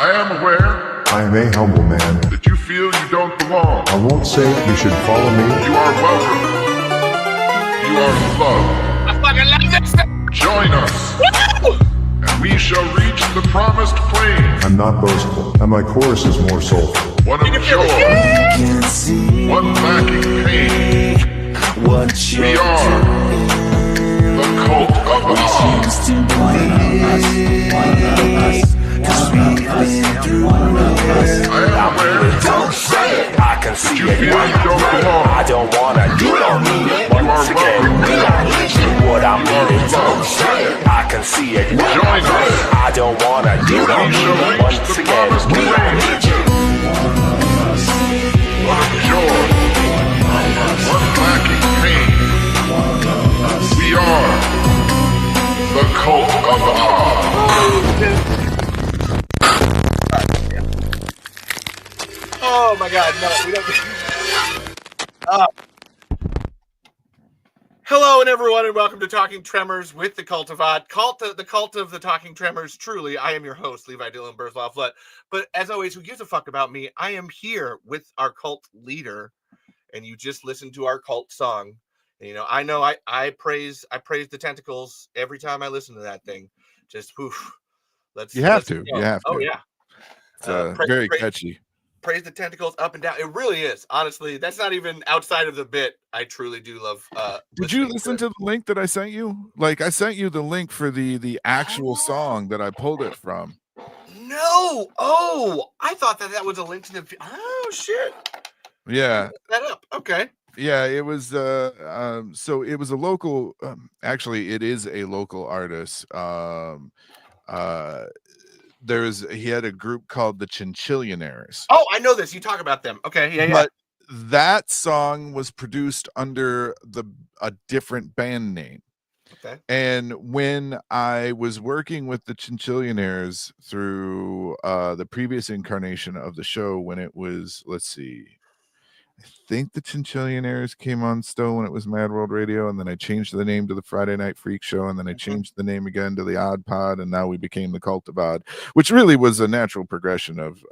I am aware. I am a humble man. That you feel you don't belong. I won't say you should follow me. You are welcome. You are loved. I fucking love this. Join us. Woo! And we shall reach the promised plain. I'm not boastful, and my chorus is more soulful. One of joy. One lacking pain. We are the cult of Odd. I am aware. Don't say it. I can see You it. feel you don't belong. I don't wanna. You don't need it. Once again, we are legion. What I'm needing. Don't say it. I can see it. Join us. I don't wanna. You don't We need shall it. reach Once the again, promised we are plain. legion. One of joy. One lacking pain. We are the cult of Odd. Oh my god, no, we don't. Hello and everyone, and welcome to Talking Tremors with the Cult of Odd. The cult of the Talking Tremors. Truly, I am your host, Levi Dylan Burzloff. But as always, who gives a fuck about me? I am here with our cult leader, and you just listened to our cult song. And, I know I praise the tentacles every time I listen to that thing. Just poof. You have to. Oh yeah. It's very catchy. Praise the tentacles up and down. It really is. Honestly, that's not even outside of the bit. I truly do love. Did you listen to the link that I sent you? Like, I sent you the link for the actual song that I pulled it from. No. Oh, I thought that was a link to the. Oh shit. Yeah. That up. Okay. Yeah, it was. So it was a local. Actually, it is a local artist. He had a group called the Chinchillionaires. Oh, I know this. You talk about them. Okay, yeah. But that song was produced under a different band name. Okay. And when I was working with the Chinchillionaires through the previous incarnation of the show, when it was, let's see, I think the Chinchillionaires came on still when it was Mad World Radio, and then I changed the name to the Friday Night Freak Show, and then I changed the name again to the Odd Pod, and now we became the Cult of Odd, which really was a natural progression of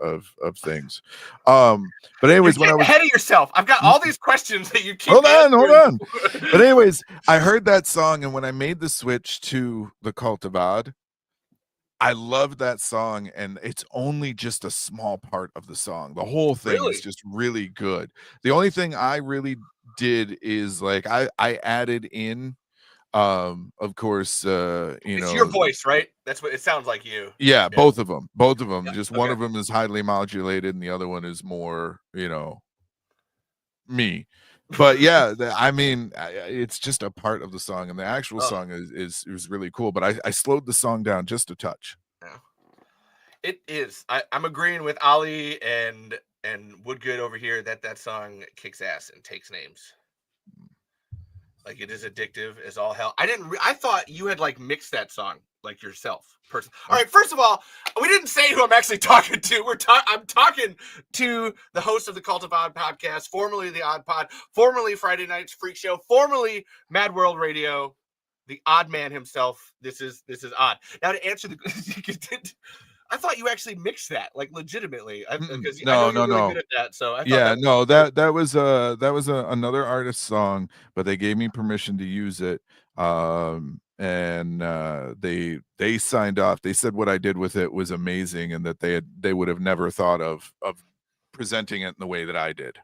things. But anyways, when I was ahead of yourself, I've got all these questions that you keep. Hold on. But anyways, I heard that song, and when I made the switch to the Cult of Odd, I loved that song, and it's only just a small part of the song. The whole thing is just really good. The only thing I really did is like I added in, of course, it's your voice, right? That's what it sounds like. You. Yeah, both of them. Yeah, just one of them is highly modulated, and the other one is more, me. But yeah, I mean, it's just a part of the song, and the actual song is really cool. But I slowed the song down just a touch. Yeah. It is. I'm agreeing with Ali and Woodgood over here that song kicks ass and takes names. Like, it is addictive as all hell. I thought you had like mixed that song like yourself. All right, first of all, we didn't say who I'm actually talking to. I'm talking to the host of the Cult of Odd podcast, formerly the Odd Pod, formerly Friday Night's Freak Show, formerly Mad World Radio, the Odd Man himself. This is Odd. Now to answer the, I thought you actually mixed that, like, legitimately. Because no. Really good at that. So I thought that was another artist's song, but they gave me permission to use it. And they signed off. They said what I did with it was amazing, and that they would have never thought of presenting it in the way that I did.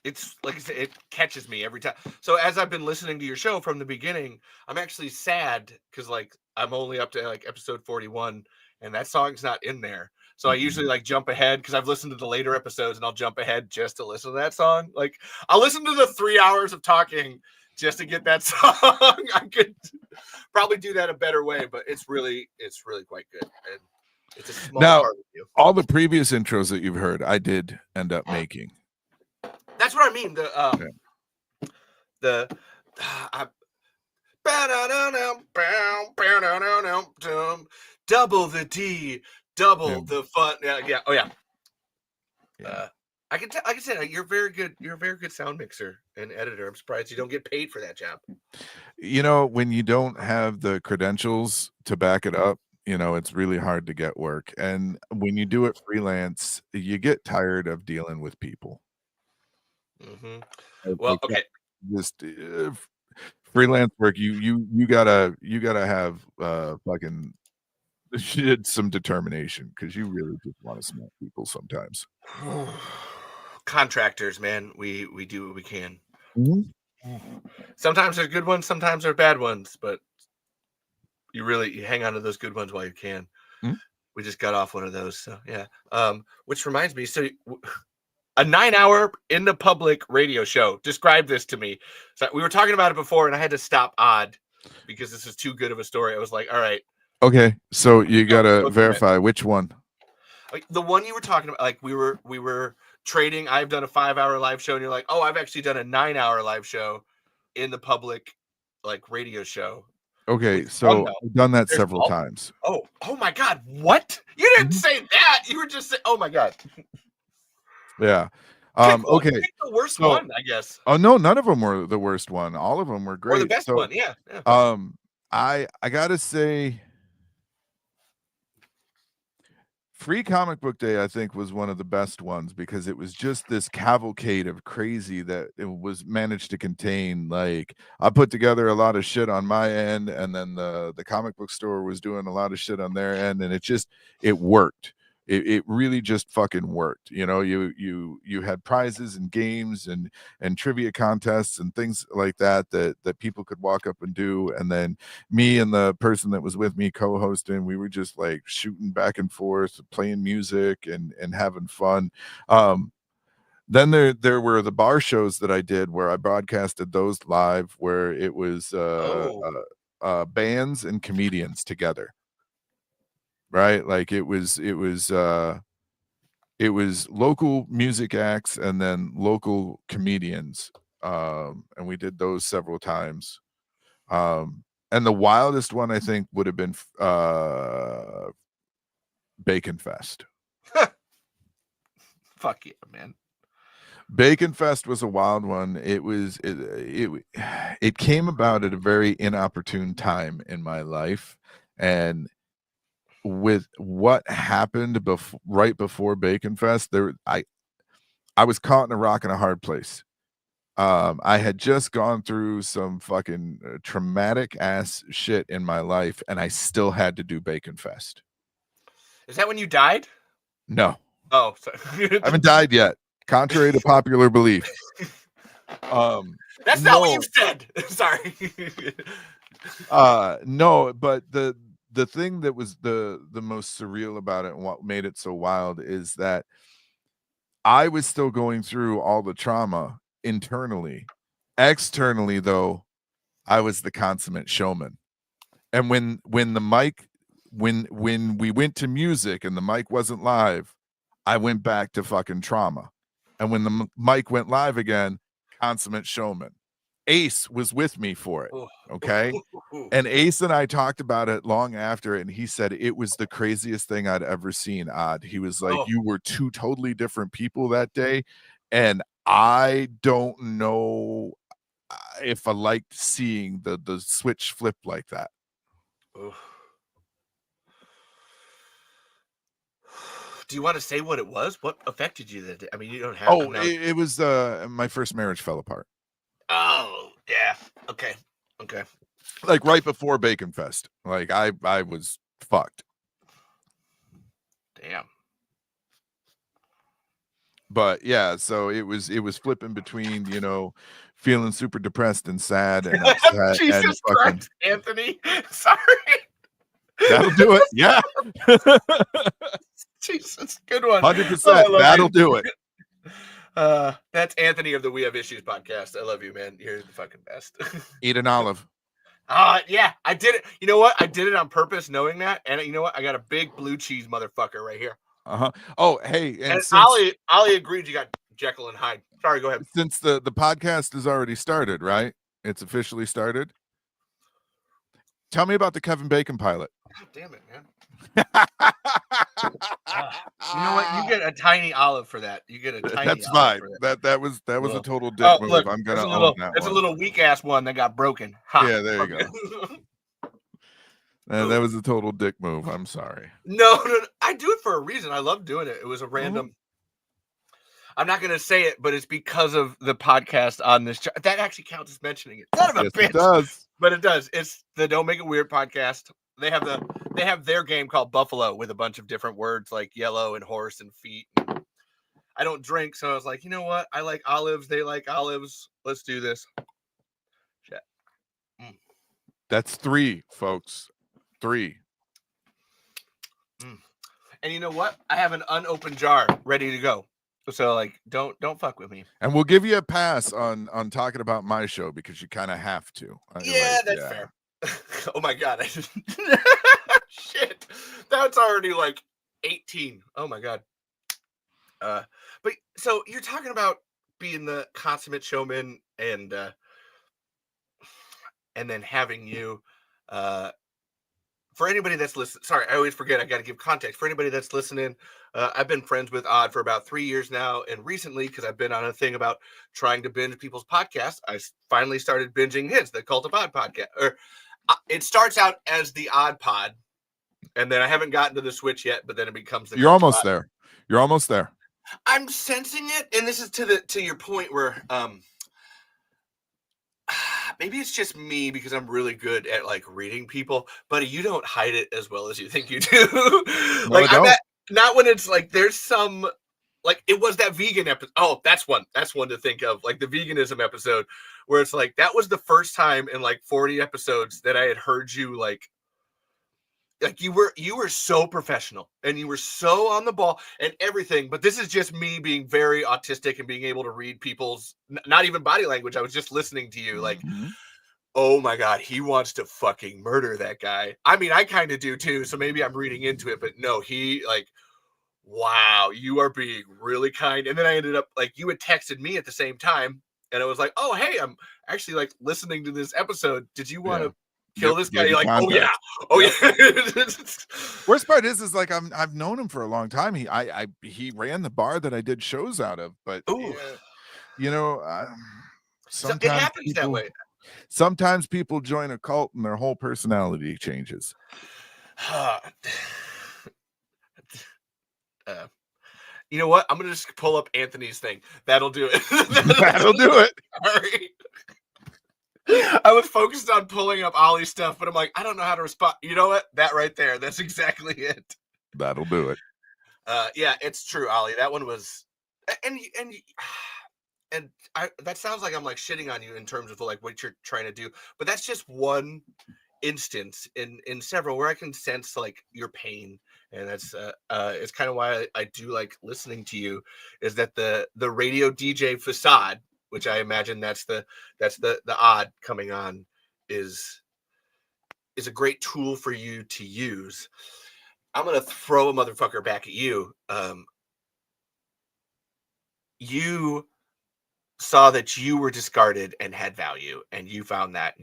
It's like I said, it catches me every time. So as I've been listening to your show from the beginning, I'm actually sad because like I'm only up to like episode 41, and that song's not in there. So I usually like jump ahead because I've listened to the later episodes, and I'll jump ahead just to listen to that song. Like I'll listen to the 3 hours of talking just to get that song. I could probably do that a better way, but it's really quite good. And it's a small part of you. All the previous intros that you've heard, I did end up making. That's what I mean. Double the D, double the fun. Yeah. Oh yeah. Like I said, you're very good. You're a very good sound mixer and editor. I'm surprised you don't get paid for that job. When you don't have the credentials to back it up, You know, it's really hard to get work. And when you do it freelance, you get tired of dealing with people. Mm-hmm. Like, Well, okay. just freelance work, you gotta have fucking some determination because you really just want to smack people sometimes. Contractors, man, we do what we can. Mhm. Sometimes they're good ones, sometimes they're bad ones, but you hang on to those good ones while you can. Mhm. We just got off one of those, so yeah. Which reminds me, so a 9-hour in the public radio show. Describe this to me. So we were talking about it before, and I had to stop Odd because this is too good of a story. I was like, all right. Okay, so you gotta go verify which one. Like the one you were talking about, like we were trading. I've done a 5-hour live show, and you're like, oh, I've actually done a 9-hour live show in the public, like radio show. Okay, Which so one, though? I've done that There's several times. Oh my God! What? You didn't say that. You were just saying, oh my God. Yeah. Okay. Pick the worst So- one, I guess, Oh no, none of them were the worst one. All of them were great. or the best So, one. Yeah. I gotta say, Free Comic Book Day, I think, was one of the best ones because it was just this cavalcade of crazy that it was managed to contain. Like, I put together a lot of shit on my end, and then the comic book store was doing a lot of shit on their end, and it worked. It really just fucking worked. You know, you had prizes and games and trivia contests and things like that people could walk up and do, and then me and the person that was with me co-hosting, we were just like shooting back and forth, playing music and having fun. Then there were the bar shows that I did where I broadcasted those live, where it was bands and comedians together. Right? Like it was local music acts and then local comedians. And we did those several times. And the wildest one I think would have been Bacon Fest. Fuck yeah, man. Bacon Fest was a wild one. It came about at a very inopportune time in my life, and with what happened right before Bacon Fest, I was caught in a rock and a hard place. I had just gone through some fucking traumatic ass shit in my life, and I still had to do Bacon Fest. Is that when you died? No. Oh, sorry. I haven't died yet, contrary to popular belief. That's not what you said. Sorry. No, but the thing that was the most surreal about it and what made it so wild is that I was still going through all the trauma internally. Externally, though, I was the consummate showman. And when we went to music and the mic wasn't live, I went back to fucking trauma. And when the mic went live again, consummate showman. Ace was with me for it. Okay. And Ace and I talked about it long after, and he said it was the craziest thing I'd ever seen. Odd. He was like, you were two totally different people that day. And I don't know if I liked seeing the switch flip like that. Do you want to say what it was? What affected you that day? I mean, you don't have. Oh, it was my first marriage fell apart. Oh, yeah. Okay. Like right before Bacon Fest. Like I was fucked. Damn. But yeah, so it was flipping between, you know, feeling super depressed and sad and upset. Jesus and Christ, Anthony. Sorry. That'll do it. Yeah. Jesus, good one. 100%. That'll do it. That's Anthony of the We Have Issues podcast. I love you, man. You're the fucking best. Eat an olive. Yeah, I did it. You know what? I did it on purpose, knowing that. And you know what? I got a big blue cheese motherfucker right here. Oh, hey, and Ollie agreed. You got Jekyll and Hyde. Sorry, go ahead. Since the podcast has already started, right? It's officially started. Tell me about the Kevin Bacon pilot. God damn it, man. You know what? You get a tiny olive for that. You get a tiny. That's fine. That was a total dick move. Look, I'm gonna own that. It's a little weak ass one that got broken. Ha. Yeah, there you go. That was a total dick move. I'm sorry. No, I do it for a reason. I love doing it. It was a random. I'm not gonna say it, but it's because of the podcast on this. That actually counts as mentioning it. Son of a Yes, bitch. it does. But it does. It's the Don't Make It Weird podcast. They have their game called Buffalo with a bunch of different words like yellow and horse and feet. I don't drink, so I was like, you know what? I like olives. They like olives. Let's do this. Shit. That's 3, folks. 3. And you know what? I have an unopened jar ready to go. So like, don't fuck with me. And we'll give you a pass on talking about my show because you kind of have to. Yeah, that's fair. Oh my god. Shit. That's already like 18. Oh my god. But so you're talking about being the consummate showman and then having you for anybody that's listening, sorry, I always forget. I got to give context for anybody that's listening. I've been friends with Odd for about 3 years now, and recently, because I've been on a thing about trying to binge people's podcasts, I finally started binging his, the Cult of Odd podcast. Or it starts out as the Odd Pod, and then I haven't gotten to the switch yet, but then it becomes the. You're almost there. You're almost there. I'm sensing it, and this is to your point where maybe it's just me because I'm really good at like reading people, but you don't hide it as well as you think you do. No, Like I don't. not when it's like there's some like it was that vegan episode. Oh, that's one to think of, like the veganism episode where it's like that was the first time in like 40 episodes that I had heard you like you were so professional and you were so on the ball and everything, but this is just me being very autistic and being able to read people's not even body language. I was just listening to you like, oh my god, he wants to fucking murder that guy. I mean, I kind of do too, so maybe I'm reading into it, but no, he like, wow, you are being really kind. And then I ended up like you had texted me at the same time and I was like, oh hey, I'm actually like listening to this episode. Did you want to kill this guy? You're like, contact. Oh yeah. Worst part is like I've known him for a long time. He ran the bar that I did shows out of, but you know, sometimes it happens that way. Sometimes people join a cult and their whole personality changes. You know what? I'm gonna just pull up Anthony's thing. That'll do it. That'll do it. Sorry. I was focused on pulling up Ollie's stuff, but I'm like, I don't know how to respond. You know what? That right there. That's exactly it. That'll do it. Yeah, it's true, Ollie. That one was, and that sounds like I'm like shitting on you in terms of like what you're trying to do, but that's just one instance in several where I can sense like your pain, and that's it's kind of why I do like listening to you. Is that the radio DJ facade, which I imagine that's the Odd coming on, is a great tool for you to use. I'm gonna throw a motherfucker back at you. You saw that you were discarded and had value, and you found that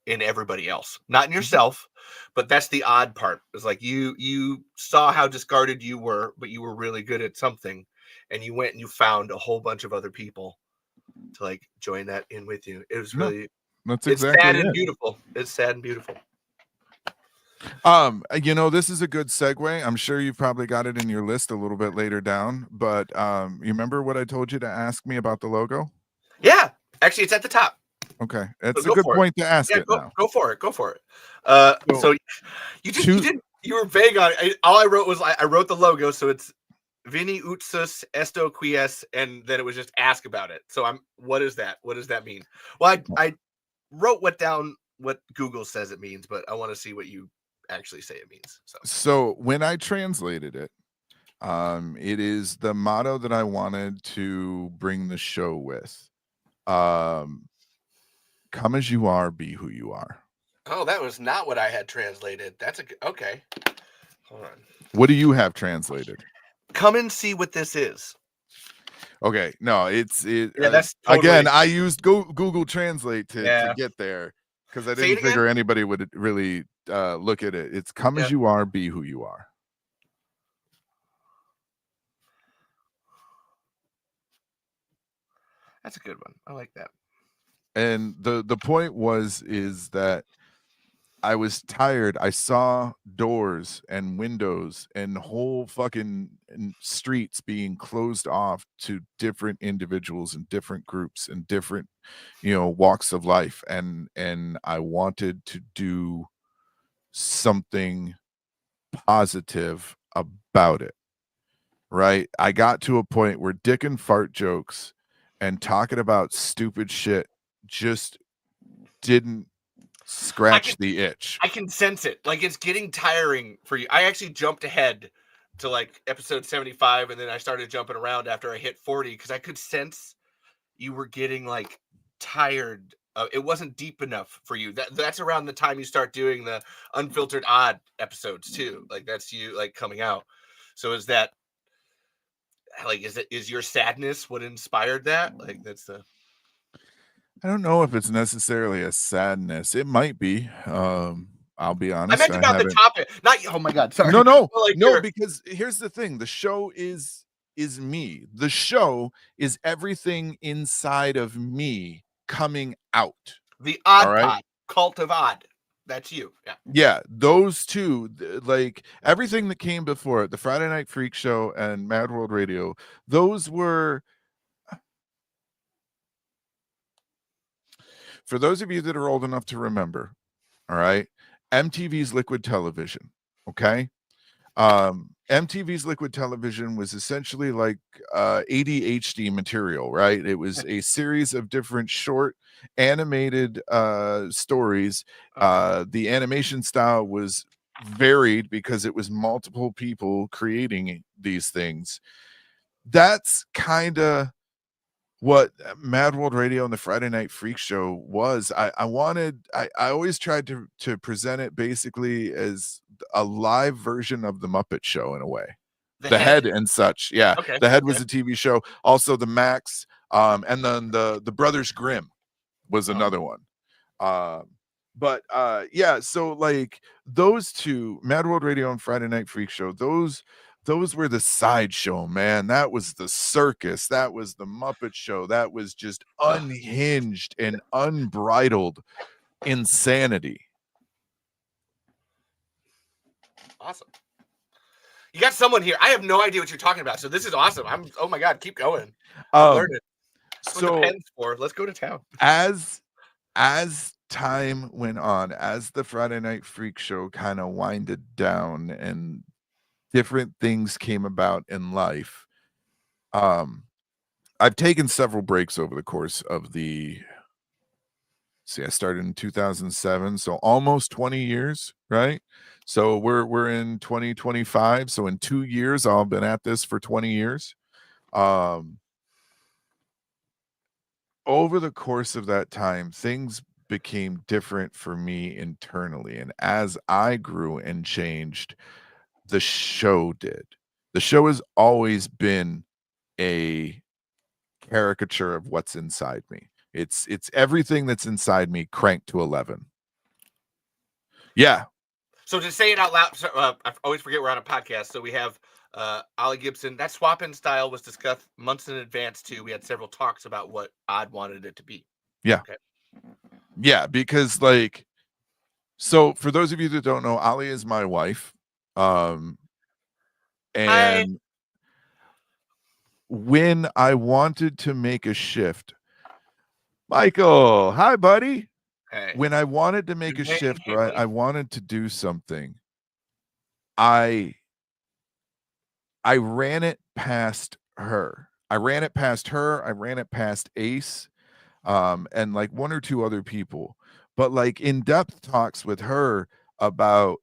in everybody else, not in yourself, but that's the odd part. It's like you saw how discarded you were, but you were really good at something, and you went and you found a whole bunch of other people to like join that in with you. It was really that's it's exactly sad it. and beautiful. It's sad and beautiful. You know, this is a good segue. I'm sure you've probably got it in your list a little bit later down, but you remember what I told you to ask me about the logo? Yeah, actually, it's at the top. Okay, that's a good point to ask it now. Go for it. So you were vague on it. All I wrote was I wrote the logo, so it's Vini Utsus Esto Quies, and then it was just ask about it. So what is that? What does that mean? Well, I wrote what Google says it means, but I want to see what you actually say it means. So when I translated it, it is the motto that I wanted to bring the show with. Come as you are, be who you are. Oh, that was not what I had translated. That's okay. Hold on. What do you have translated? Come and see what this is. Okay, no, that's totally... again. I used Google Translate to get there because I didn't figure anybody would really look at it. It's come as you are, be who you are. That's a good one. I like that. And the point is that I was tired. I saw doors and windows and whole fucking streets being closed off to different individuals and different groups and different, walks of life. And I wanted to do something positive about it. Right? I got to a point where dick and fart jokes and talking about stupid shit just didn't scratch the itch. I can sense it. Like, it's getting tiring for you. I actually jumped ahead to like episode 75, and then I started jumping around after I hit 40 because I could sense you were getting like tired. It wasn't deep enough for you. That's around the time you start doing the unfiltered odd episodes too. Like, that's you like coming out. So is that like, is your sadness what inspired that? Like, that's the I don't know if it's necessarily a sadness. It might be. I'll be I honest. meant about the topic. Not, oh my God, sorry. No, Like no, because here's the thing. The show is me. The show is everything inside of me coming out. the Odd All right. Pod, Cult of Odd. That's you. Yeah. Yeah, those two, like everything that came before it, the Friday Night Freak Show and Mad World Radio, those were, for those of you that are old enough to remember, all right, MTV's Liquid Television, okay? MTV's Liquid Television was essentially like ADHD material, right? It was a series of different short animated stories. The animation style was varied because it was multiple people creating these things. That's kind of what Mad World Radio and the Friday Night Freak Show was. I always tried to present it basically as a live version of the Muppet Show in a way. The Head and such. Yeah. Okay. The Head was a TV show. Also the Max, and then the Brothers Grimm was another one. Yeah, so like those two, Mad World Radio and Friday Night Freak Show, those were the sideshow, man. That was the circus. That was the Muppet Show. That was just unhinged and unbridled insanity. Awesome. You got someone here. I have no idea what you're talking about. So this is awesome. Oh my God, keep going. Learn it. That's what the pen's for. Let's go to town. As time went on, as the Friday Night Freak Show kind of winded down and different things came about in life, I've taken several breaks over the course of I started in 2007, so almost 20 years, right? So we're in 2025, so in 2 years I've been at this for 20 years. Over the course of that time, things became different for me internally, and as I grew and changed, the show did. The show has always been a caricature of what's inside me. It's everything that's inside me cranked to 11. Yeah. So to say it out loud, I always forget we're on a podcast. So we have Ollie Gibson. That swap-in style was discussed months in advance too. We had several talks about what Odd wanted it to be. Yeah. Okay. Yeah, because like, so for those of you that don't know, Ollie is my wife. And when I wanted to make a shift, Michael, hi buddy. Hey. When I wanted to make a shift, right? I wanted to do something. I ran it past her. I ran it past Ace, and like one or two other people. But like in-depth talks with her about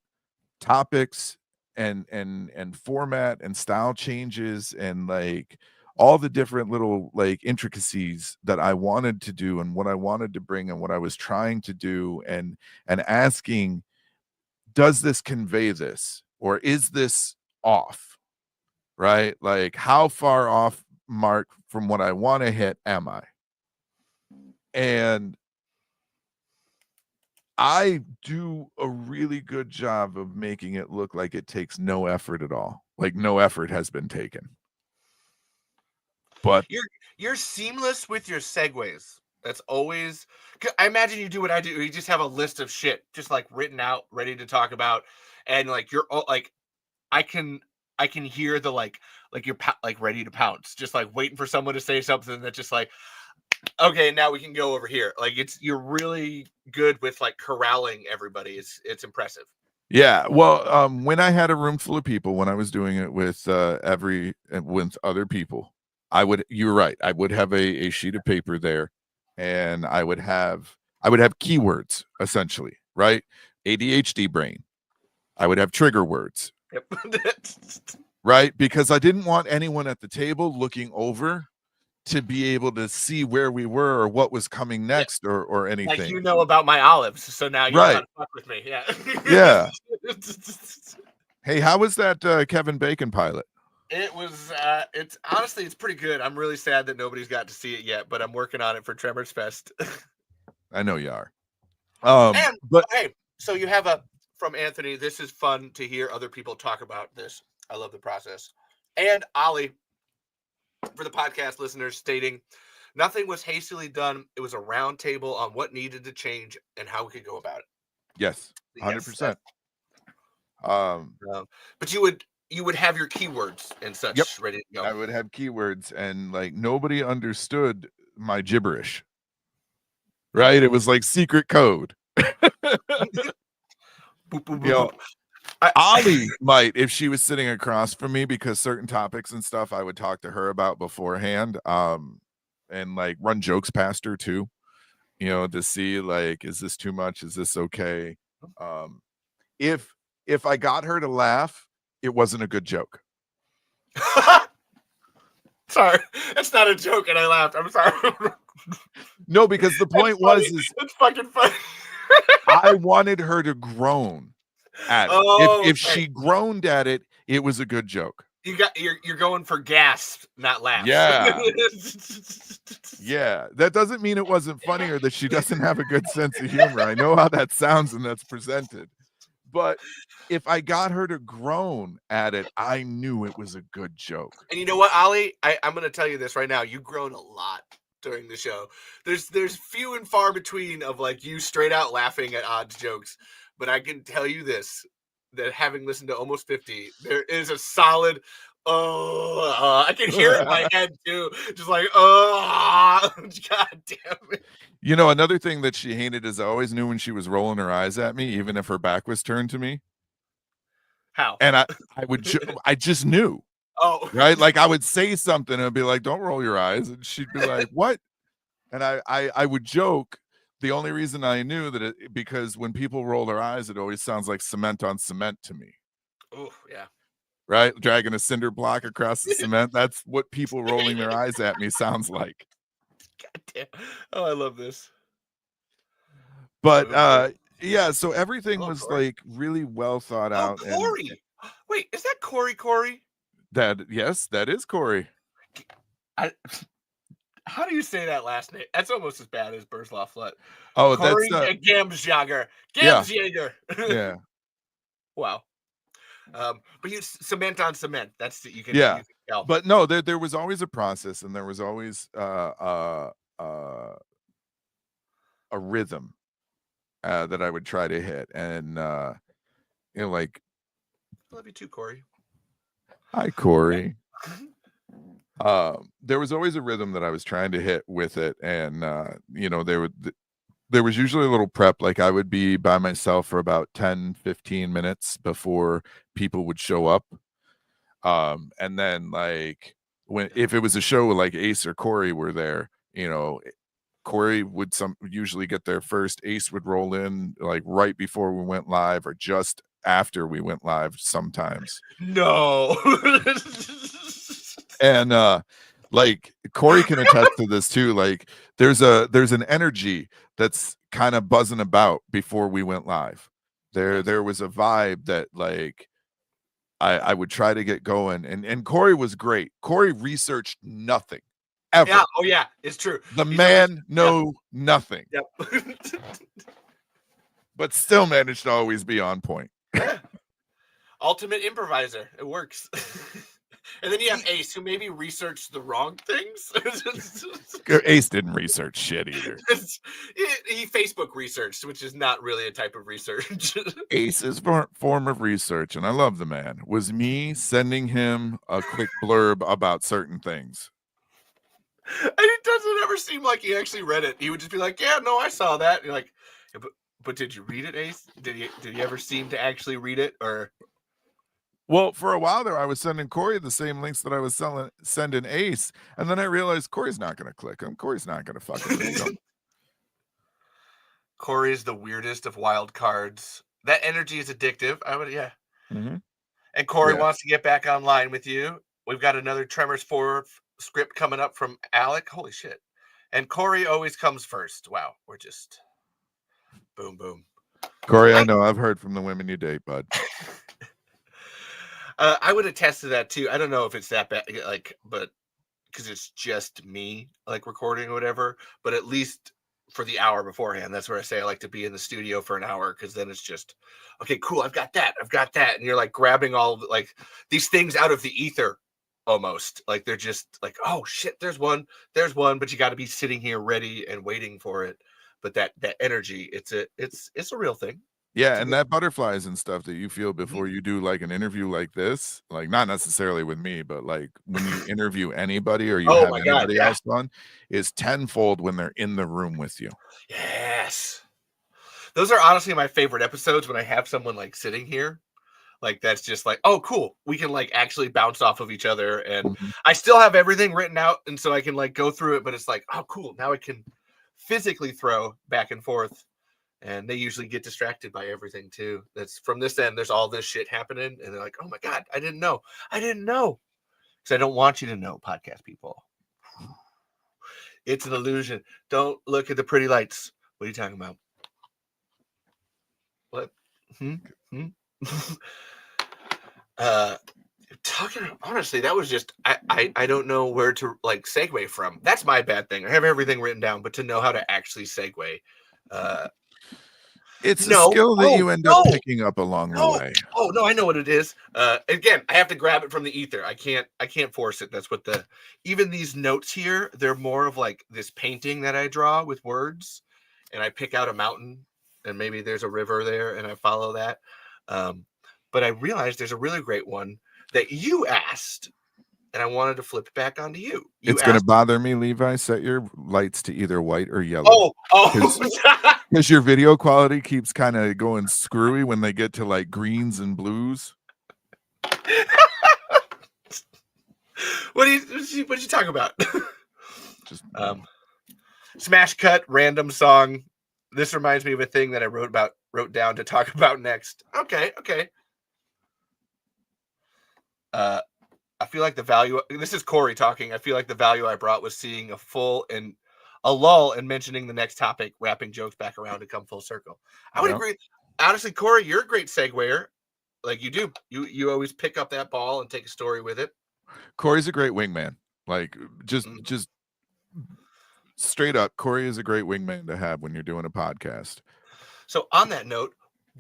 topics and format and style changes and like all the different little like intricacies that I wanted to do and what I wanted to bring and what I was trying to do and asking, does this convey this or is this off? Right? Like how far off mark from what I want to hit am I? And I do a really good job of making it look like it takes no effort at all. Like no effort has been taken. But you're seamless with your segues. That's always. I imagine you do what I do. You just have a list of shit, just like written out, ready to talk about, and like you're like, I can, I can hear the like you're like ready to pounce, just like waiting for someone to say something that's just like, okay, now we can go over here. Like you're really good with like corralling everybody. It's impressive. Yeah, well, when I had a room full of people, when I was doing it with with other people, you're right, I would have a sheet of paper there, and I would have keywords essentially, right? ADHD brain. I would have trigger words, Yep. right? Because I didn't want anyone at the table looking over to be able to see where we were or what was coming next or Like anything. you know about my olives, so now you know how Right. to fuck with me. Yeah. Yeah. Hey, how was that Kevin Bacon pilot? It was it's honestly it's pretty good. I'm really sad that nobody's got to see it yet, but I'm working on it for Tremors Fest. I know you are. And But hey, so you have a from Anthony. This is fun to hear other people talk about this. I love the process. And Ollie, for the podcast listeners, stating nothing was hastily done. It was a round table on what needed to change and how we could go about it. yes, Yes, 100%. but you would have your keywords and such Yep. ready to go. I would have keywords, and like nobody understood my gibberish. Right? It was like secret code. You know, Ollie might, if she was sitting across from me, because certain topics and stuff I would talk to her about beforehand, and like run jokes past her too, you know, to see like, is this too much? Is this okay? If I got her to laugh, it wasn't a good joke. Sorry, it's not a joke, and I laughed. I'm sorry. No, because the point is it's fucking funny. I wanted her to groan at it. Oh, If she groaned at it, it was a good joke. You're going for gasp, not laughs. Yeah. Yeah. That doesn't mean it wasn't funny or that she doesn't have a good sense of humor. I know how that sounds and that's presented. But if I got her to groan at it, I knew it was a good joke. And you know what, Ollie? I'm going to tell you this right now. You've grown a lot during the show. There's few and far between of like you straight out laughing at Odd's jokes. But I can tell you this, that having listened to Almost 50, there is a solid, I can hear it in my head too. Just like, God damn it. You know, another thing that she hated is I always knew when she was rolling her eyes at me, even if her back was turned to me. How? And I I just knew. Oh, right. Like I would say something and I'd be like, don't roll your eyes. And she'd be like, what? And I would joke. The only reason I knew that because when people roll their eyes, it always sounds like cement on cement to me. Oh, yeah. Right? Dragging a cinder block across the cement. That's what people rolling their eyes at me sounds like. God damn. Oh, I love this. But yeah, so everything was Corey. Like really well thought out. Corey. Wait, is that Corey? Yes, that is Corey. How do you say that last name? That's almost as bad as Burzloff Flut. Oh, Corey that's Gamsjager. Gamsjager. Yeah. Wow. But you cement on cement. That's you can. Yeah. You can tell. But no, there was always a process, and there was always a rhythm that I would try to hit, and you know, like. I love you too, Corey. Hi, Corey. There was always a rhythm that I was trying to hit with it, and you know, there was usually a little prep. Like I would be by myself for about 10-15 minutes before people would show up, and then like if it was a show like Ace or Corey were there, you know, Corey would usually get there first. Ace would roll in like right before we went live or just after we went live sometimes. No. And like Corey can attest to this too. Like there's an energy that's kind of buzzing about before we went live. There was a vibe that like I would try to get going, and Corey was great. Corey researched nothing ever. Yeah, oh yeah, it's true. The man know nothing. Yep. But still managed to always be on point. Ultimate improviser. It works. And then you have Ace, who maybe researched the wrong things. Ace didn't research shit either. He Facebook researched, which is not really a type of research. Ace's form of research, and I love the man, was me sending him a quick blurb about certain things. And it doesn't ever seem like he actually read it. He would just be like, "Yeah, no, I saw that." And you're like, yeah, but did you read it, Ace? Did he ever seem to actually read it? Or Well, for a while there, I was sending Corey the same links that I was sending Ace, and then I realized Corey's not going to click him. Corey's not going to fucking read them. Corey's the weirdest of wild cards. That energy is addictive. Yeah. Mm-hmm. And Corey wants to get back online with you. We've got another Tremors 4 script coming up from Alec. Holy shit. And Corey always comes first. Wow. We're just boom, boom. Corey, I know. I've heard from the women you date, bud. I would attest to that too. I don't know if it's that bad, but because it's just me, recording or whatever. But at least for the hour beforehand, that's where I say I like to be in the studio for an hour, because then it's just, okay, cool. I've got that, and you're grabbing all of these things out of the ether, almost they're just oh shit, there's one, but you got to be sitting here ready and waiting for it. But that energy, it's a real thing. Yeah, and that butterflies and stuff that you feel before you do an interview like this, not necessarily with me, but when you interview anybody or you have anybody else on, is tenfold when they're in the room with you. Yes. Those are honestly my favorite episodes, when I have someone sitting here. That's just oh, cool. We can actually bounce off of each other. And I still have everything written out. And so I can go through it, but it's oh, cool. Now I can physically throw back and forth. And they usually get distracted by everything too. That's from this end. There's all this shit happening. And they're like, oh my God, I didn't know. Because I don't want you to know, podcast people. It's an illusion. Don't look at the pretty lights. What are you talking about? What? Talking, honestly, that was just, I don't know where to segue from. That's my bad thing. I have everything written down, but to know how to actually segue. It's a skill that you end up picking up along the way. Oh no, I know what it is. Again, I have to grab it from the ether. I can't force it. That's what even these notes here, they're more of this painting that I draw with words, and I pick out a mountain, and maybe there's a river there, and I follow that. But I realized there's a really great one that you asked, and I wanted to flip it back onto you. It's going to bother me, Levi. Set your lights to either white or yellow. Because your video quality keeps kind of going screwy when they get to greens and blues. What are you talking about? Just smash cut, random song. This reminds me of a thing that I wrote down to talk about next. Okay. I feel like the value, this is Corey talking. I feel like the value I brought was seeing a lull and mentioning the next topic, wrapping jokes back around to come full circle. I would agree. Honestly, Corey, you're a great seguer. You do. You always pick up that ball and take a story with it. Corey's a great wingman. Just straight up, Corey is a great wingman to have when you're doing a podcast. So on that note,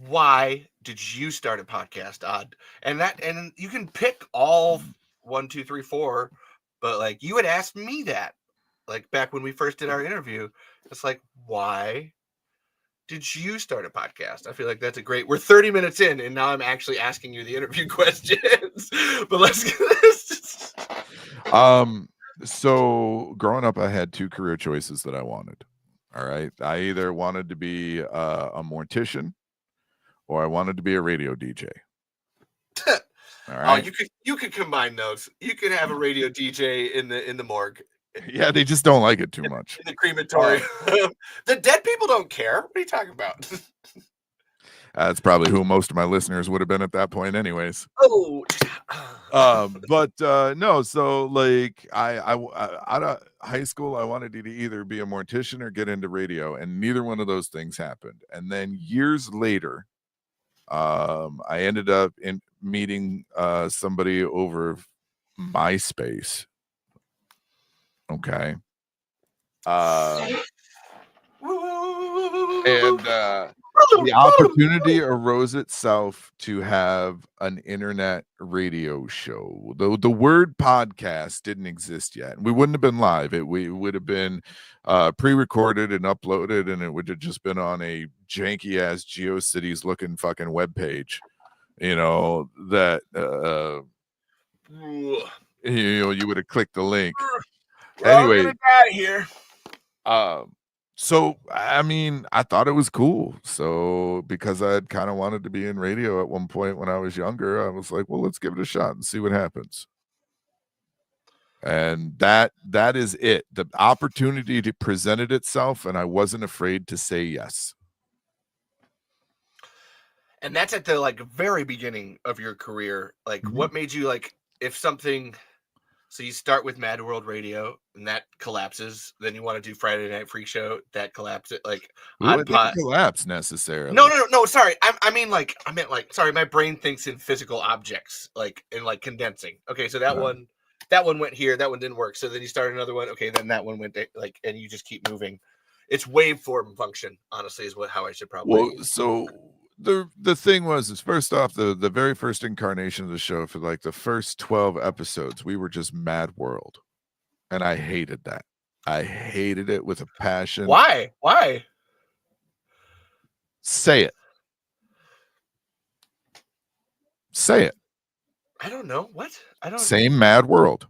why did you start a podcast, Odd? And you can pick all 1, 2, 3, 4, but you had asked me that back when we first did our interview. It's why did you start a podcast? I feel like that's we're 30 minutes in, and now I'm actually asking you the interview questions. But let's get this. So growing up, I had 2 career choices that I wanted. All right. I either wanted to be a mortician, or I wanted to be a radio DJ. All right. Oh, you could combine those. You could have a radio DJ in the morgue. Yeah, they just don't like it too much. In the crematorium. The dead people don't care. What are you talking about? That's probably who most of my listeners would have been at that point anyways. Oh. No, so I out of high school, I wanted to either be a mortician or get into radio, and neither one of those things happened. And then years later, I ended up meeting somebody over MySpace. Okay. And the opportunity arose itself to have an internet radio show. The word podcast didn't exist yet. We wouldn't have been live. We would have been pre-recorded and uploaded, and it would have just been on a janky ass GeoCities looking fucking web page. You know that you would have clicked the link. Anyway, get out of here. So I mean, I thought it was cool. So because I'd kind of wanted to be in radio at one point when I was younger, I was like, well, let's give it a shot and see what happens. And that is it. The opportunity presented itself, and I wasn't afraid to say yes. And that's at the like very beginning of your career. Like, what made you like if something? So you start with Mad World Radio, and that collapses. Then you want to do Friday Night Freak Show, that collapses. Like, it didn't collapse necessarily. No. Sorry, I meant like, sorry, my brain thinks in physical objects, like in like condensing. Okay, so that one went here. That one didn't work. So then you start another one. Okay, then that one went like, and you just keep moving. It's waveform function, honestly, is how I should probably. Well, so the thing is first off, the very first incarnation of the show, for like the first 12 episodes, we were just Mad World, and I hated that. I hated it with a passion. Why say it I don't know. What? I don't say Mad World.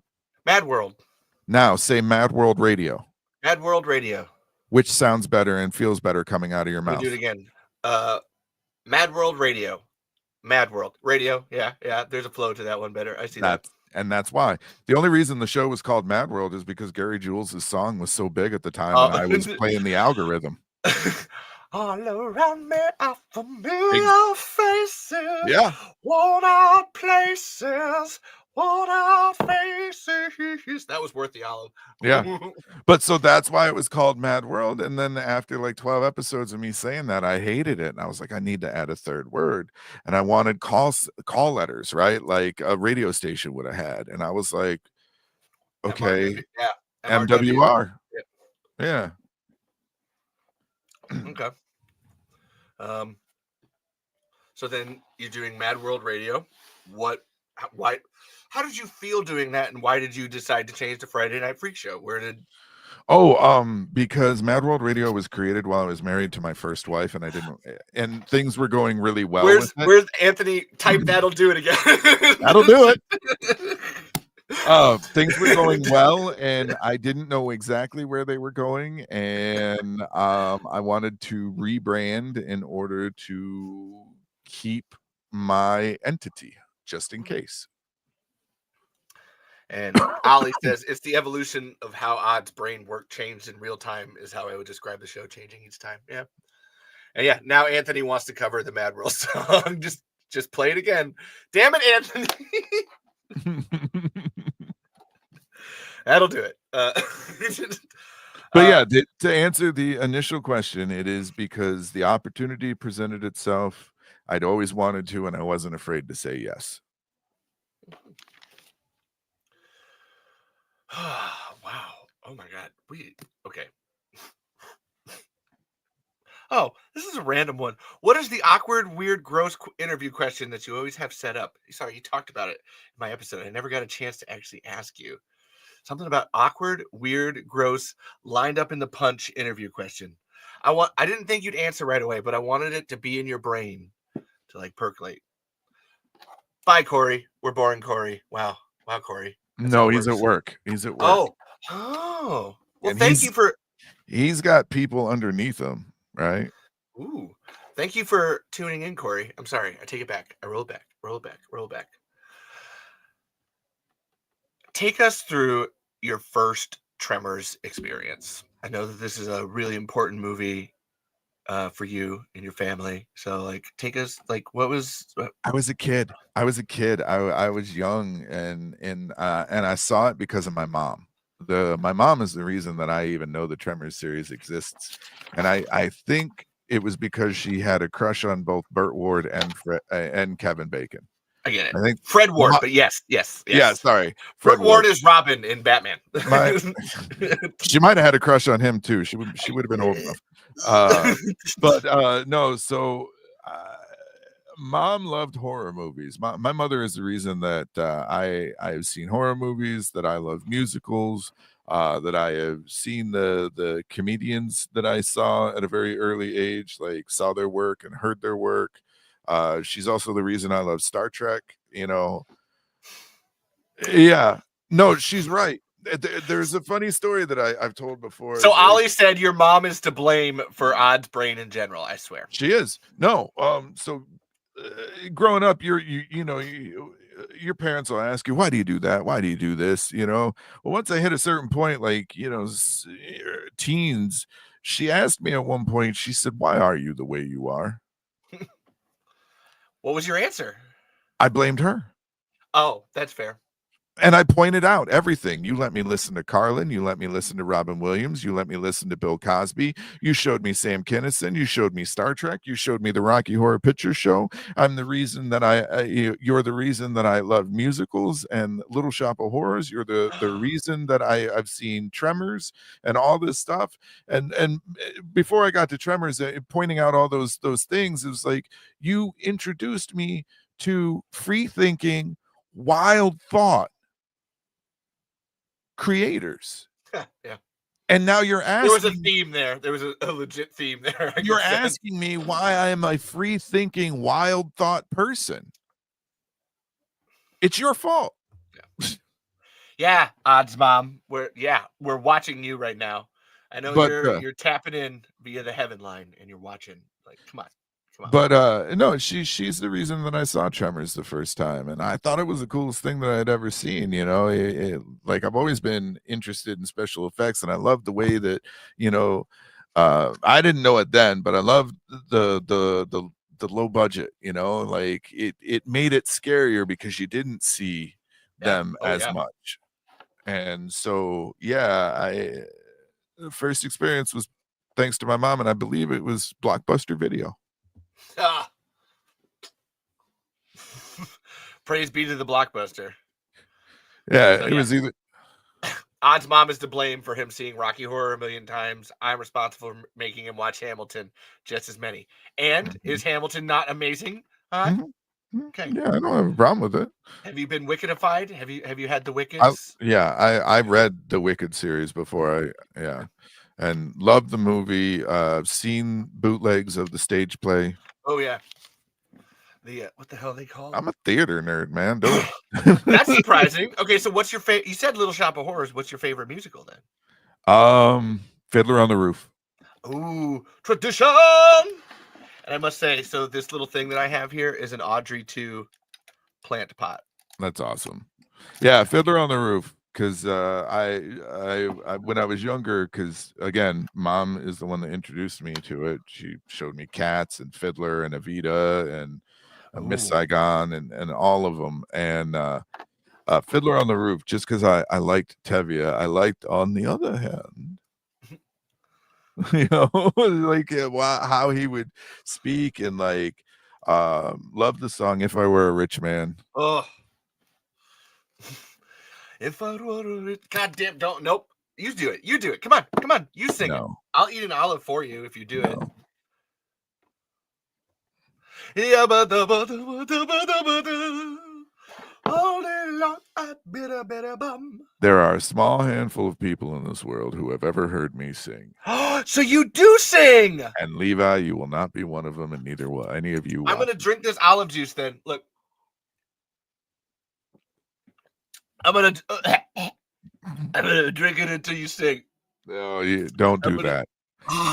Now say Mad World Radio. Mad World Radio. Which sounds better and feels better coming out of your mouth? Do it again. Mad World Radio. Mad World Radio. Yeah. There's a flow to that one better. I see that. And that's why. The only reason the show was called Mad World is because Gary Jules' song was so big at the time, and I was playing the algorithm. All around me are familiar faces. Yeah. Worn out places. Worn out faces. That was worth the olive. Yeah. But so that's why it was called Mad World. And then after like 12 episodes of me saying that, I hated it. And I was like, I need to add a third word. And I wanted call letters, right? Like a radio station would have had. And I was like, okay. MWR. Yeah. Okay. So then you're doing Mad World Radio. Why? How did you feel doing that, and why did you decide to change to Friday Night Freak Show? Because Mad World Radio was created while I was married to my first wife, and things were going really well. Where's Anthony? Type that'll do it again. That'll do it. Things were going well, and I didn't know exactly where they were going, and I wanted to rebrand in order to keep my entity, just in case. And Ollie says it's the evolution of how Odd's brain work changed in real time is how I would describe the show changing each time. Yeah. And yeah, now Anthony wants to cover the Mad World song. Just play it again. Damn it, Anthony. That'll do it. But yeah, to answer the initial question, it is because the opportunity presented itself. I'd always wanted to, and I wasn't afraid to say yes. Wow. Oh my God. Okay. Oh, this is a random one. What is the awkward, weird, gross interview question that you always have set up? Sorry, you talked about it in my episode. I never got a chance to actually ask you. Something about awkward, weird, gross, lined up in the punch interview question. I didn't think you'd answer right away, but I wanted it to be in your brain to like percolate. Bye, Corey. We're boring, Corey. Wow, Corey. No, he's at work. Oh. Well, and thank you for. He's got people underneath him, right? Ooh, thank you for tuning in, Corey. I'm sorry. I take it back. I roll it back. Take us through your first Tremors experience. I know that this is a really important movie for you and your family. So like take us like what was I was a kid. I was young and I saw it because of my mom. My mom is the reason that I even know the Tremors series exists. And I think it was because she had a crush on both Burt Ward and Kevin Bacon. I get it. I think Fred Ward, but yes. Yeah, sorry. Fred Ward is Robin in Batman. She might have had a crush on him too. She would have been old enough. No, so uh, mom loved horror movies. My mother is the reason that I have seen horror movies, that I love musicals, that I have seen the comedians that I saw at a very early age, like saw their work and heard their work. She's also the reason I love Star Trek, you know. Yeah. No, she's right. There's a funny story that I've told before. So Is like Ollie said your mom is to blame for Odd's brain in general. I swear. she is. No, so growing up, your parents will ask you, "Why do you do that? Why do you do this?" You know. Well, once I hit a certain point, like teens, she asked me at one point. She said, "Why are you the way you are?" What was your answer? I blamed her. Oh, that's fair. And I pointed out everything. You let me listen to Carlin. You let me listen to Robin Williams. You let me listen to Bill Cosby. You showed me Sam Kinison. You showed me Star Trek. You showed me the Rocky Horror Picture Show. I'm the reason that you're the reason that I love musicals and Little Shop of Horrors. You're the reason that I've seen Tremors and all this stuff. And before I got to Tremors, pointing out all those things, it was like you introduced me to free thinking, wild thought creators. Yeah. And now you're asking, there was a theme there. There was a legit theme there. You're asking me why I am a free thinking, wild thought person. It's your fault. Yeah, Odds mom. We're watching you right now. I know you're tapping in via the Heaven line and you're watching. Like, come on. But no, she's the reason that I saw Tremors the first time, and I thought it was the coolest thing that I'd ever seen. You know, like I've always been interested in special effects, and I love the way that I didn't know it then, but I loved the low budget. You know, like it made it scarier because you didn't see them as much, and so the first experience was thanks to my mom, and I believe it was Blockbuster Video. Praise be to the Blockbuster. Yeah, so, it was either Odd's mom is to blame for him seeing Rocky Horror a million times. I'm responsible for making him watch Hamilton just as many. And is Hamilton not amazing? Okay. Yeah, I don't have a problem with it. Have you been Wickedified? Have you had the Wickeds? I read the Wicked series before. And loved the movie. Seen bootlegs of the stage play. Oh yeah. The what the hell are they called? I'm a theater nerd, man. Don't. That's surprising. Okay, so what's your favorite? You said Little Shop of Horrors. What's your favorite musical then? Fiddler on the Roof. Ooh, tradition. And I must say, so this little thing that I have here is an Audrey 2 plant pot. That's awesome. Yeah, Fiddler on the Roof. Because I when I was younger, because again, mom is the one that introduced me to it. She showed me Cats and Fiddler and Evita and Miss Saigon and all of them. And Fiddler on the Roof, just because I liked Tevye. I liked On the Other Hand. Like how he would speak and like love the song If I Were a Rich Man. Oh. If I were a rich, goddamn, don't, nope. You do it. You do it. Come on. You sing it. I'll eat an olive for you if you do it. There are a small handful of people in this world who have ever heard me sing. So you do sing. And Levi, you will not be one of them, and neither will any of you. I'm going to drink this olive juice then. Look. I'm gonna drink it until you sing. No, don't do that.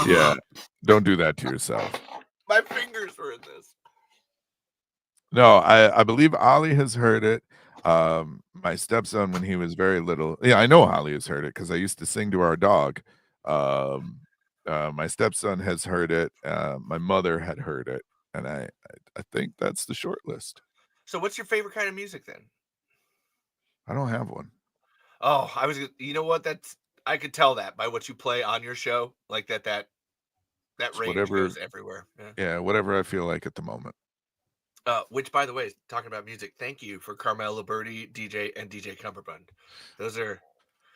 Yeah, don't do that to yourself. My fingers were in this. No, I believe Ollie has heard it. My stepson, when he was very little, I know Ollie has heard it because I used to sing to our dog. My stepson has heard it. My mother had heard it, and I think that's the short list. So, what's your favorite kind of music then? I don't have one. Oh, you know what? I could tell that by what you play on your show, like that range goes everywhere. Yeah, whatever I feel like at the moment. Which, by the way, talking about music, thank you for Carmel Liberty, DJ, and DJ Cumberbund. Those are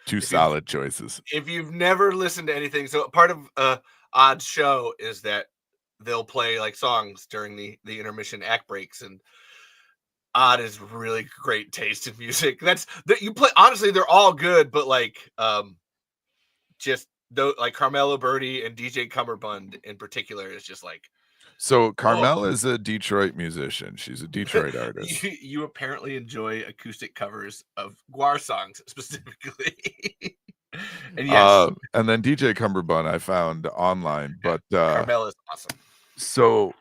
two solid choices. If you've never listened to anything, so part of Odd show is that they'll play like songs during the intermission act breaks, and Odd is really great taste in music. That's that you play. Honestly, they're all good, but like just though like Carmelo Birdie and DJ Cummerbund in particular is just like. So Oh, Carmel is a Detroit musician. She's a Detroit artist. you apparently enjoy acoustic covers of Guar songs specifically. And yes, And then DJ Cumberbund I found online, but Carmel is awesome. so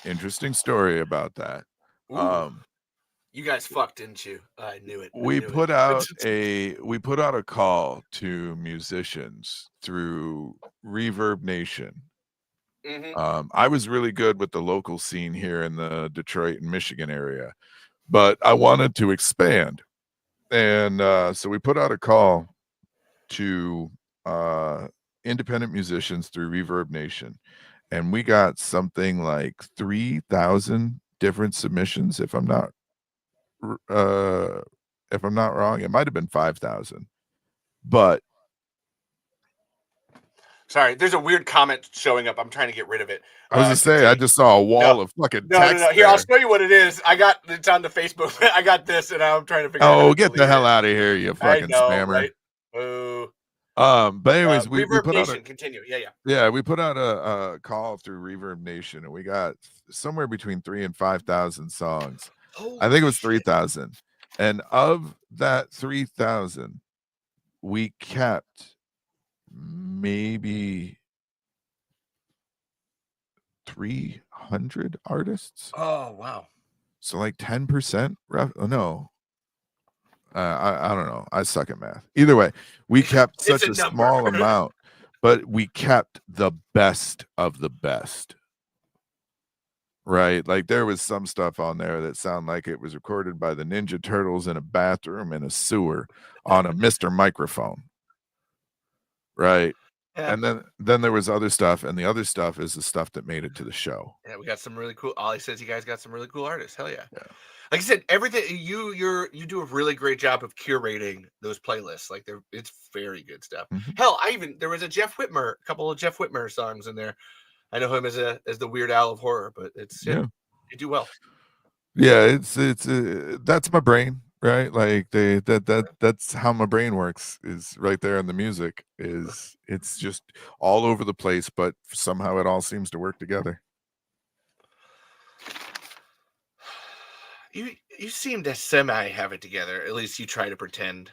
interesting story about that. Ooh, you guys fucked, didn't you? I knew it. We put out a call to musicians through Reverb Nation. I was really good with the local scene here in the Detroit and Michigan area, but I wanted to expand. And so we put out a call to independent musicians through Reverb Nation, and we got something like 3,000 different submissions, if I'm not wrong. It might have been 5,000, but sorry, there's a weird comment showing up. I'm trying to get rid of it. I was gonna say I just saw a wall of fucking text. No. Here, I'll show you what it is. It's on the Facebook. I got this, and I'm trying to figure out. Oh, get the hell out of here, you fucking spammer! Right? Boo. But anyways, we put Nation, out continue. we put out a call through Reverb Nation, and we got somewhere between 3,000 and 5,000 songs. I think it was 3,000, and of that 3,000, we kept maybe 300 artists. Oh wow! So like 10%. No, I don't know. I suck at math. Either way, we kept such a small amount, but we kept the best of the best. Right? Like there was some stuff on there that sounded like it was recorded by the Ninja Turtles in a bathroom in a sewer on a Mr. Microphone. Right? Yeah. And then there was other stuff, and the other stuff is the stuff that made it to the show. Yeah, we got some really cool. Ollie says you guys got some really cool artists. Hell yeah. Like I said, everything you do a really great job of curating those playlists. Like it's very good stuff. Hell, there was a couple of Jeff Whitmer songs in there. I know him as the Weird Al of horror, but you do well. Yeah, it's that's my brain, right? Like that's how my brain works, is right there in the music. It's just all over the place, but somehow it all seems to work together. You seem to semi have it together. At least you try to pretend.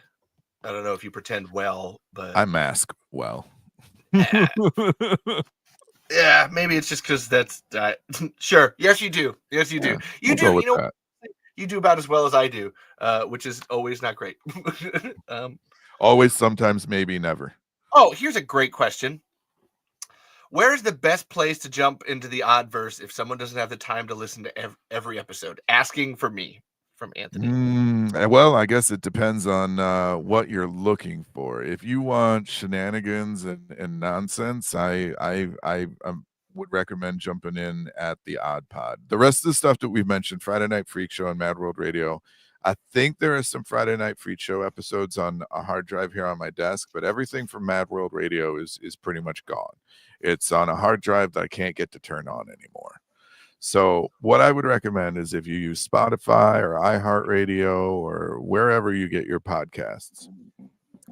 I don't know if you pretend well, but I mask well. Yeah, maybe it's just because that's sure. Yes, you do. Yes, you do. You do. You do about as well as I do, which is always not great. Always, sometimes, maybe, never. Oh, here's a great question. Where is the best place to jump into the Oddverse if someone doesn't have the time to listen to every episode? Asking for me, from Anthony. Well, I guess it depends on what you're looking for. If you want shenanigans and nonsense, I would recommend jumping in at the Odd Pod. The rest of the stuff that we've mentioned, Friday Night Freak Show and Mad World Radio, I think there are some Friday Night Freak Show episodes on a hard drive here on my desk, but everything from Mad World Radio is pretty much gone. It's on a hard drive that I can't get to turn on anymore. So what I would recommend is if you use Spotify or iHeartRadio or wherever you get your podcasts,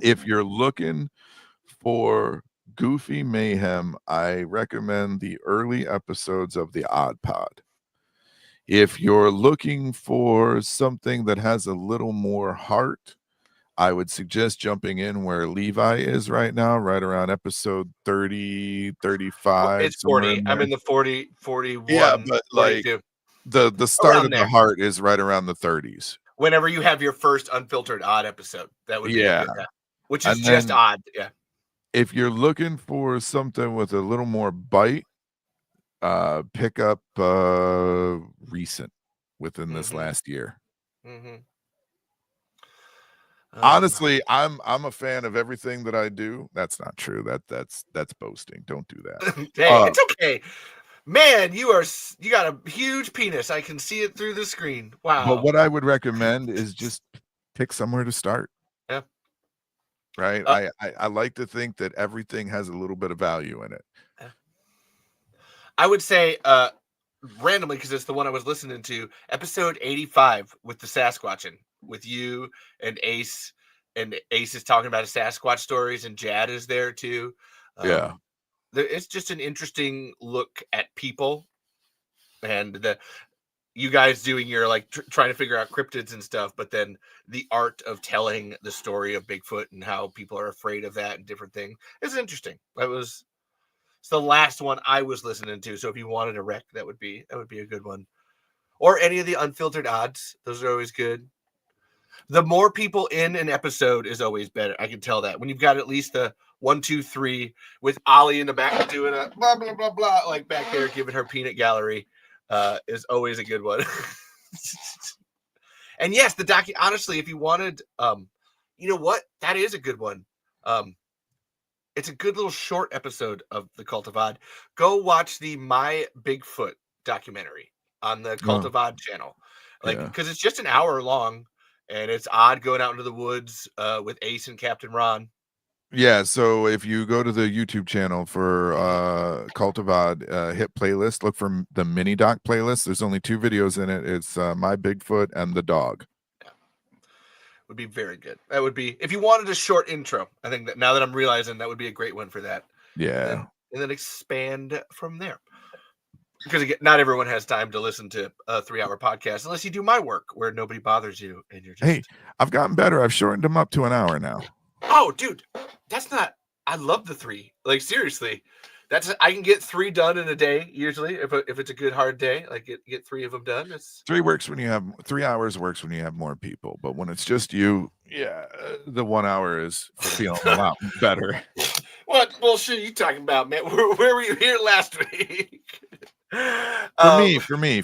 if you're looking for goofy mayhem, I recommend the early episodes of the Odd Pod. If you're looking for something that has a little more heart, I would suggest jumping in where Levi is right now, right around episode 30, 35. It's 40. I'm in the 40, 41. Yeah, but like the start around of the heart is right around the 30s. Whenever you have your first unfiltered Odd episode, that would be good, which is just Odd. Yeah. If you're looking for something with a little more bite, pick up recent within this last year. Honestly, I'm a fan of everything that I do. That's not true. That's boasting. Don't do that. Hey, it's okay. Man, you got a huge penis. I can see it through the screen. Wow. But what I would recommend is just pick somewhere to start. Yeah. right? Uh, I like to think that everything has a little bit of value in it. I would say randomly, because it's the one I was listening to, episode 85 with the Sasquatchin, with you and Ace is talking about his Sasquatch stories, and Jad is there too. Yeah. It's just an interesting look at people, and you guys doing your like trying to figure out cryptids and stuff, but then the art of telling the story of Bigfoot and how people are afraid of that and different things is interesting. It's the last one I was listening to, so if you wanted a rec, that would be a good one. Or any of the unfiltered odds, those are always good. The more people in an episode is always better. I can tell that when you've got at least the 1, 2, 3 with Ollie in the back doing a blah blah blah blah, like back there giving her peanut gallery, is always a good one. And yes, the docu. Honestly, if you wanted, you know what, that is a good one. It's a good little short episode of the Cult of Odd. Go watch the My Bigfoot documentary on the Cult of Odd channel, like because it's just an hour long, and it's Odd going out into the woods with Ace and Captain Ron. Yeah, so if you go to the YouTube channel for Cult of Odd, hit playlist, look for the mini doc playlist. There's only 2 videos in it. It's My Bigfoot and the dog. Yeah. Would be very good. That would be, if you wanted a short intro, I think that now that I'm realizing, that would be a great one for that. Yeah. And then expand from there. Because again, not everyone has time to listen to a 3-hour podcast unless you do my work where nobody bothers you and you're just. Hey, I've gotten better. I've shortened them up to an hour now. Oh, dude, that's not. I love the 3. Like seriously, I can get 3 done in a day usually if it's a good hard day. Like get 3 of them done. It's 3 works when you have 3 hours works when you have more people, but when it's just you, yeah, the 1 hour is feeling a lot better. What bullshit are you talking about, man? Where were you here last week? For me.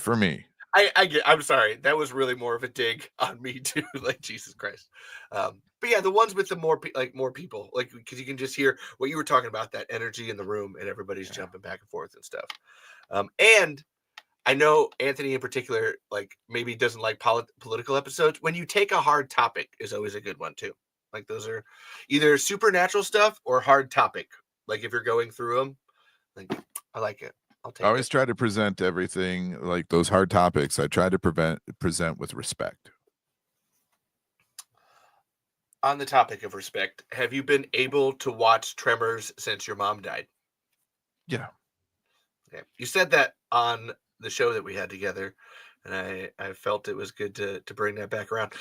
I'm sorry. That was really more of a dig on me too. Like Jesus Christ. But yeah, the ones with the more people, like because you can just hear what you were talking about, that energy in the room, and everybody's jumping back and forth and stuff. And I know Anthony in particular, like maybe doesn't like political episodes. When you take a hard topic is always a good one too. Like those are either supernatural stuff or hard topic. Like if you're going through them, like I like it. I'll take I always it. try to present everything, like those hard topics. I try to present with respect. On the topic of respect, have you been able to watch Tremors since your mom died? Yeah. Okay. You said that on the show that we had together, and I felt it was good to bring that back around.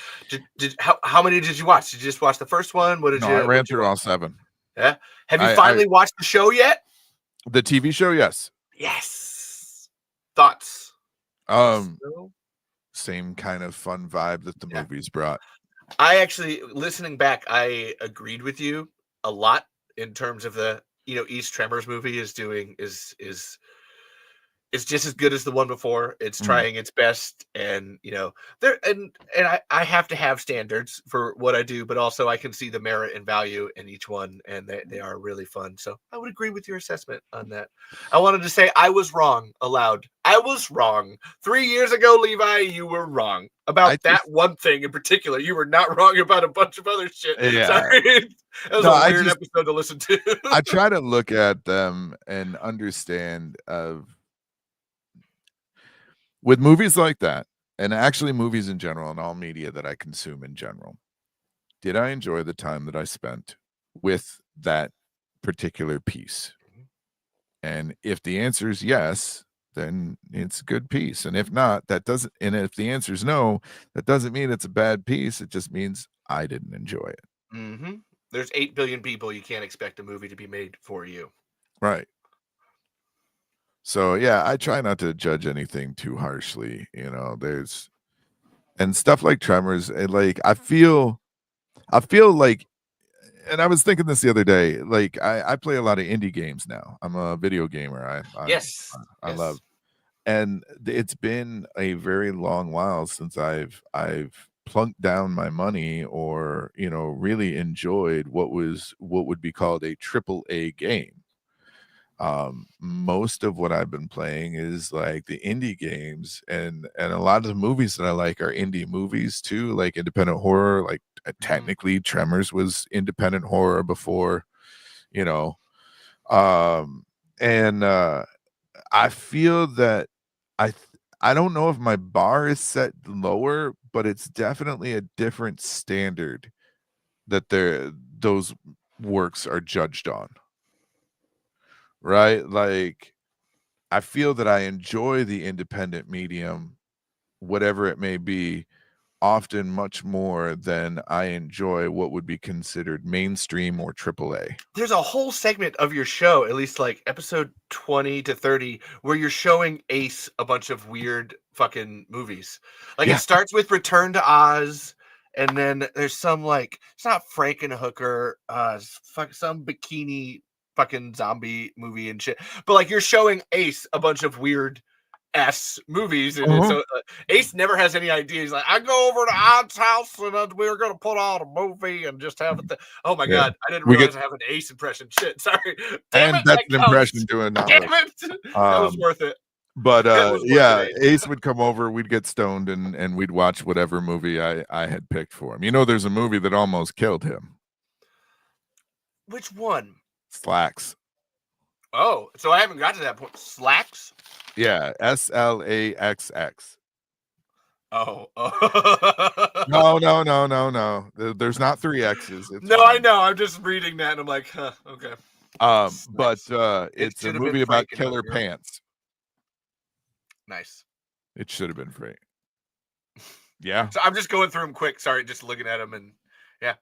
How many did you watch? Did you just watch the first one? What did you? I ran through watch? all 7. Yeah. Have you finally watched the show yet? The TV show, yes. Yes. Thoughts? Same kind of fun vibe that the movies brought. I actually, listening back, I agreed with you a lot in terms of the, each Tremors movie is it's just as good as the one before. It's trying its best, and there and I have to have standards for what I do, but also I can see the merit and value in each one, and they are really fun. So I would agree with your assessment on that. I wanted to say I was wrong aloud. I was wrong 3 years ago, Levi. You were wrong about that one thing in particular. You were not wrong about a bunch of other shit. Yeah. Sorry. That was a weird episode to listen to. I try to look at them and understand with movies like that, and actually movies in general and all media that I consume in general, did I enjoy the time that I spent with that particular piece? And if the answer is yes, then it's a good piece. And if not, and if the answer is no, that doesn't mean it's a bad piece. It just means I didn't enjoy it. Mm-hmm. There's 8 billion people. You can't expect a movie to be made for you. Right. So yeah, I try not to judge anything too harshly. And stuff like Tremors, and like I feel like, and I was thinking this the other day, like I play a lot of indie games now. I'm a video gamer. I love, and it's been a very long while since I've plunked down my money or really enjoyed what would be called a AAA game. most of what I've been playing is like the indie games, and a lot of the movies that I like are indie movies too, like independent horror. Like technically Tremors was independent horror before, you know. And I feel that I I don't know if my bar is set lower, but it's definitely a different standard that those works are judged on. Right? Like I feel that I enjoy the independent medium, whatever it may be, often much more than I enjoy what would be considered mainstream or AAA. There's a whole segment of your show, at least like episode 20 to 30, where you're showing Ace a bunch of weird fucking movies. Like Yeah. it starts with Return to Oz, and then there's some like it's not Frankenhooker, some bikini fucking zombie movie and shit. But like you're showing Ace a bunch of weird movies, and Uh-huh. so Ace never has any idea. He's like, I go over to Odd's house, and we were going to put on a movie and just have it. Oh my Yeah. god, I didn't We get realize I have an Ace impression. Shit, sorry. Damn and it, that's that an counts. impression doing not Damn work. it, that was worth it. But It was worth yeah, it, Ace would come over, we'd get stoned, and we'd watch whatever movie I had picked for him. You know, there's a movie that almost killed him. Which one? Slacks. Oh, so I haven't got to that point. Slacks? Yeah, SLAXX. Oh. No. There's not 3 X's. It's No, fine. I know. I'm just reading that, and I'm like, huh, okay. But It it's a should have been movie about killer Frankenhooker. pants. Nice. It should have been free. Yeah. So I'm just going through them quick. Sorry, just looking at them, and yeah,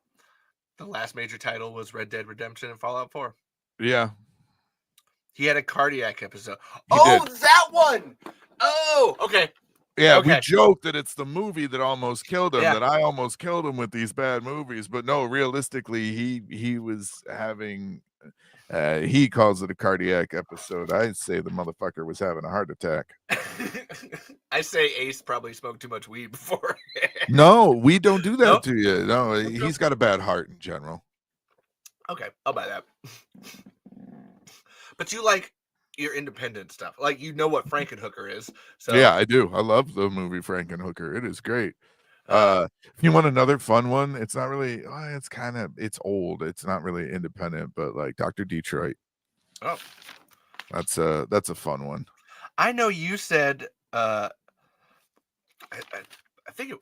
the last major title was Red Dead Redemption and Fallout 4. Yeah. He had a cardiac episode. He did. That one. Oh, okay. Yeah, we Okay. joke that it's the movie that almost killed him, Yeah. that I almost killed him with these bad movies. But no, realistically, he was having he calls it a cardiac episode. I'd say the motherfucker was having a heart attack. I say Ace probably smoked too much weed before. No, we don't do that Nope. to you. No, Nope. he's got a bad heart in general. Okay, I'll buy that. But you like your independent stuff. Like you know what Frankenhooker is. So Yeah, I do. I love the movie Frankenhooker. It is great. If you want another fun one, it's not really it's old. It's not really independent, but like Dr. Detroit. Oh. That's a fun one. I know you said I think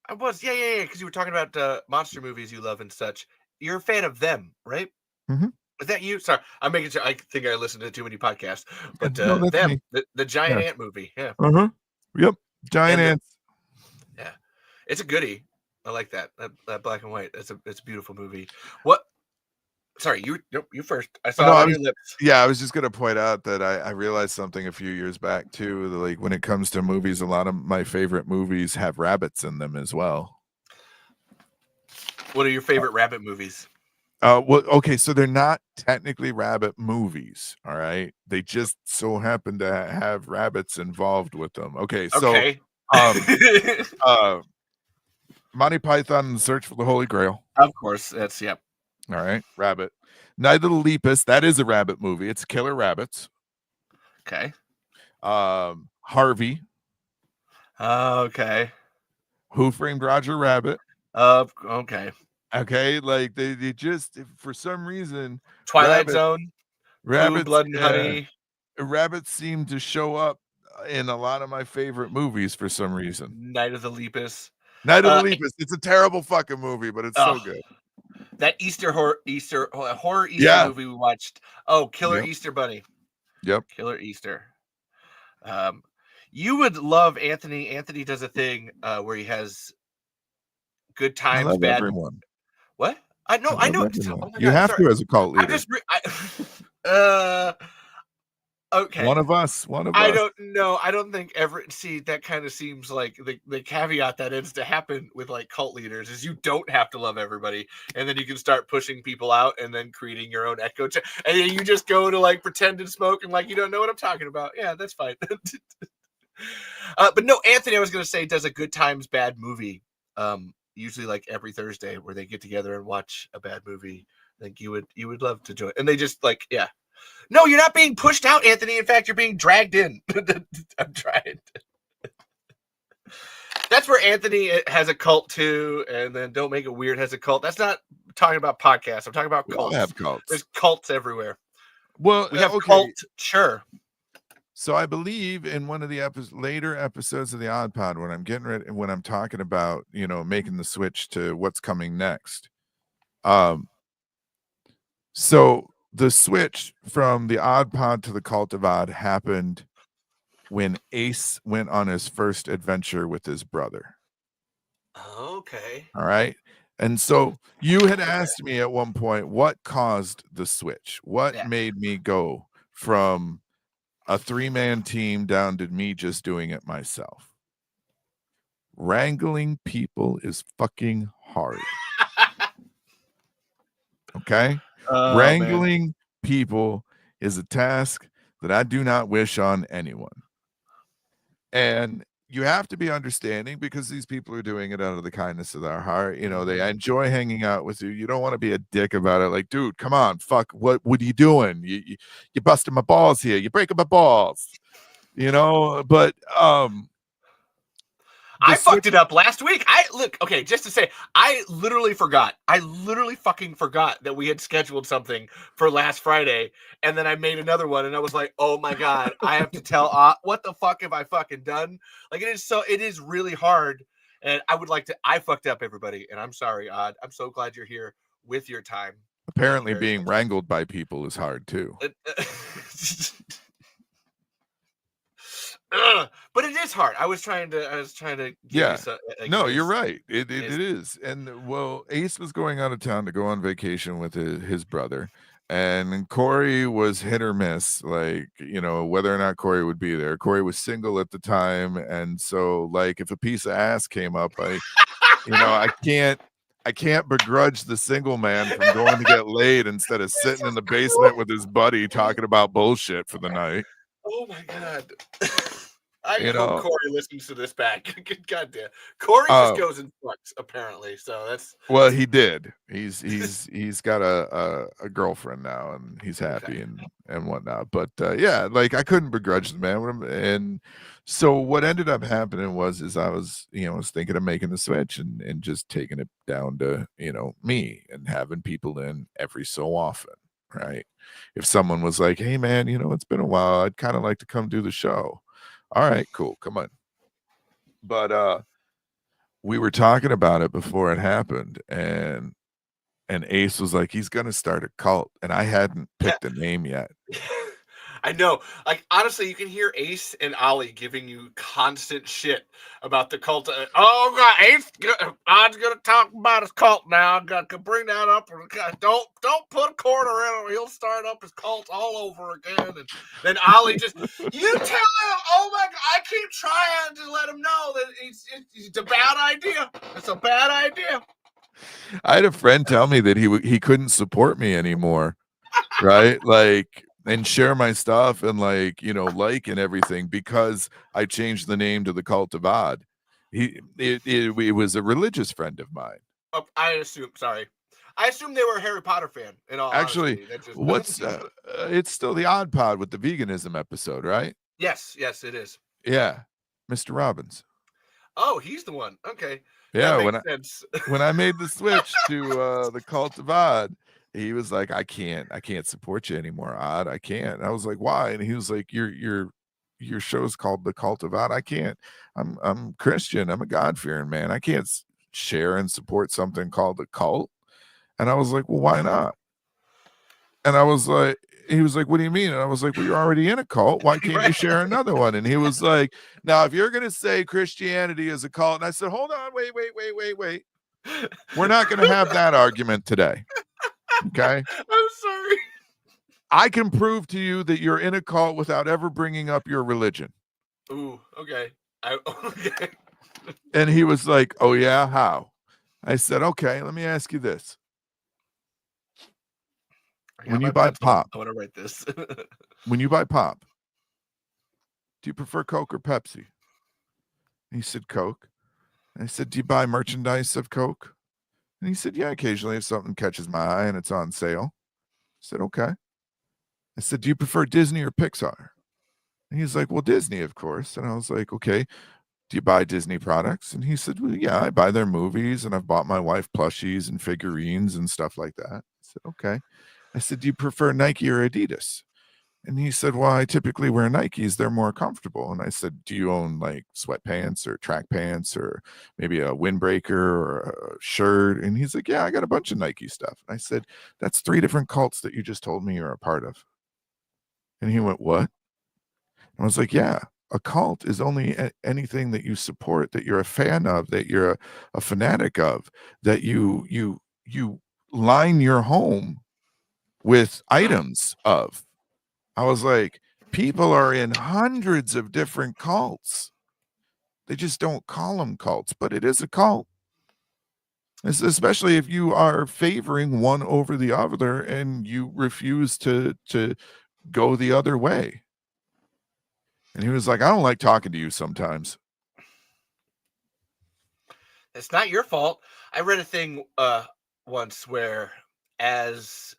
I was because you were talking about monster movies you love and such. You're a fan of them, right? Mhm. Is that you? Sorry, I'm making sure. I think I listened to too many podcasts, but No, that's them, me. the giant Yeah. ant movie, yeah, Yep. Giant And ants. yeah, it's a goodie. I like that black and white. It's a beautiful movie. What? Sorry, you first. I saw No, it I on was your lips. Yeah, I was just gonna point out that I realized something a few years back too. That, like when it comes to movies, a lot of my favorite movies have rabbits in them as well. What are your favorite rabbit movies? Well, okay, so they're not technically rabbit movies, all right? They just so happen to have rabbits involved with them. Okay, so Okay. Monty Python and the Search for the Holy Grail. Of course, that's All right, rabbit. Night of the Lepus, that is a rabbit movie. It's killer rabbits. Okay. Harvey. Okay. Who Framed Roger Rabbit? Okay. Okay, like they just for some reason Twilight Zone. rabbits, Food, Blood and Honey. rabbits seem to show up in a lot of my favorite movies for some reason. Night of the Lepus. Night of the Lepus. It's a terrible fucking movie, but it's so good. That horror Easter Yeah. movie we watched. Oh, Killer Yep. Easter Bunny. Yep. Killer Easter. You would love Anthony. Anthony does a thing where he has good I times, love bad. everyone. What? I know. love everyone. Oh my You God, have sorry. to as a cult I'm leader. just. Okay. One of us. I don't know. I don't think see that kind of seems like the caveat that ends to happen with like cult leaders is you don't have to love everybody, and then you can start pushing people out and then creating your own echo and then you just go to like pretend and smoke and like you don't know what I'm talking about. Yeah, that's fine. But no, Anthony, I was gonna say does a good times bad movie. Usually like every Thursday where they get together and watch a bad movie. I think you would love to join. And they just like No, you're not being pushed out, Anthony. In fact, you're being dragged in. I'm trying. That's where Anthony has a cult too, and then Don't Make It Weird has a cult. That's not talking about podcasts. I'm talking about We all cults. have cults. There's cults everywhere. Well, We have okay. culture. So I believe in one of the later episodes of the Odd Pod, when I'm getting ready, when I'm talking about, you know, making the switch to what's coming next. So the switch from the Odd Pod to the Cult of Odd happened when Ace went on his first adventure with his brother. Okay. All right. And so you had asked me at one point, what caused the switch? What made me go from a 3-man team down to me just doing it myself? Wrangling people is fucking hard. Okay? Wrangling people is a task that I do not wish on anyone. And you have to be understanding, because these people are doing it out of the kindness of their heart. You know, they enjoy hanging out with you. You don't want to be a dick about it. Like, dude, come on, fuck, what are you doing? You busting my balls here. You breaking my balls. You know, but I fucked it up last week. Okay, just to say, I literally forgot. I literally fucking forgot that we had scheduled something for last Friday, and then I made another one, and I was like, oh my God, I have to tell what the fuck have I fucking done? Like, it is really hard, and I fucked up, everybody, and I'm sorry, Odd. I'm so glad you're here with your time. Apparently being wrangled by people is hard too. But it is hard. I was trying to give you some, no, you're right. It is. And well, Ace was going out of town to go on vacation with his brother, and Corey was hit or miss, like, you know, whether or not Corey would be there. Corey was single at the time, and so, like, if a piece of ass came up, I can't begrudge the single man from going to get laid instead of sitting in the basement with his buddy talking about bullshit for the night. Oh my God. I hope Corey listens to this back. God damn. Corey just goes and fucks, apparently. So that's he did. He's got a girlfriend now, and he's happy and whatnot. But yeah, like, I couldn't begrudge the man. And so what ended up happening was I was thinking of making the switch and just taking it down to, me, and having people in every so often. Right. If someone was like, hey man, it's been a while, I'd kind of like to come do the show. All right, cool. Come on. But we were talking about it before it happened, and Ace was like, he's gonna start a cult, and I hadn't picked a name yet. I know. Like, honestly, you can hear Ace and Ollie giving you constant shit about the cult. Oh God, Ace, Odd's gonna talk about his cult now. I got to bring that up. Don't put a quarter in, or he'll start up his cult all over again. And then Ollie just, you tell him. Oh my God, I keep trying to let him know that it's a bad idea. It's a bad idea. I had a friend tell me that he couldn't support me anymore, right? Like, and share my stuff and like and everything, because I changed the name to the Cult of Odd. It was a religious friend of mine. Oh, I assume they were a Harry Potter fan. In all actually, honesty. what's it's still the Odd Pod with the veganism episode, right? Yes, it is. Yeah, Mr. Robbins. Oh, he's the one. Okay. Yeah, sense. when I made the switch to the Cult of Odd, he was like, I can't support you anymore, Odd. I can't. And I was like, why? And he was like, your show's called the Cult of Odd. I can't. I'm Christian. I'm a God-fearing man. I can't share and support something called a cult. And I was like, well, why not? And I was like, he was like, what do you mean? And I was like, well, you're already in a cult. Why can't you share another one? And he was like, now, if you're going to say Christianity is a cult. And I said, hold on, wait. We're not going to have that argument today. Okay. I'm sorry. I can prove to you that you're in a cult without ever bringing up your religion. Ooh, okay. Okay. And he was like, oh yeah, how? I said, okay, let me ask you this. When you buy pop, I want to write this. When you buy pop, do you prefer Coke or Pepsi? He said, Coke. And I said, do you buy merchandise of Coke? And he said, yeah, occasionally if something catches my eye and it's on sale. I said, okay. I said, do you prefer Disney or Pixar? And he's like, well, Disney, of course. And I was like, okay, do you buy Disney products? And he said, well, yeah, I buy their movies and I've bought my wife plushies and figurines and stuff like that. I said, okay. I said, do you prefer Nike or Adidas? And he said, well, I typically wear Nikes. They're more comfortable. And I said, do you own like sweatpants or track pants or maybe a windbreaker or a shirt? And he's like, yeah, I got a bunch of Nike stuff. And I said, that's 3 different cults that you just told me you're a part of. And he went, what? And I was like, yeah, a cult is only anything that you support, that you're a fan of, that you're a fanatic of, that you line your home with items of. I was like, people are in hundreds of different cults. They just don't call them cults, but it is a cult. Especially if you are favoring one over the other and you refuse to go the other way. And he was like, I don't like talking to you sometimes. It's not your fault. I read a thing once where as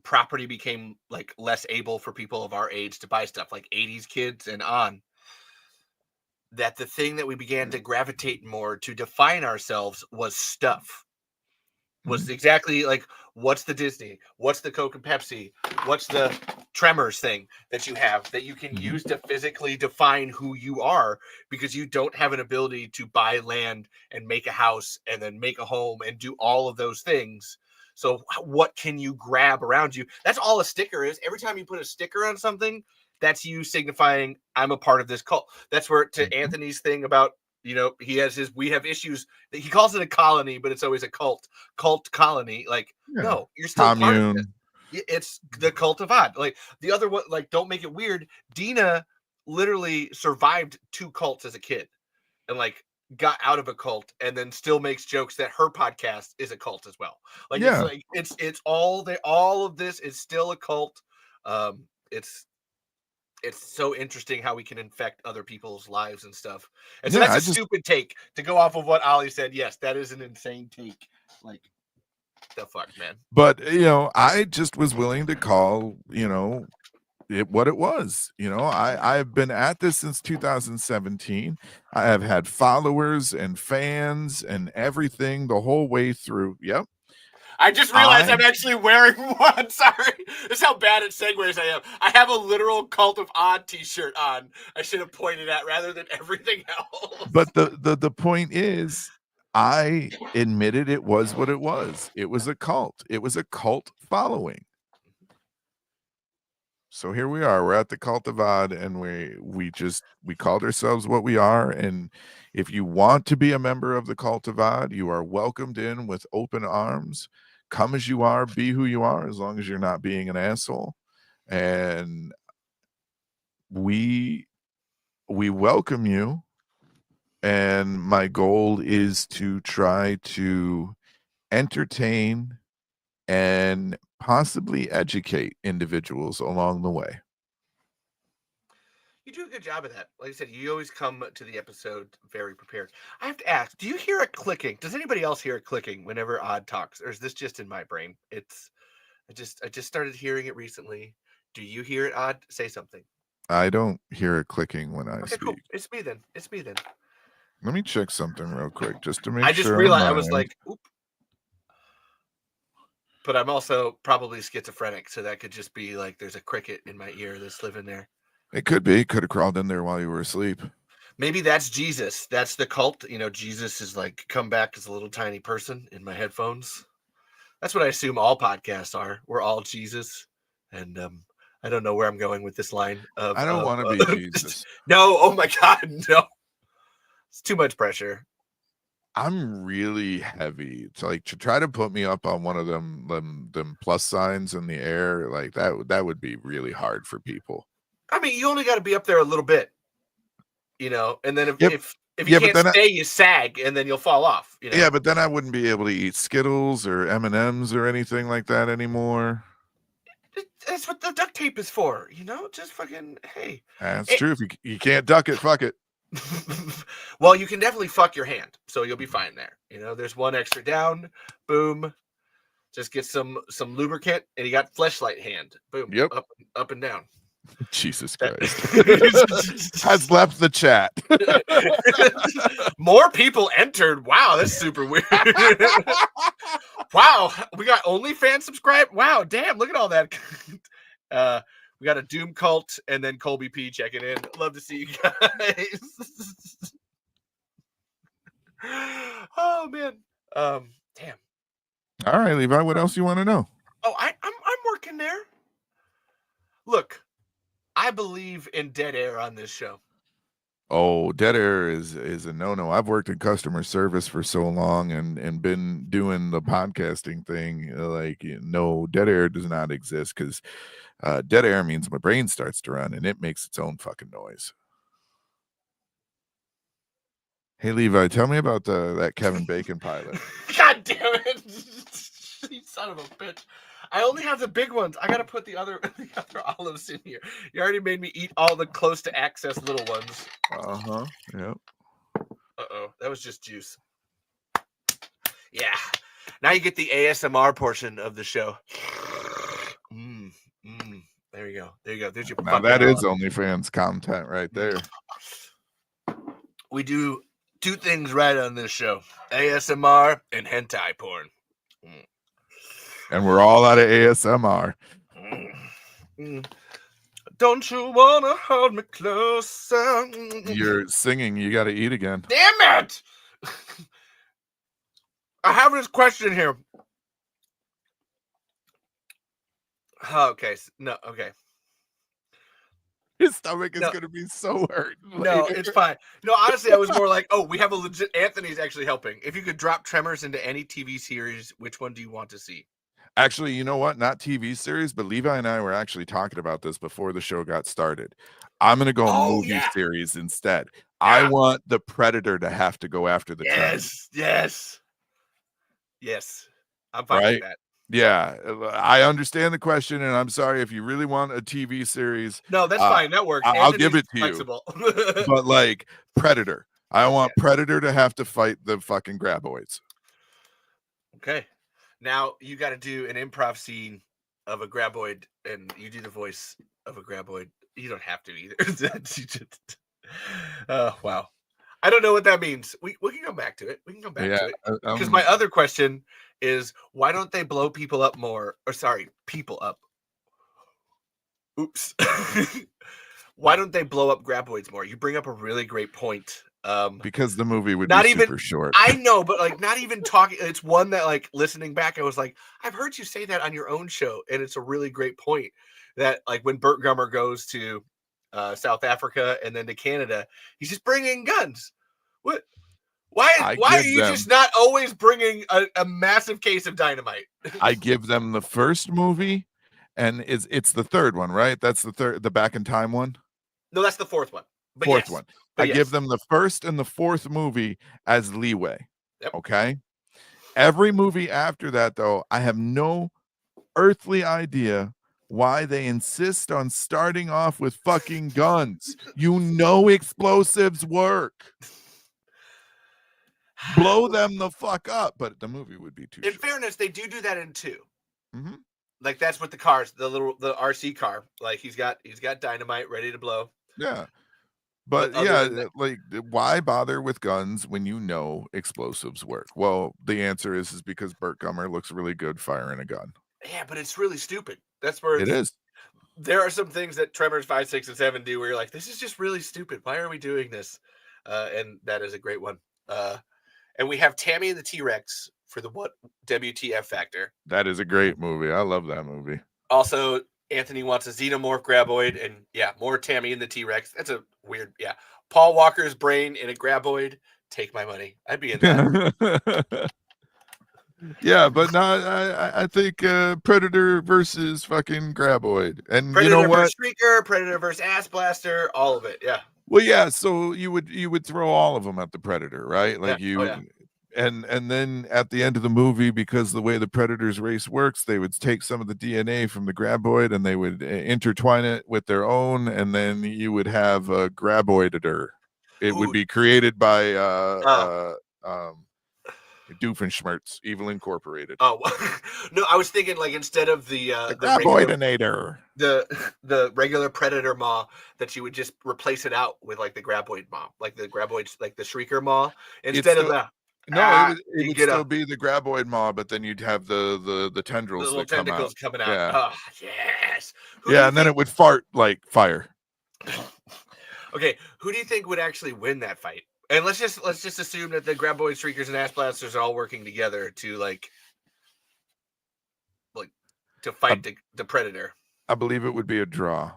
property became like less able for people of our age to buy stuff, like 80s kids and on, that the thing that we began to gravitate more to define ourselves was stuff. Was exactly like, what's the Disney, what's the Coke and Pepsi, what's the Tremors thing that you have that you can use to physically define who you are, because you don't have an ability to buy land and make a house and then make a home and do all of those things. So what can you grab around you? That's all a sticker is. Every time you put a sticker on something, that's you signifying I'm a part of this cult. That's where, to Anthony's thing about, you know, he has his, we have issues that he calls it a colony, but it's always a cult colony. Like, no, you're still part of it. It's the Cult of Odd. Like the other one, like, don't make it weird. Dina literally survived 2 cults as a kid and like got out of a cult and then still makes jokes that her podcast is a cult as well. Like, it's like, it's all of this is still a cult. It's so interesting how we can infect other people's lives and stuff. And so that's a stupid take to go off of what Ollie said. Yes, that is an insane take. Like, the fuck, man. But, you know, I just was willing to call, you know, it what it was. You know, I've been at this since 2017. I have had followers and fans and everything the whole way through. Yep. I just realized I'm actually wearing one. Sorry. This is how bad at segues I am. I have a literal Cult of Odd t-shirt on. I should have pointed at rather than everything else. But the point is, I admitted it was what it was. It was a cult. It was a cult following. So here we are. We're at the Cult of Odd, and we called ourselves what we are. And if you want to be a member of the Cult of Odd, you are welcomed in with open arms. Come as you are, be who you are, as long as you're not being an asshole. And we welcome you. And my goal is to try to entertain and possibly educate individuals along the way. You do a good job of that. Like I said, you always come to the episode very prepared. I have to ask, do you hear it clicking? Does anybody else hear it clicking whenever Odd talks? Or is this just in my brain? I just started hearing it recently. Do you hear it, Odd? Say something. I don't hear it clicking when I speak. Cool. It's me then. Let me check something real quick just to make sure. I just realized I was like, oop. But I'm also probably schizophrenic, so that could just be like there's a cricket in my ear that's living there. It could be. Could have crawled in there while you were asleep. Maybe that's Jesus. That's the cult. You know, Jesus is like come back as a little tiny person in my headphones. That's what I assume all podcasts are. We're all Jesus. And I don't know where I'm going with this line. I don't want to be Jesus. No. Oh my God. No. It's too much pressure. I'm really heavy. To try to put me up on one of them plus signs in the air, like that would be really hard for people. I mean, you only got to be up there a little bit, you know, and then if you can't stay, you sag, and then you'll fall off. You know? Yeah, but then I wouldn't be able to eat Skittles or M&Ms or anything like that anymore. That's what the duct tape is for, you know. Just fucking hey. That's true. If you can't duck it, fuck it. Well, you can definitely fuck your hand, so you'll be fine there. You know, there's one extra down. Boom. Just get some lubricant, and you got fleshlight hand. Boom. Yep. Up and down. Jesus Christ. Has left the chat. More people entered. Wow, that's super weird. Wow, we got OnlyFans subscribed. Wow, damn, look at all that. We got a Doom Cult and then Colby P checking in. Love to see you guys. Oh man. Damn. All right, Levi, what else you want to know? Oh, I'm working there. Look, I believe in dead air on this show. Oh, dead air is a no-no. I've worked in customer service for so long and been doing the podcasting thing. Like, no, dead air does not exist, because dead air means my brain starts to run and it makes its own fucking noise. Hey, Levi, tell me about that Kevin Bacon pilot. God damn it. You son of a bitch. I only have the big ones. I gotta put the other olives in here. You already made me eat all the close to access little ones. Yep. Uh-oh, that was just juice. Yeah. Now you get the ASMR portion of the show. There you go. There's your. Now that is OnlyFans content right there. We do two things right on this show: ASMR and hentai porn. And we're all out of ASMR. Don't you wanna hold me closer? You're singing. You got to eat again. Damn it! I have this question here. Okay. No. Okay. His stomach is going to be so hurt. No, it's fine. No, honestly, I was more like, oh, we have a legit. Anthony's actually helping. If you could drop Tremors into any TV series, which one do you want to see? Actually, you know what? Not TV series, but Levi and I were actually talking about this before the show got started. I'm going to go movie series instead. Yeah. I want the Predator to have to go after the Tremors. Yes. I'm fine with that. Yeah, I understand the question, and I'm sorry if you really want a TV series. No, that's fine. That works. I'll give it to you. But like Predator, I want Predator to have to fight the fucking graboids. Okay. Now you got to do an improv scene of a graboid, and you do the voice of a graboid. You don't have to either. Wow. I don't know what that means. We can come back to it. To it. Because my other question is, why don't they blow people up more? Or sorry, people up. Oops. Why don't they blow up graboids more? You bring up a really great point. Because the movie would be super short. I know, but like not even talking. It's one that like listening back, I was like, I've heard you say that on your own show, and it's a really great point. That like when Burt Gummer goes to South Africa and then to Canada, he's just bringing guns. What? Why are you just not always bringing a massive case of dynamite? I give them the first movie, and it's the third one, right? That's the Back in Time one. No, that's the fourth one. Fourth one. I give them the first and the fourth movie as leeway. Yep. Okay. Every movie after that, though, I have no earthly idea why they insist on starting off with fucking guns. You know explosives work. Blow them the fuck up, but the movie would be too short. In fairness, they do that in two. Mm-hmm. Like that's with the cars, the RC car. Like he's got dynamite ready to blow. Yeah. But like why bother with guns when you know explosives work? Well, the answer is because Burt Gummer looks really good firing a gun. Yeah, but it's really stupid. That's where it is. There are some things that Tremors 5, 6, and 7 do where you're like, this is just really stupid. Why are we doing this? And that is a great one. And we have Tammy and the T-Rex for the what WTF factor. That is a great movie. I love that movie. Also, Anthony wants a xenomorph graboid, and more Tammy and the T-Rex. That's a weird, Paul Walker's brain in a graboid. Take my money. I'd be in that. Yeah, but no, I think Predator versus fucking graboid, and Predator you know what? Versus Shrieker, Predator versus Ass Blaster, all of it. Yeah. Well, yeah. So you would throw all of them at the Predator, right? Like and then at the end of the movie, because the way the Predator's race works, they would take some of the DNA from the graboid and they would intertwine it with their own, and then you would have a graboidator. It would be created by Doofenshmirtz, Evil Incorporated. Oh no, I was thinking like instead of the regular Graboidinator. the regular Predator maw, that you would just replace it out with like the Graboid maw, like the Graboids, like the Shrieker maw, instead of still- the No, it you would get still be the Graboid maw, but then you'd have the the tendrils little that come out. tentacles coming out. Yeah. Oh yes. Who do Yeah, you and then think- it would fart like fire. Okay, who do you think would actually win that fight? And let's just assume that the Graboid, Shriekers, and Ass Blasters are all working together to to fight the Predator. I believe it would be a draw,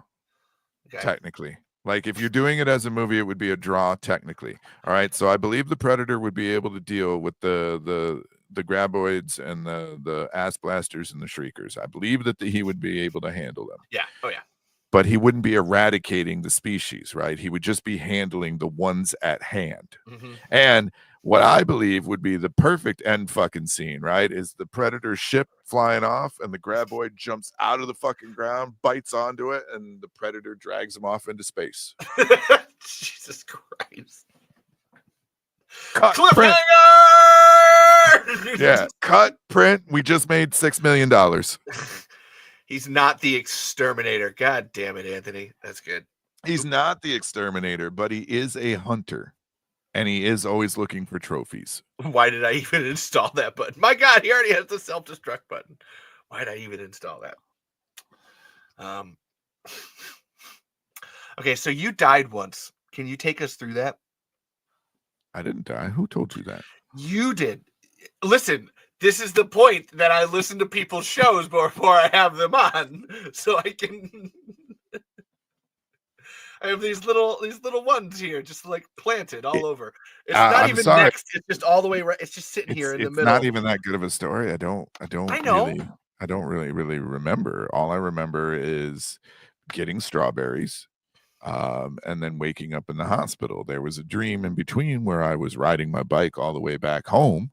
Okay. technically. Like if you're doing it as a movie, it would be a draw technically. All right. So I believe the Predator would be able to deal with the Graboids and the Ass Blasters and the Shriekers. I believe that he would be able to handle them. Yeah. Oh yeah. But he wouldn't be eradicating the species, right? He would just be handling the ones at hand. Mm-hmm. And what I believe would be the perfect end fucking scene, right? Is the Predator ship flying off and the Graboid jumps out of the fucking ground, bites onto it, and the Predator drags him off into space. Jesus Christ. Cut, print. Cliffhanger! Yeah, cut, print. We just made $6 million. He's not the exterminator. God damn it, Anthony. That's good. He's not the exterminator, but he is a hunter. And he is always looking for trophies. Why did I even install that button? My God, he already has the self-destruct button. Why did I even install that? Okay, so you died once. Can you take us through that? I didn't die. Who told you that? You did. Listen, this is the point that I listen to people's shows before I have them on, so I can. I have these little ones here, just like planted all over. It's not I'm even sorry. next. It's just all the way right. It's just sitting here in the middle. It's not even that good of a story. I don't I know. really remember. All I remember is getting strawberries, and then waking up in the hospital. There was a dream in between where I was riding my bike all the way back home,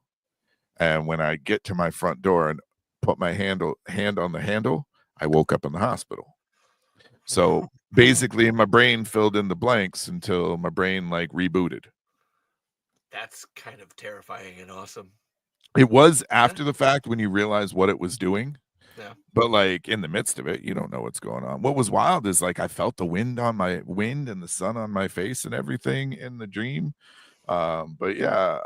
and when I get to my front door and put my hand on the handle, I woke up in the hospital. So basically, my brain filled in the blanks until my brain like rebooted. That's kind of terrifying and awesome. It was after the fact when you realize what it was doing. Yeah. But like in the midst of it, you don't know what's going on. What was wild is like I felt the wind and the sun on my face and everything in the dream. But yeah,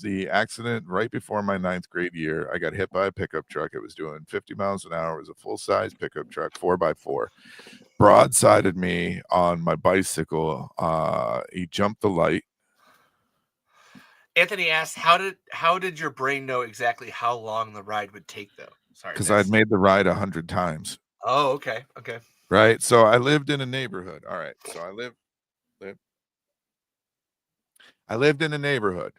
the accident right before my 9th grade year, I got hit by a pickup truck. It was doing 50 miles an hour. It was a full-size pickup truck, 4x4. Broadsided me on my bicycle. He jumped the light. Anthony asked, how did your brain know exactly how long the ride would take, though? Sorry, Because I'd made the ride 100 times. Oh, okay. Right. So I lived in a neighborhood. All right. So I lived in a neighborhood.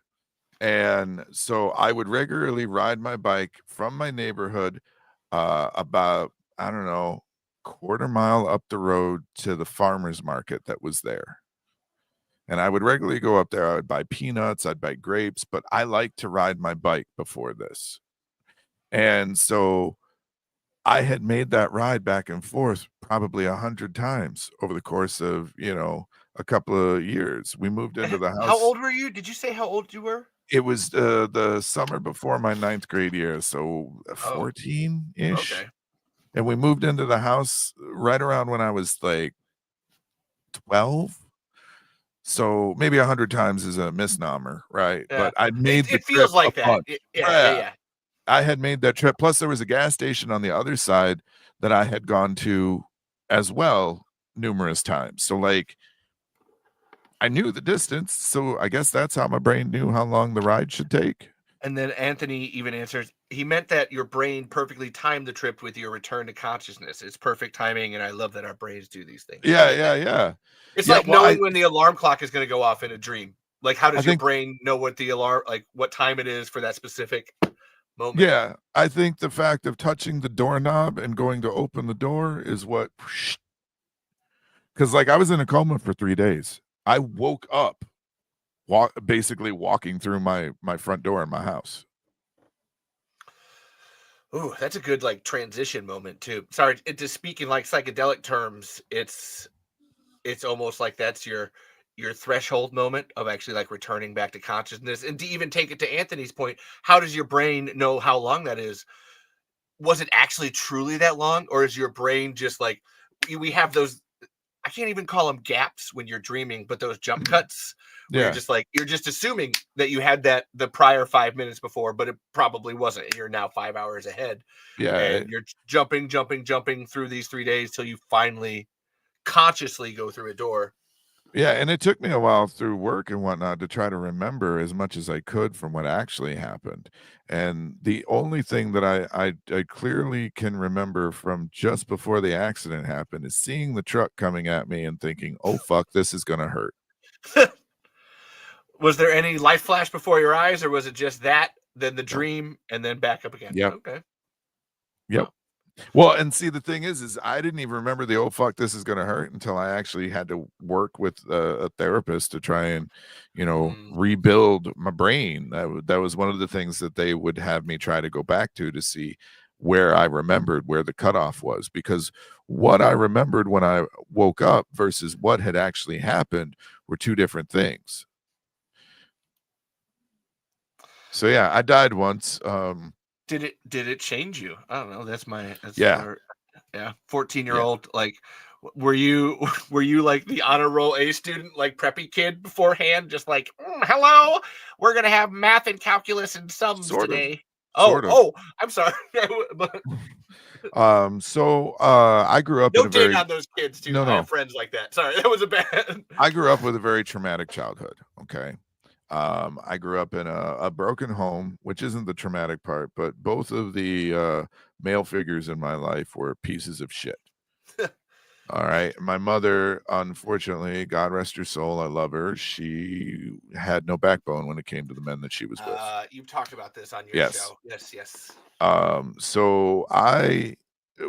And so I would regularly ride my bike from my neighborhood about, I don't know, quarter mile up the road to the farmer's market that was there. And I would regularly go up there. I would buy peanuts, I'd buy grapes, but I liked to ride my bike before this. And so I had made that ride back and forth probably 100 times over the course of, a couple of years. We moved into the house. How old were you? Did you say how old you were? It was the summer before my 9th grade year, so 14-ish. Okay. And we moved into the house right around when I was like 12. So maybe 100 times is a misnomer, right? Yeah. But I made It feels like that. Yeah. I had made that trip. Plus, there was a gas station on the other side that I had gone to as well numerous times. So, like, I knew the distance. So I guess that's how my brain knew how long the ride should take. And then Anthony even answers, he meant that your brain perfectly timed the trip with your return to consciousness. It's perfect timing, and I love that our brains do these things. Yeah. It's like knowing when the alarm clock is going to go off in a dream. Like, how does your brain know what the alarm, like what time it is for that specific moment? Yeah, I think the fact of touching the doorknob and going to open the door is what, because like I was in a coma for 3 days. I woke up basically walking through my front door in my house. Ooh, that's a good like transition moment too. Sorry, to speak in like psychedelic terms, it's almost like that's your your threshold moment of actually like returning back to consciousness, and to even take it to Anthony's point, how does your brain know how long that is? Was it actually truly that long, or is your brain just like, we have those, I can't even call them gaps when you're dreaming, but those jump cuts where Yeah. you're just assuming that you had that the prior 5 minutes before, but it probably wasn't. You're now 5 hours ahead, Yeah. and you're jumping through these 3 days till you finally consciously go through a door. Yeah, and it took me a while through work and whatnot to try to remember as much as I could from what actually happened. And the only thing that I clearly can remember from just before the accident happened is seeing the truck coming at me and thinking, "Oh fuck, this is gonna hurt." Was there any life flash before your eyes, or was it just that, then the Yep. dream, and then back up again? Yep. Okay. Yep. Wow. Well, and see, the thing is I didn't even remember the "oh fuck, this is gonna hurt" until I actually had to work with a therapist to try and, rebuild my brain. That was one of the things that they would have me try to go back to see where I remembered where the cutoff was, because what I remembered when I woke up versus what had actually happened were two different things. So yeah, I died once. Did it change you? I don't know. That's Yeah. where, yeah, 14-year-old, like, were you were you like the honor roll A student, like preppy kid beforehand, just like, hello, we're gonna have math and calculus and sums Sort of. today. Sort of. Oh, I'm sorry. But I grew up no in a dig very on those kids too. no, I have no. friends like that. Sorry, that was a bad. I grew up with a very traumatic childhood. Okay. I grew up in a broken home, which isn't the traumatic part, but both of the male figures in my life were pieces of shit. All right. My mother, unfortunately, God rest her soul, I love her. She had no backbone when it came to the men that she was with. You've talked about this on your Yes. show. Yes. So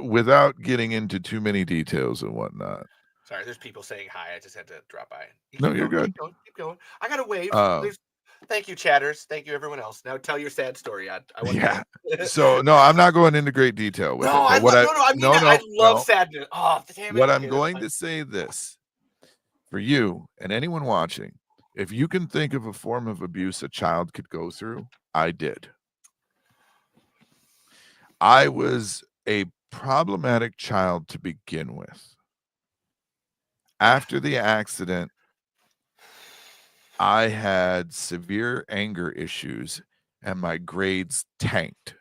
without getting into too many details and whatnot. Sorry, there's people saying hi. I just had to drop by. No, you're good. Keep going. I got to wave. Um, Thank you, chatters. Thank you, everyone else. Now tell your sad story. I want to Yeah. know. So no, I'm not going into great detail with No, it. But what I mean that. I love no. sadness. Oh, damn it. What Okay, I'm that's going fine. to say this for you and anyone watching, if you can think of a form of abuse a child could go through, I did. I was a problematic child to begin with. After the accident, I had severe anger issues and my grades tanked.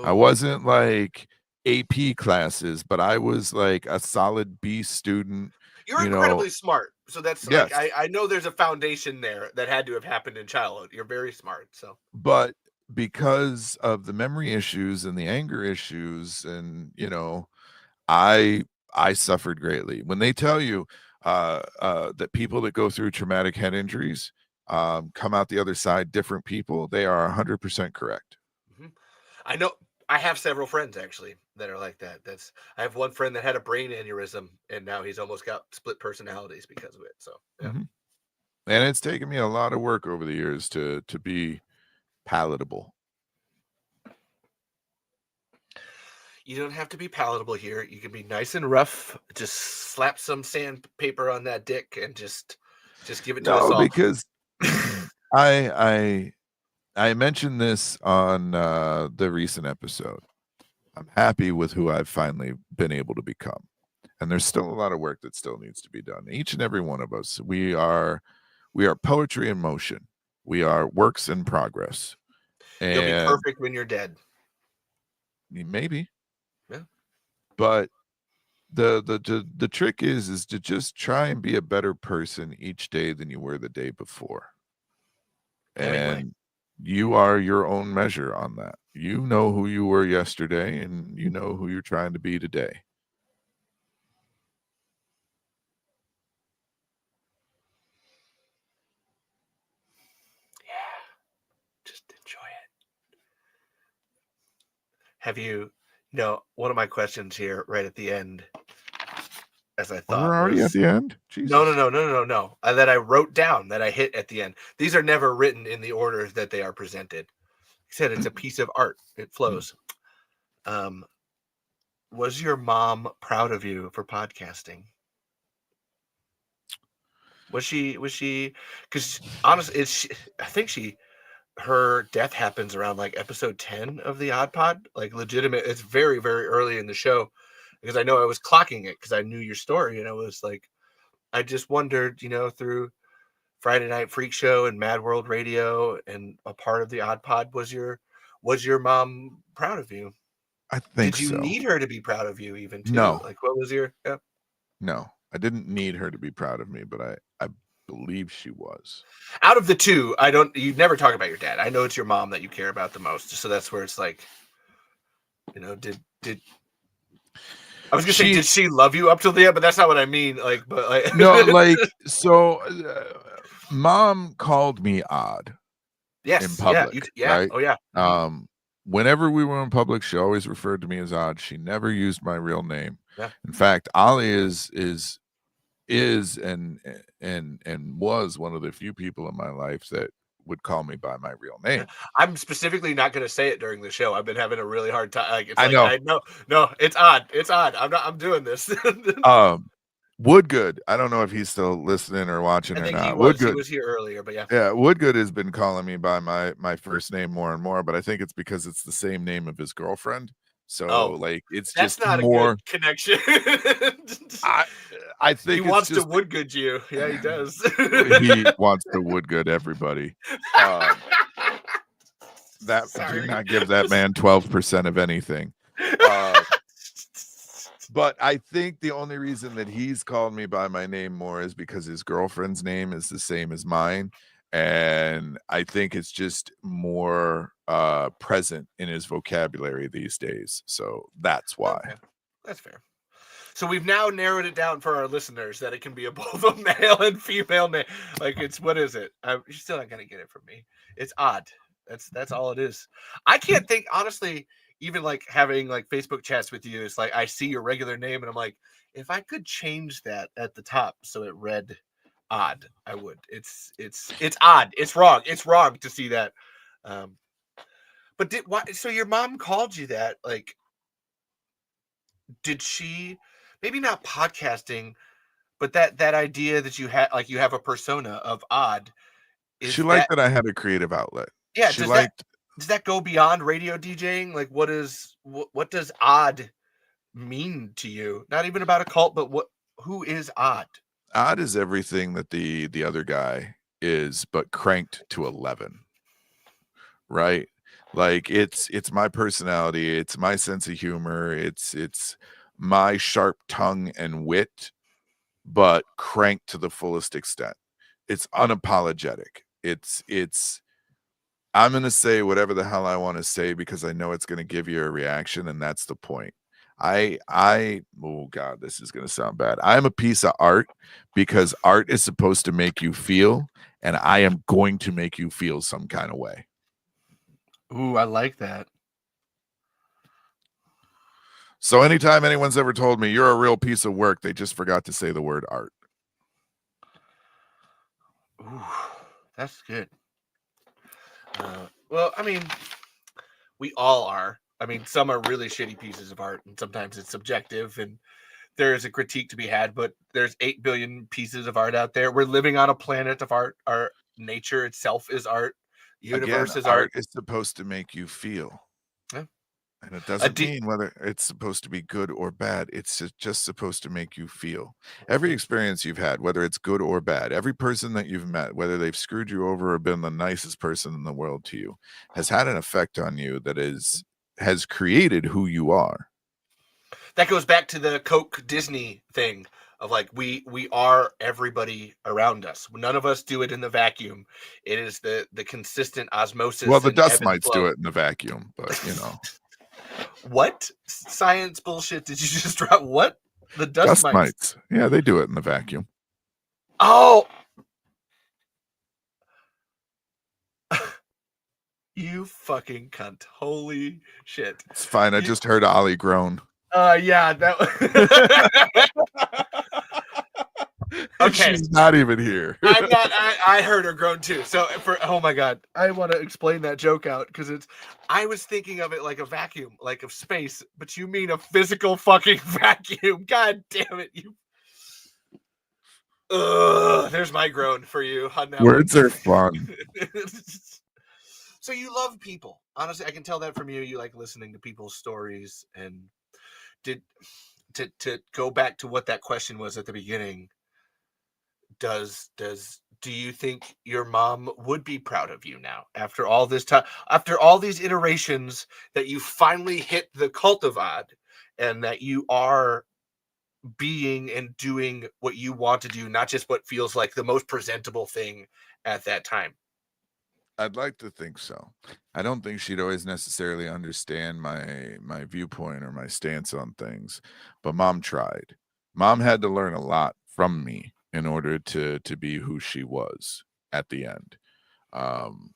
I Oh. wasn't like AP classes, but I was like a solid B student, You're you know. incredibly smart. So that's like, Yes, I know there's a foundation there that had to have happened in childhood. You're very smart. So but because of the memory issues and the anger issues and, I I suffered greatly. When they tell you that people that go through traumatic head injuries come out the other side different people, they are 100% correct. I know I have several friends actually that are like that. I have one friend that had a brain aneurysm and now he's almost got split personalities because of it. So yeah. Mhm. And it's taken me a lot of work over the years to be palatable. You don't have to be palatable here. You can be nice and rough. Just slap some sandpaper on that dick and just give it to us No, all. because I I mentioned this on the recent episode. I'm happy with who I've finally been able to become. And there's still a lot of work that still needs to be done. Each and every one of us, we are poetry in motion. We are works in progress. You'll be And perfect when you're dead. maybe, Yeah. but the trick is to just try and be a better person each day than you were the day before. Hemingway. And you are your own measure on that. You know who you were yesterday and you know who you're trying to be today. Yeah. Just enjoy it. Have you, one of my questions here right at the end, as I Oh, we're thought already at was, the end? no, Jesus. that I wrote down, that I hit at the end. These are never written in the order that they are presented. He said it's a piece of art. It flows. Was your mom proud of you for podcasting? Was she? Because honestly, I think her death happens around like episode 10 of the Odd Pod. Like legitimate. It's very, very early in the show because I know I was clocking it because I knew your story and I was like, I just wondered, through Friday Night Freak Show and Mad World Radio and a part of the Odd Pod, was your mom proud of you? I think Did you so. need her to be proud of you even too? No. Like what was your No, I didn't need her to be proud of me, but I believe she was. out of the two? You never talk about your dad. I know it's your mom that you care about the most. So that's where it's like, did I was gonna say, did she love you up till the end? But that's not what I mean. Like, but like, no, like, so mom called me odd. Yes, in public, yeah, right? oh yeah. Whenever we were in public, she always referred to me as Odd. She never used my real name. Yeah. In fact, Ollie is and was one of the few people in my life that would call me by my real name. I'm specifically not going to say it during the show. I've been having a really hard time. Like, I know. No, it's odd. It's odd. I'm doing this. Woodgood. I don't know if he's still listening or watching or not. He was here earlier, but yeah. Yeah, Woodgood has been calling me by my first name more and more, but I think it's because it's the same name of his girlfriend. So like it's that's just not more a good connection. I think he wants to Woodgood you. Yeah, he does. He wants to Woodgood everybody. Do not give that man 12% of anything. But I think the only reason that he's called me by my name more is because his girlfriend's name is the same as mine. And I think it's just more present in his vocabulary these days. So that's why. Okay. That's fair. So we've now narrowed it down for our listeners that it can be both a male and female name. Like what is it? You're still not going to get it from me. It's odd. That's all it is. I can't think, honestly, even like having like Facebook chats with you, it's like I see your regular name and I'm like, if I could change that at the top so it read Odd, I would. It's odd. It's wrong. It's wrong to see that. But so your mom called you that, like, did she, maybe not podcasting, but that idea that you had, like you have a persona of Odd. She liked that I had a creative outlet. Yeah. Does that go beyond radio DJing? Like what does Odd mean to you? Not even about a cult, but who is Odd? Odd is everything that the other guy is, but cranked to 11. Right? Like it's my personality, it's my sense of humor, it's my sharp tongue and wit, but cranked to the fullest extent. It's unapologetic. It's I'm going to say whatever the hell I want to say because I know it's going to give you a reaction, and that's the point. Oh God, this is going to sound bad. I'm a piece of art because art is supposed to make you feel, and I am going to make you feel some kind of way. Ooh, I like that. So anytime anyone's ever told me you're a real piece of work, they just forgot to say the word art. Ooh, that's good. Well, I mean, we all are. I mean, some are really shitty pieces of art, and sometimes it's subjective, and there is a critique to be had, but there's 8 billion pieces of art out there. We're living on a planet of art. Our nature itself is art. Universe is art. Art is supposed to make you feel. Yeah. And it doesn't mean whether it's supposed to be good or bad. It's just supposed to make you feel. Every experience you've had, whether it's good or bad, every person that you've met, whether they've screwed you over or been the nicest person in the world to you, has had an effect on you that has created who you are. That goes back to the Coke Disney thing of like we are everybody around us. None of us do it in the vacuum. It is the consistent osmosis. Well, the dust mites do it in the vacuum, but you know. What science bullshit did you just drop? What? The dust mites. Yeah, they do it in the vacuum. Oh. You fucking cunt. Holy shit. It's fine. I just heard Ollie groan. Yeah, that okay. She's not even here. I'm not. I heard her groan too. So oh my God, I want to explain that joke out because I was thinking of it like a vacuum, like of space, but you mean a physical fucking vacuum. God damn it, you. There's my groan for you on that Words one. are fun. So you love people. Honestly, I can tell that from you. You like listening to people's stories. And to go back to what that question was at the beginning, do you think your mom would be proud of you now after all this time, after all these iterations, that you finally hit the cult of Odd and that you are being and doing what you want to do, not just what feels like the most presentable thing at that time? I'd like to think so. I don't think she'd always necessarily understand my viewpoint or my stance on things, but mom tried. Mom had to learn a lot from me in order to be who she was at the end. Um,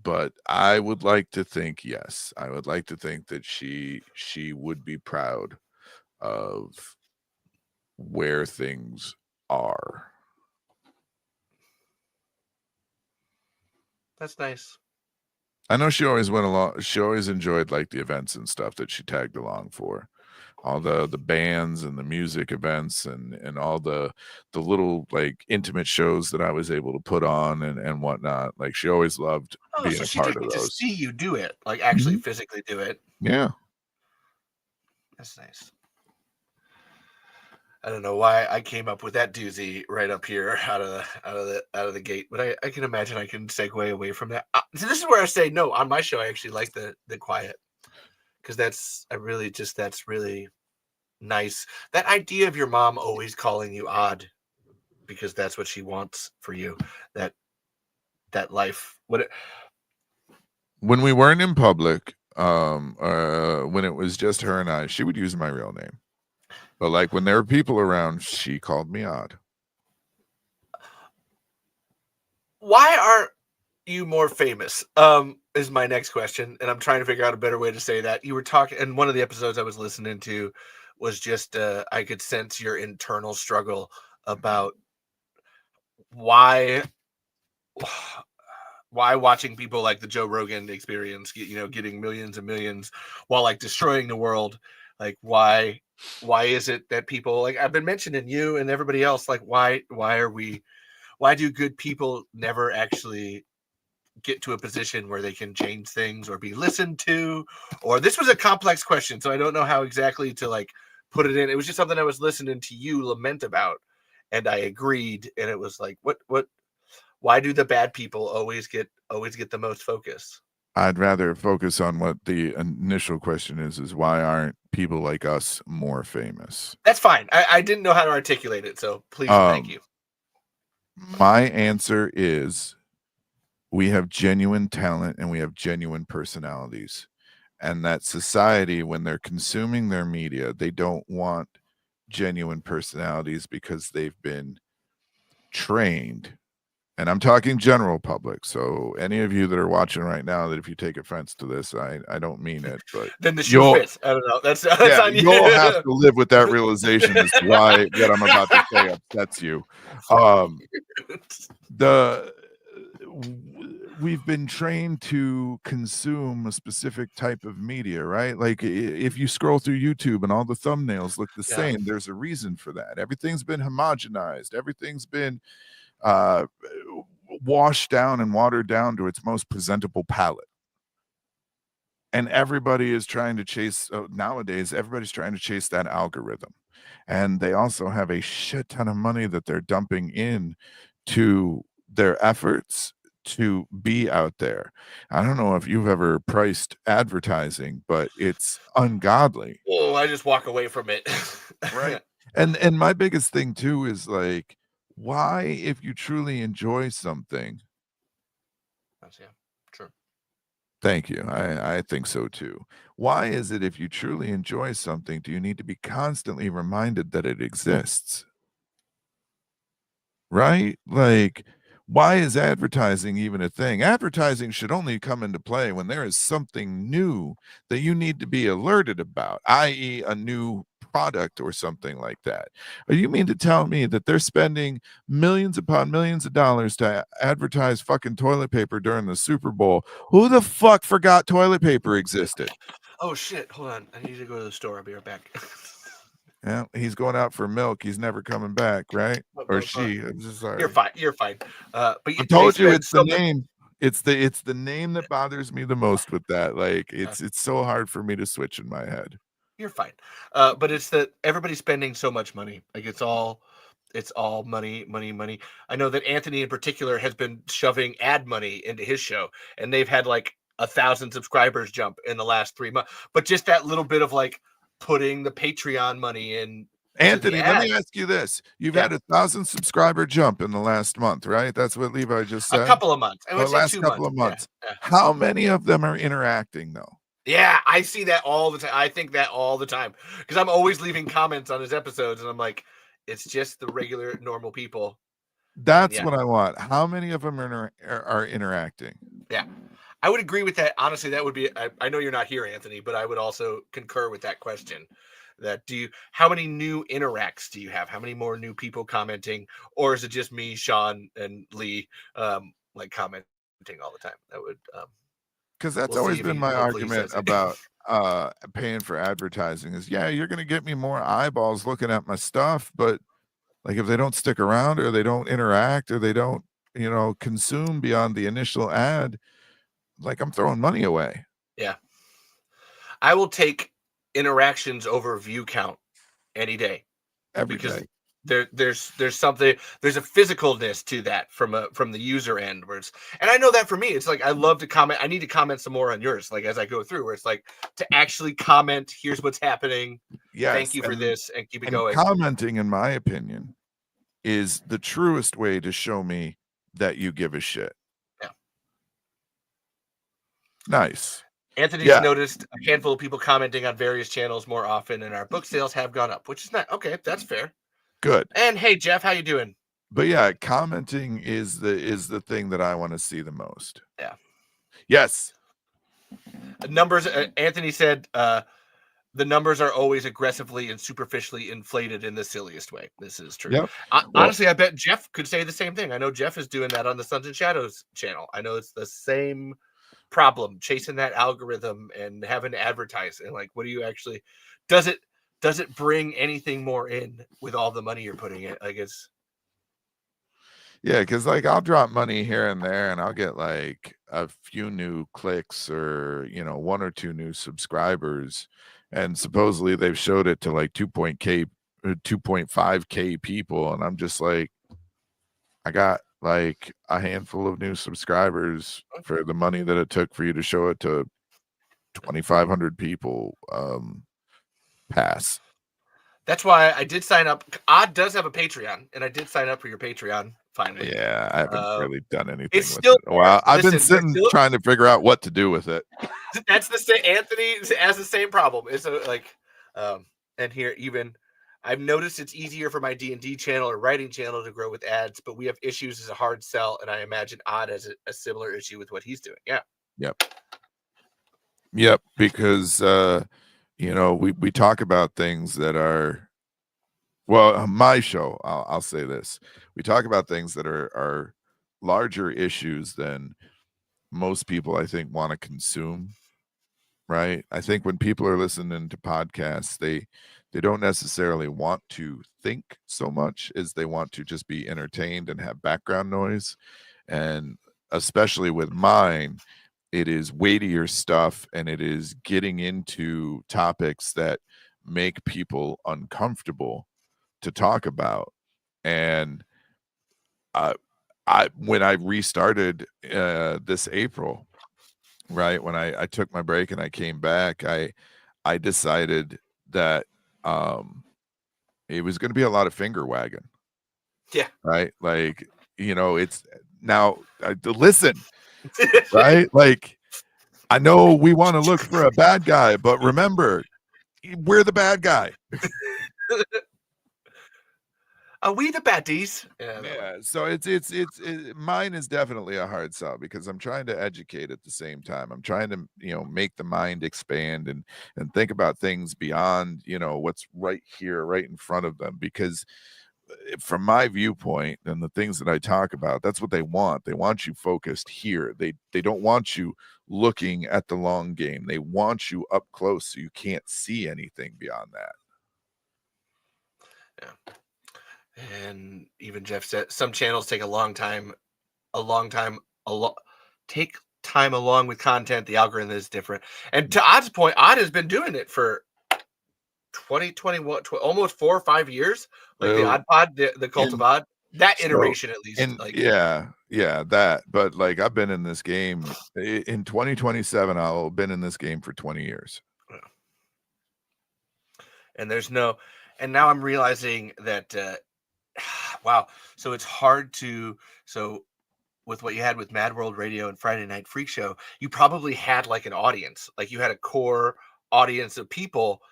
but I would like to think, yes, I would like to think that she would be proud of where things are. That's nice. I know she always went along. She always enjoyed like the events and stuff that she tagged along for, all the bands and the music events and all the little like intimate shows that I was able to put on and whatnot. Like she always loved Oh, being so a she part didn't of get to those. see you do it, like actually Mhm. physically do it. Yeah. That's nice. I don't know why I came up with that doozy right up here out of the gate, but I can imagine I can segue away from that. So this is where I say no. On my show, I actually like the quiet, because that's really nice. That idea of your mom always calling you Odd because that's what she wants for you. That life. When we weren't in public, when it was just her and I, she would use my real name. But like when there were people around, she called me Odd. Why aren't you more famous? Is my next question, and I'm trying to figure out a better way to say that. You were talking, and one of the episodes I was listening to was just I could sense your internal struggle about why watching people like the Joe Rogan experience, getting millions and millions while like destroying the world. Like why is it that people, like I've been mentioning you and everybody else, like why do good people never actually get to a position where they can change things or be listened to? Or this was a complex question, so I don't know how exactly to like put it in. It was just something I was listening to you lament about, and I agreed. And it was like, what? Why do the bad people always get the most focus? I'd rather focus on what the initial question is why aren't people like us more famous? That's fine. I didn't know how to articulate it, so please and thank you. My answer is we have genuine talent and we have genuine personalities. And that society, when they're consuming their media, they don't want genuine personalities because they've been trained. And I'm talking general public. So any of you that are watching right now, that if you take offense to this, I don't mean it, but Then the shoe you'll fits. I don't know. That's yeah, on you. you'll have to live with that realization as to why what I'm about to say upsets you. We've been trained to consume a specific type of media, right? Like if you scroll through YouTube and all the thumbnails look the Yeah. same, there's a reason for that. Everything's been homogenized. Everything's been uh, washed down and watered down to its most presentable palette. And everybody is trying to chase nowadays, everybody's trying to chase that algorithm. And they also have a shit ton of money that they're dumping in to their efforts to be out there. I don't know if you've ever priced advertising, but it's ungodly. Oh, I just walk away from it. Right. And my biggest thing too is like, why, if you truly enjoy something, Yeah, true. thank you. I think so too. Why is it if you truly enjoy something, do you need to be constantly reminded that it exists? Right? Like, why is advertising even a thing? Advertising should only come into play when there is something new that you need to be alerted about, i.e., a new product or something like that. Or you mean to tell me that they're spending millions upon millions of dollars to advertise fucking toilet paper during the Super Bowl? Who the fuck forgot toilet paper existed? Oh shit! Hold on. I need to go to the store. I'll be right back. Yeah, he's going out for milk. He's never coming back, right? Or she. I'm just sorry. You're fine. You're fine. But I they told you spend it's the so much. name. It's the name that bothers me the most with that. Like it's so hard for me to switch in my head. You're fine. But it's that everybody's spending so much money. Like it's all money, money, money. I know that Anthony in particular has been shoving ad money into his show, and they've had like 1,000 subscribers jump in the last 3 months. But just that little bit of like putting the Patreon money in to the Anthony, let me ads. ask you this. You've Yeah. had 1,000 subscriber jump in the last month, right? That's what Levi just A said. couple of months. I The would say last 2 couple months. of Yeah, months. yeah. How many of them are interacting though? Yeah, I see that all the time. I think that all the time because I'm always leaving comments on his episodes, and I'm like, it's just the regular, normal people. That's yeah. what I want. How many of them are interacting? Yeah, I would agree with that. Honestly, that would be. I know you're not here, Anthony, but I would also concur with that question. That how many new interacts do you have? How many more new people commenting, or is it just me, Sean, and Lee, like commenting all the time? That would. Because that's We'll see always if been he my hopefully argument says it. about paying for advertising is you're gonna get me more eyeballs looking at my stuff, but like if they don't stick around or they don't interact or they don't, consume beyond the initial ad, like I'm throwing money away. Yeah, I will take interactions over view count any day. Every Because day. there's something, there's a physicalness to that from the user end where it's, and I know that for me it's like I love to comment. I need to comment some more on yours, like as I go through, where it's like to actually comment, here's what's happening, thank Yes, you for this, and keep it and going. commenting, in my opinion, is the truest way to show me that you give a shit. Yeah. Nice. Anthony's noticed a handful of people commenting on various channels more often, and our book sales have gone up, which is not okay. That's fair. Good. And hey, Jeff, how you doing? But yeah, commenting is the thing that I want to see the most. Yeah. Yes. Numbers. Anthony said the numbers are always aggressively and superficially inflated in the silliest way. This is true. Yep. Honestly, I bet Jeff could say the same thing. I know Jeff is doing that on the Sons and Shadows channel. I know it's the same problem, chasing that algorithm and having to advertise. And like, what do you actually, does it bring anything more in with all the money you're putting in? I guess. Yeah, because like I'll drop money here and there and I'll get like a few new clicks or 1 or 2 new subscribers. And supposedly they've showed it to like 2.5K people. And I'm just like, I got like a handful of new subscribers for the money that it took for you to show it to 2,500 people. Pass. That's why I did sign up. Odd does have a Patreon, and I did sign up for your Patreon finally. Yeah, I haven't really done anything it's with still it. Well, I've been listen, sitting trying to figure out what to do with it. That's the same. Anthony has the same problem. It's and here even I've noticed it's easier for my D&D channel or writing channel to grow with ads, but we have issues as a hard sell, and I imagine Odd has a similar issue with what he's doing. Yeah. Yep. Because we talk about things that are, well, on my show, I'll say this. We talk about things that are larger issues than most people, I think, want to consume. Right. I think when people are listening to podcasts, they don't necessarily want to think so much as they want to just be entertained and have background noise. And especially with mine, it is weightier stuff and it is getting into topics that make people uncomfortable to talk about. And when I restarted this April, right, when I took my break and I came back, I decided that it was going to be a lot of finger wagging. Yeah. Right. Like, it's now listen, right? Like, I know we want to look for a bad guy, but remember, we're the bad guy. Are we the baddies? Yeah. So it's mine is definitely a hard sell because I'm trying to educate at the same time. I'm trying to, make the mind expand and think about things beyond, what's right here, right in front of them. Because from my viewpoint and the things that I talk about, that's what they want. They want you focused here. They don't want you looking at the long game. They want you up close so you can't see anything beyond that. Yeah. And even Jeff said some channels take take time along with content. The algorithm is different. And to Odd's point, Odd has been doing it for 2021, almost 4 or 5 years. Like the Well, Odd Pod, the Cult of in Odd, that so iteration at least. and Like, yeah, that. But like I've been in this game in 2027. I'll have been in this game for 20 years. and and now I'm realizing that, wow. So it's hard to, with what you had with Mad World Radio and Friday Night Freak Show, you probably had like an audience, like you had a core audience of people.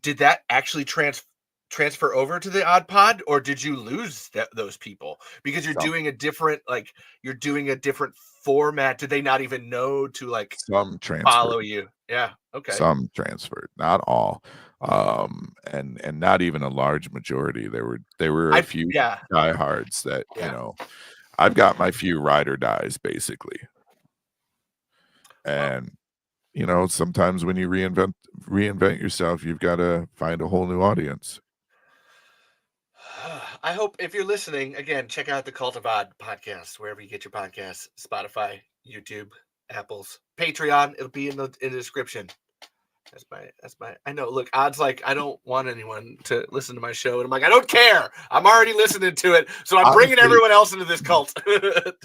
Did that actually transfer over to the Odd Pod, or did you lose those people because you're doing a different format? Did they not even know to like Some transferred. follow you? Yeah. Okay. Some transferred, not all. And not even a large majority. There were a few diehards that, you know, I've got my few ride or dies basically. And you know, sometimes when you reinvent yourself, you've got to find a whole new audience. I hope if you're listening, again, check out the Cult of Odd podcast, wherever you get your podcasts, Spotify, YouTube, Apple's, Patreon. It'll be in the description. That's my, I know, look, Odd's like, I don't want anyone to listen to my show. And I'm like, I don't care. I'm already listening to it. So I'm bringing everyone else into this cult.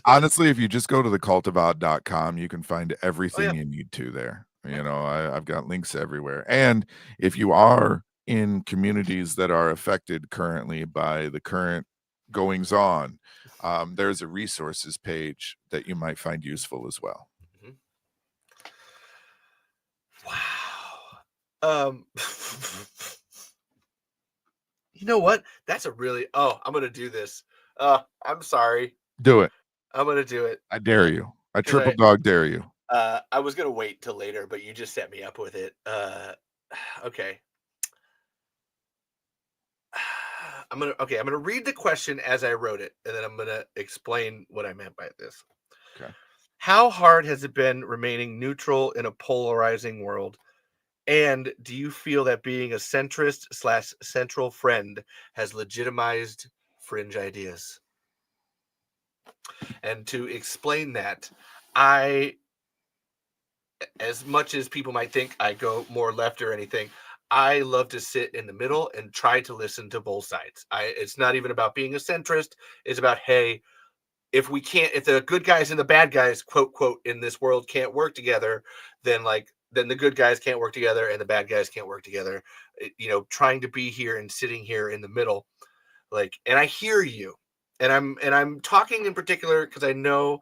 Honestly, if you just go to thecultofodd.com, you can find everything you need to there. You know, I've got links everywhere. And if you are in communities that are affected currently by the current goings on, there's a resources page that you might find useful as well. Wow. You know what? That's a really, I'm going to do this. I'm sorry. Do it. I'm going to do it. I dare you. I triple dog dare you. I was going to wait till later, but you just set me up with it. Okay. I'm going to read the question as I wrote it, and then I'm going to explain what I meant by this. Okay. How hard has it been remaining neutral in a polarizing world? And do you feel that being a centrist/central friend has legitimized fringe ideas? And to explain that, as much as people might think I go more left or anything, I love to sit in the middle and try to listen to both sides. It's not even about being a centrist. It's about, hey, if the good guys and the bad guys, quote, in this world can't work together, then the good guys can't work together and the bad guys can't work together. You know, trying to be here and sitting here in the middle, and I hear you, and I'm talking in particular because I know,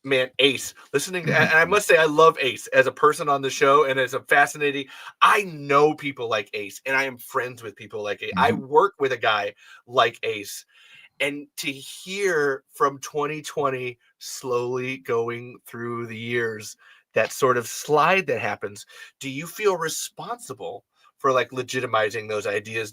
man, Ace, listening to, and I must say I love Ace as a person on the show and as a fascinating. I know people like Ace, and I am friends with people like Ace. I work with a guy like Ace. And to hear from 2020 slowly going through the years, that sort of slide that happens, do you feel responsible for legitimizing those ideas?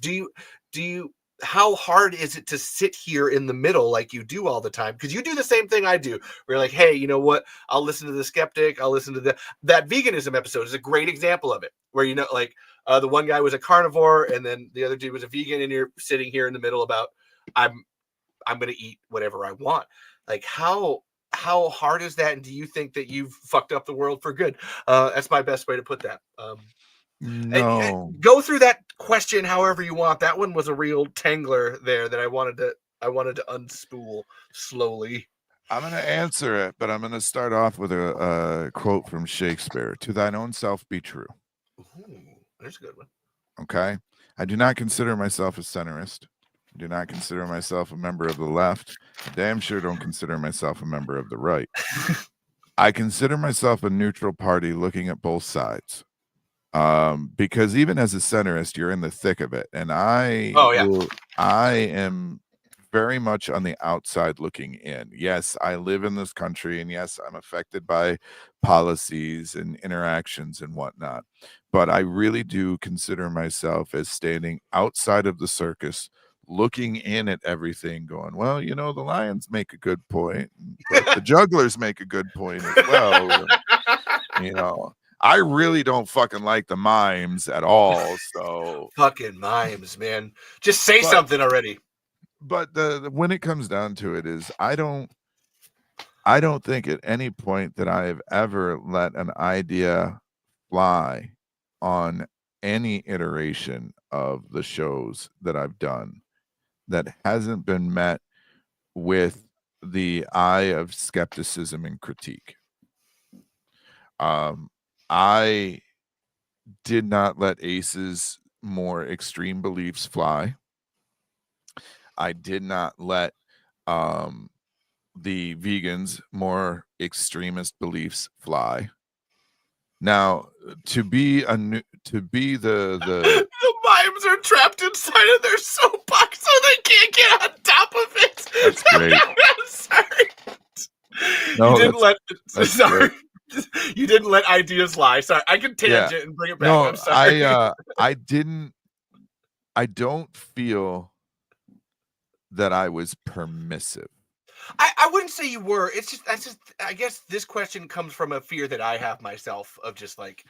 How hard is it to sit here in the middle like you do all the time? Because you do the same thing I do. We're like, hey, you know what? I'll listen to the skeptic. I'll listen to that veganism episode is a great example of it, where, the one guy was a carnivore and then the other dude was a vegan, and you're sitting here in the middle about, I'm going to eat whatever I want. How hard is that? And do you think that you've fucked up the world for good? That's my best way to put that. No. And go through that question however you want. That one was a real tangler there that I wanted to unspool slowly. I'm going to answer it, but I'm going to start off with a quote from Shakespeare: "To thine own self be true." Ooh, there's a good one. Okay. I do not consider myself a centrist. I do not consider myself a member of the left. I damn sure don't consider myself a member of the right. I consider myself a neutral party looking at both sides. Because even as a centrist, you're in the thick of it. And I am very much on the outside looking in. Yes, I live in this country, and yes, I'm affected by policies and interactions and whatnot. But I really do consider myself as standing outside of the circus, looking in at everything, going, well, you know, the lions make a good point, but the jugglers make a good point as well. You know, I really don't fucking like the mimes at all. So Fucking mimes, man. Just say something already. But when it comes down to it is I don't think at any point that I have ever let an idea fly on any iteration of the shows that I've done that hasn't been met with the eye of skepticism and critique. I did not let Ace's more extreme beliefs fly. I did not let the vegans' more extremist beliefs fly. Now, to be the The mimes are trapped inside of their soapbox, so they can't get on top of it. That's great. I'm sorry. No, you didn't let. that's Sorry. great. You didn't let ideas lie. Sorry, I can tangent and bring it back. No, I'm sorry. I didn't. I don't feel that I was permissive. I wouldn't say you were. It's just I guess this question comes from a fear that I have myself of just like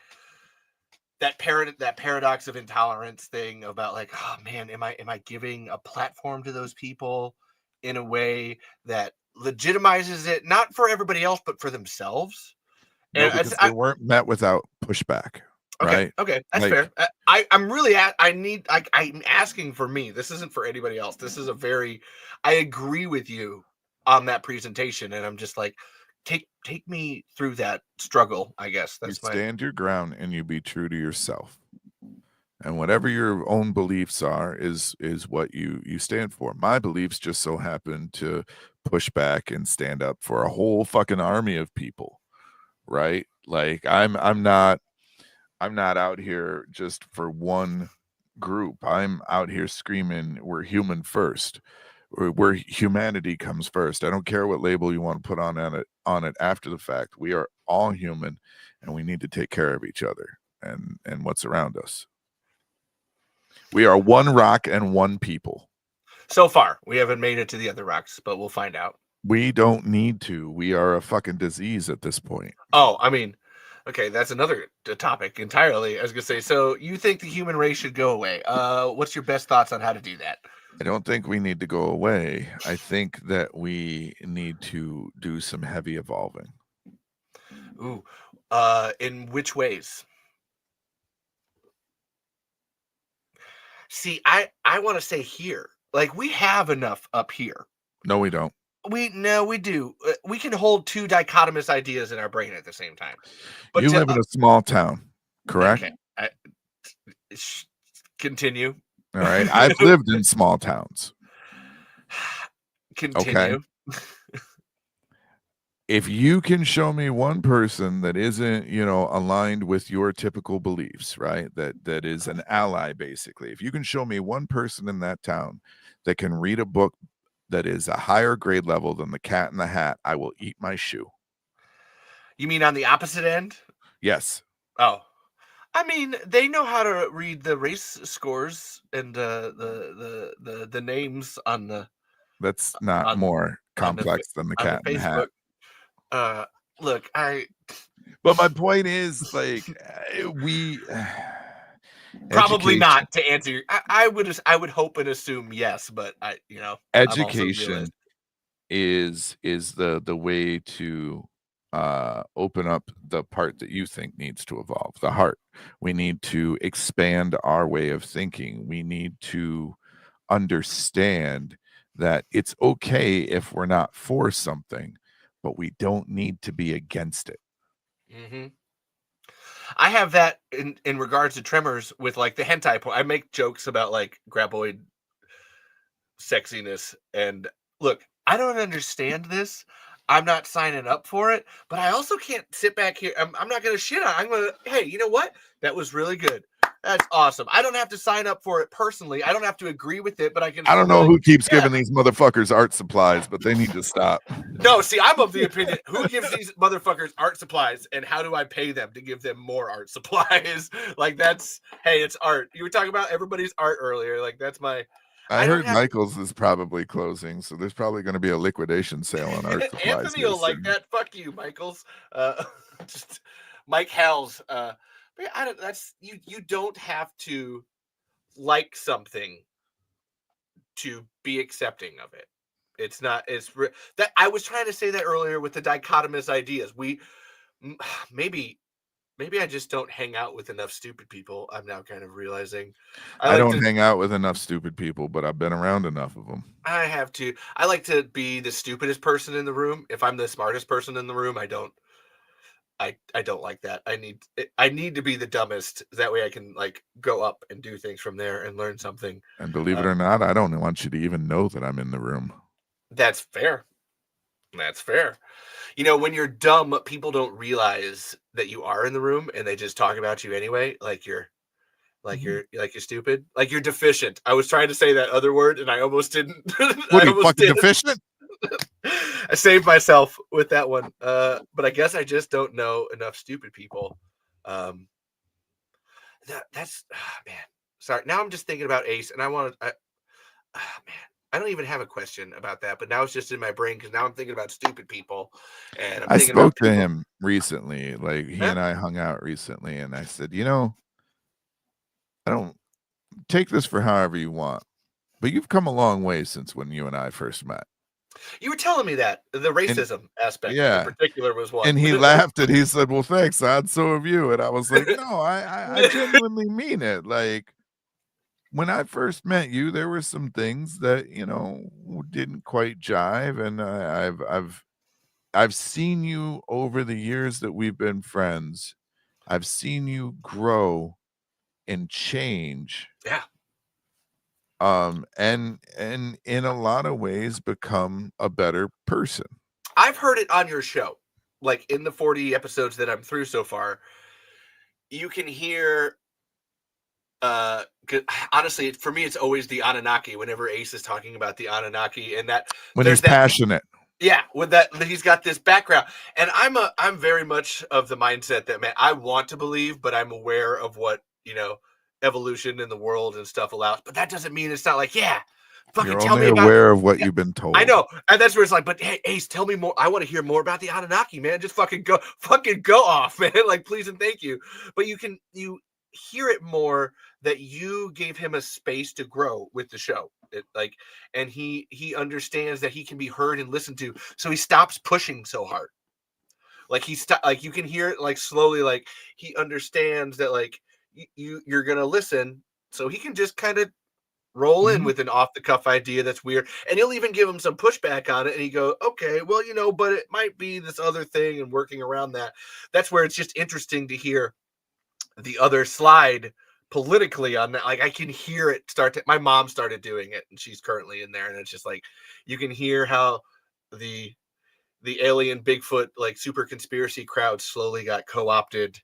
that paradox of intolerance thing about like, oh man, am I giving a platform to those people in a way that legitimizes it not for everybody else but for themselves? No, because they weren't met without pushback. Right. Okay, that's like, fair. I'm really I'm asking for me. This isn't for anybody else. This is I agree with you on that presentation, and I'm just like, take me through that struggle. I guess that's you stand your ground and you be true to yourself, and whatever your own beliefs are is what you stand for. My beliefs just so happen to push back and stand up for a whole fucking army of people, right? Like I'm not out here just for one group. I'm out here screaming, we're human first. Where humanity comes first. I don't care what label you want to put on it after the fact. We are all human, and we need to take care of each other and what's around us. We are one rock and one people. So far, we haven't made it to the other rocks, but we'll find out. We don't need to. We are a fucking disease at this point. Oh, I mean, okay, that's another topic entirely. I was gonna say, so you think the human race should go away? What's your best thoughts on how to do that? I don't think we need to go away. I think that we need to do some heavy evolving. Ooh, in which ways? See, I want to say here, like we have enough up here. No, we don't. We do. We can hold two dichotomous ideas in our brain at the same time. But you live in a small town, correct? Okay. Continue. All right. I've lived in small towns. Continue. Okay. If you can show me one person that isn't, aligned with your typical beliefs, right? That is an ally, basically. If you can show me one person in that town that can read a book that is a higher grade level than the Cat in the Hat, I will eat my shoe. You mean on the opposite end? Yes. Oh. I mean, they know how to read the race scores and the names on the. That's not more complex than the Cat in the Hat. Look, But my point is, like, we probably not to answer. I would hope and assume yes, but education is the way to open up the part that you think needs to evolve, the heart. We need to expand our way of thinking. We need to understand that it's okay if we're not for something, but we don't need to be against it. Mm-hmm. I have that in regards to Tremors with like the hentai point. I make jokes about like graboid sexiness, and look, I don't understand this. I'm not signing up for it, but I also can't sit back here. I'm not going to shit on it. I'm going to, hey, you know what? That was really good. That's awesome. I don't have to sign up for it personally. I don't have to agree with it, but I can. I don't know who keeps giving these motherfuckers art supplies, but they need to stop. No, see, I'm of the opinion, who gives these motherfuckers art supplies, and how do I pay them to give them more art supplies? Like, that's, hey, it's art. You were talking about everybody's art earlier. Like, that's my. I heard Michael's is probably closing, so there's probably going to be a liquidation sale on art supplies. Anthony will like that. Fuck you, Michael's. Just Mike Hell's. But I don't. That's you. You don't have to like something to be accepting of it. It's not. That I was trying to say that earlier with the dichotomous ideas. Maybe I just don't hang out with enough stupid people. I'm now kind of realizing. I don't hang out with enough stupid people, but I've been around enough of them. I have to. I like to be the stupidest person in the room. If I'm the smartest person in the room, I don't like that. I need to be the dumbest. That way I can like go up and do things from there and learn something. And believe it or not, I don't want you to even know that I'm in the room. That's fair. That's fair. You know, when you're dumb, people don't realize that you are in the room and they just talk about you anyway. Like you're stupid. Like you're deficient. I was trying to say that other word and I almost didn't. What are you, fucking deficient? I saved myself with that one. But I guess I just don't know enough stupid people. That's man. Sorry. Now I'm just thinking about Ace and man, I don't even have a question about that, but now it's just in my brain because now I'm thinking about stupid people. And I spoke to him recently. Like he and I hung out recently, and I said, I don't take this for however you want, but you've come a long way since when you and I first met. You were telling me that the racism aspect in particular was one. And he laughed and he said, "Well, thanks, Odd. So have you." And I was like, "No, I genuinely mean it. Like, when I first met you, there were some things that didn't quite jive, and I've seen you over the years that we've been friends. I've seen you grow and change, Yeah. and in a lot of ways become a better person." I've heard it on your show, like in the 40 episodes that I'm through so far. You can hear. Honestly, for me, it's always the Anunnaki. Whenever Ace is talking about the Anunnaki, and that when he's passionate, with that he's got this background, and I'm very much of the mindset that, man, I want to believe, but I'm aware of what evolution in the world and stuff allows. But that doesn't mean it's not like, fucking you're tell only me about aware of what you've been told. I know, and that's where it's like, but hey, Ace, tell me more. I want to hear more about the Anunnaki, man. Just fucking go off, man. Like, please and thank you. But you hear it more that you gave him a space to grow with the show. And he understands that he can be heard and listened to, so he stops pushing so hard. Like like you can hear it like slowly, like he understands that like you're gonna listen, so he can just kind of roll in with an off the cuff idea that's weird, and he'll even give him some pushback on it, and he go, okay, well, but it might be this other thing, and working around that. That's where it's just interesting to hear the other slide politically on that. Like I can hear it my mom started doing it and she's currently in there, and it's just like you can hear how the alien Bigfoot like super conspiracy crowd slowly got co-opted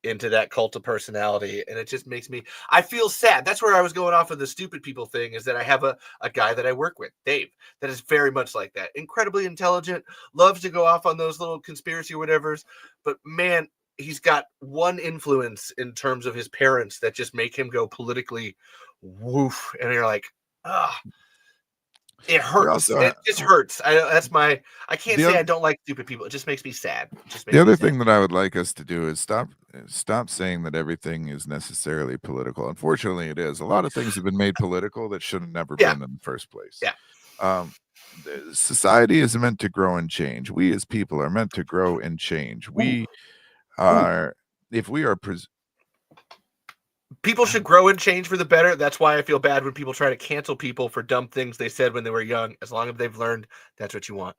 into that cult of personality, and it just makes I feel sad. That's where I was going off of the stupid people thing, is that I have a guy that I work with, Dave, that is very much like that, incredibly intelligent, loves to go off on those little conspiracy whatevers, but man, he's got one influence in terms of his parents that just make him go politically woof, and you're like, it hurts. It just hurts. I can't say I don't like stupid people. It just makes me sad. The other thing that I would like us to do is stop saying that everything is necessarily political. Unfortunately, it is. A lot of things have been made political that should have never been in the first place. Yeah. Society is meant to grow and change. We as people are meant to grow and change. People should grow and change for the better. That's why I feel bad when people try to cancel people for dumb things they said when they were young. As long as they've learned, that's what you want.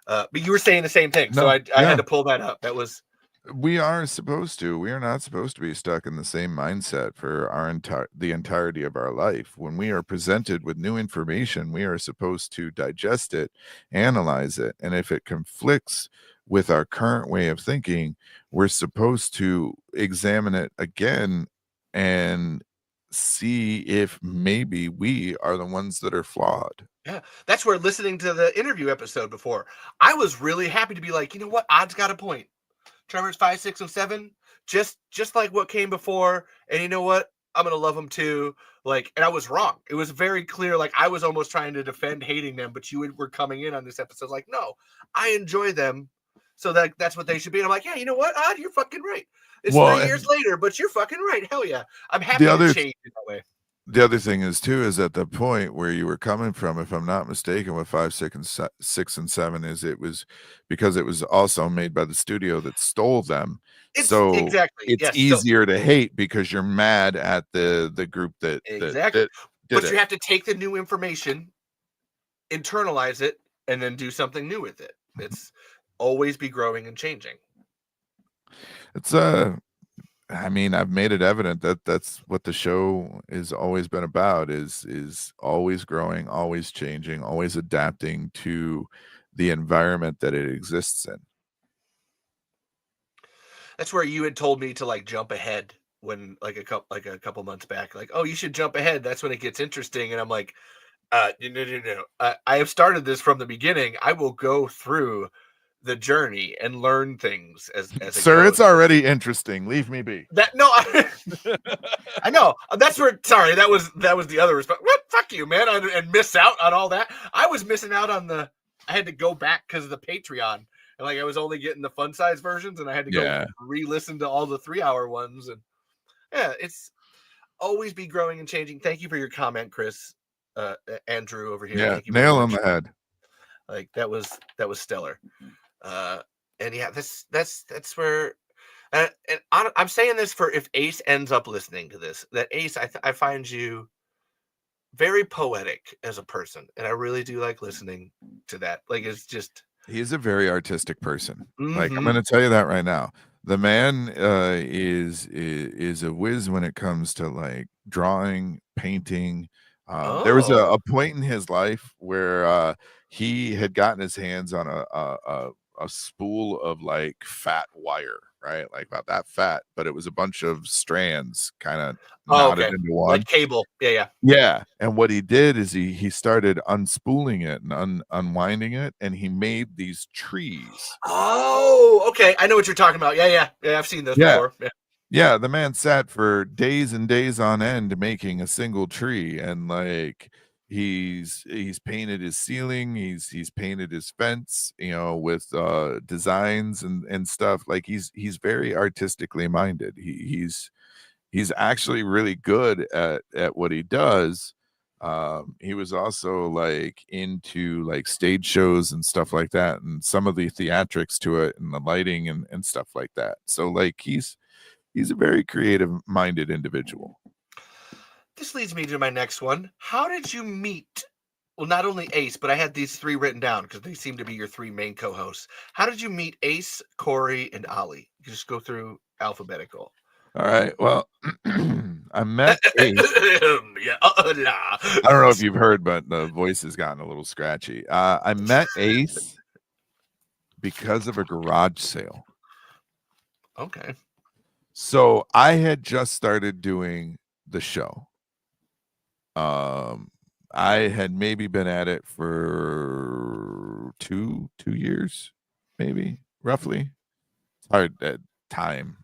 But you were saying the same thing, so I had to pull that up. That was. We are supposed to. We are not supposed to be stuck in the same mindset for the entirety of our life. When we are presented with new information, we are supposed to digest it, analyze it, and if it conflicts with our current way of thinking, we're supposed to examine it again and see if maybe we are the ones that are flawed. Yeah, that's where listening to the interview episode before, I was really happy to be like, you know what, Odd's got a point. Tremors 5, 6, and 7, just like what came before, and you know what, I'm gonna love them too. Like, and I was wrong. It was very clear. Like, I was almost trying to defend hating them, but you were coming in on this episode like, no, I enjoy them So that's what they should be. And I'm like, yeah, you know what, Odd, you're fucking right. It's Well, 3 years later, but you're fucking right. Hell yeah. I'm happy the to other change in that way. the other thing is too is at the point where you were coming from, if I'm not mistaken, with 5, 6, and 7 is it was because it was also made by the studio that stole them. It's So exactly, it's yes. So easier to hate because you're mad at the group that exactly. did But it. you have to take the new information, internalize it, and then do something new with it. It's always be growing and changing. It's I mean, I've made it evident that that's what the show has always been about is always growing, always changing, always adapting to the environment that it exists in. That's where you had told me to like jump ahead when like a couple months back, like, oh, you should jump ahead. That's when it gets interesting. And I'm like, no. I have started this from the beginning. I will go through the journey and learn things as it Sir, goes. it's already interesting. Leave me be. That no, I know. That's where. Sorry, that was the other response. What? Fuck you, man! And miss out on all that. I was missing out on the. I had to go back because of the Patreon, and like I was only getting the fun size versions, and I had to go re-listen to all the 3-hour ones. And yeah, it's always be growing and changing. Thank you for your comment, Chris. Andrew over here. Yeah, Thank you nail very on much. the head. Like that was stellar. And yeah, that's where. And I'm saying this for if Ace ends up listening to this, that Ace, I find you very poetic as a person, and I really do like listening to that. Like it's just He's a very artistic person. Like I'm mhm. going to tell you that right now. The man is a whiz when it comes to like drawing, painting. There was Oh, a point in his life where he had gotten his hands on a spool of like fat wire, right? Like about that fat, but it was a bunch of strands kind of knotted okay, into one. like cable. Yeah. Yeah, and what he did is he started unspooling it and unwinding it, and he made these trees. Oh, okay. I know what you're talking about. Yeah. I've seen those Yeah. before. Yeah. Yeah, the man sat for days and days on end making a single tree, and like he's painted his ceiling, he's painted his fence, you know, with designs and stuff. Like he's very artistically minded. He's actually really good at what he does. He was also like into like stage shows and stuff like that, and some of the theatrics to it and the lighting and stuff like that. So like he's a very creative minded individual. This leads me to my next one. How did you meet? Well, not only Ace, but I had these 3 written down because they seem to be your 3 main co-hosts. How did you meet Ace, Corey, and Ollie? You just go through alphabetical. All right. Well, I met Ace. Yeah, I don't know if you've heard, but the voice has gotten a little scratchy. I met Ace because of a garage sale. Okay. So I had just started doing the show. I had maybe been at it for two years, maybe roughly. It's hard at time.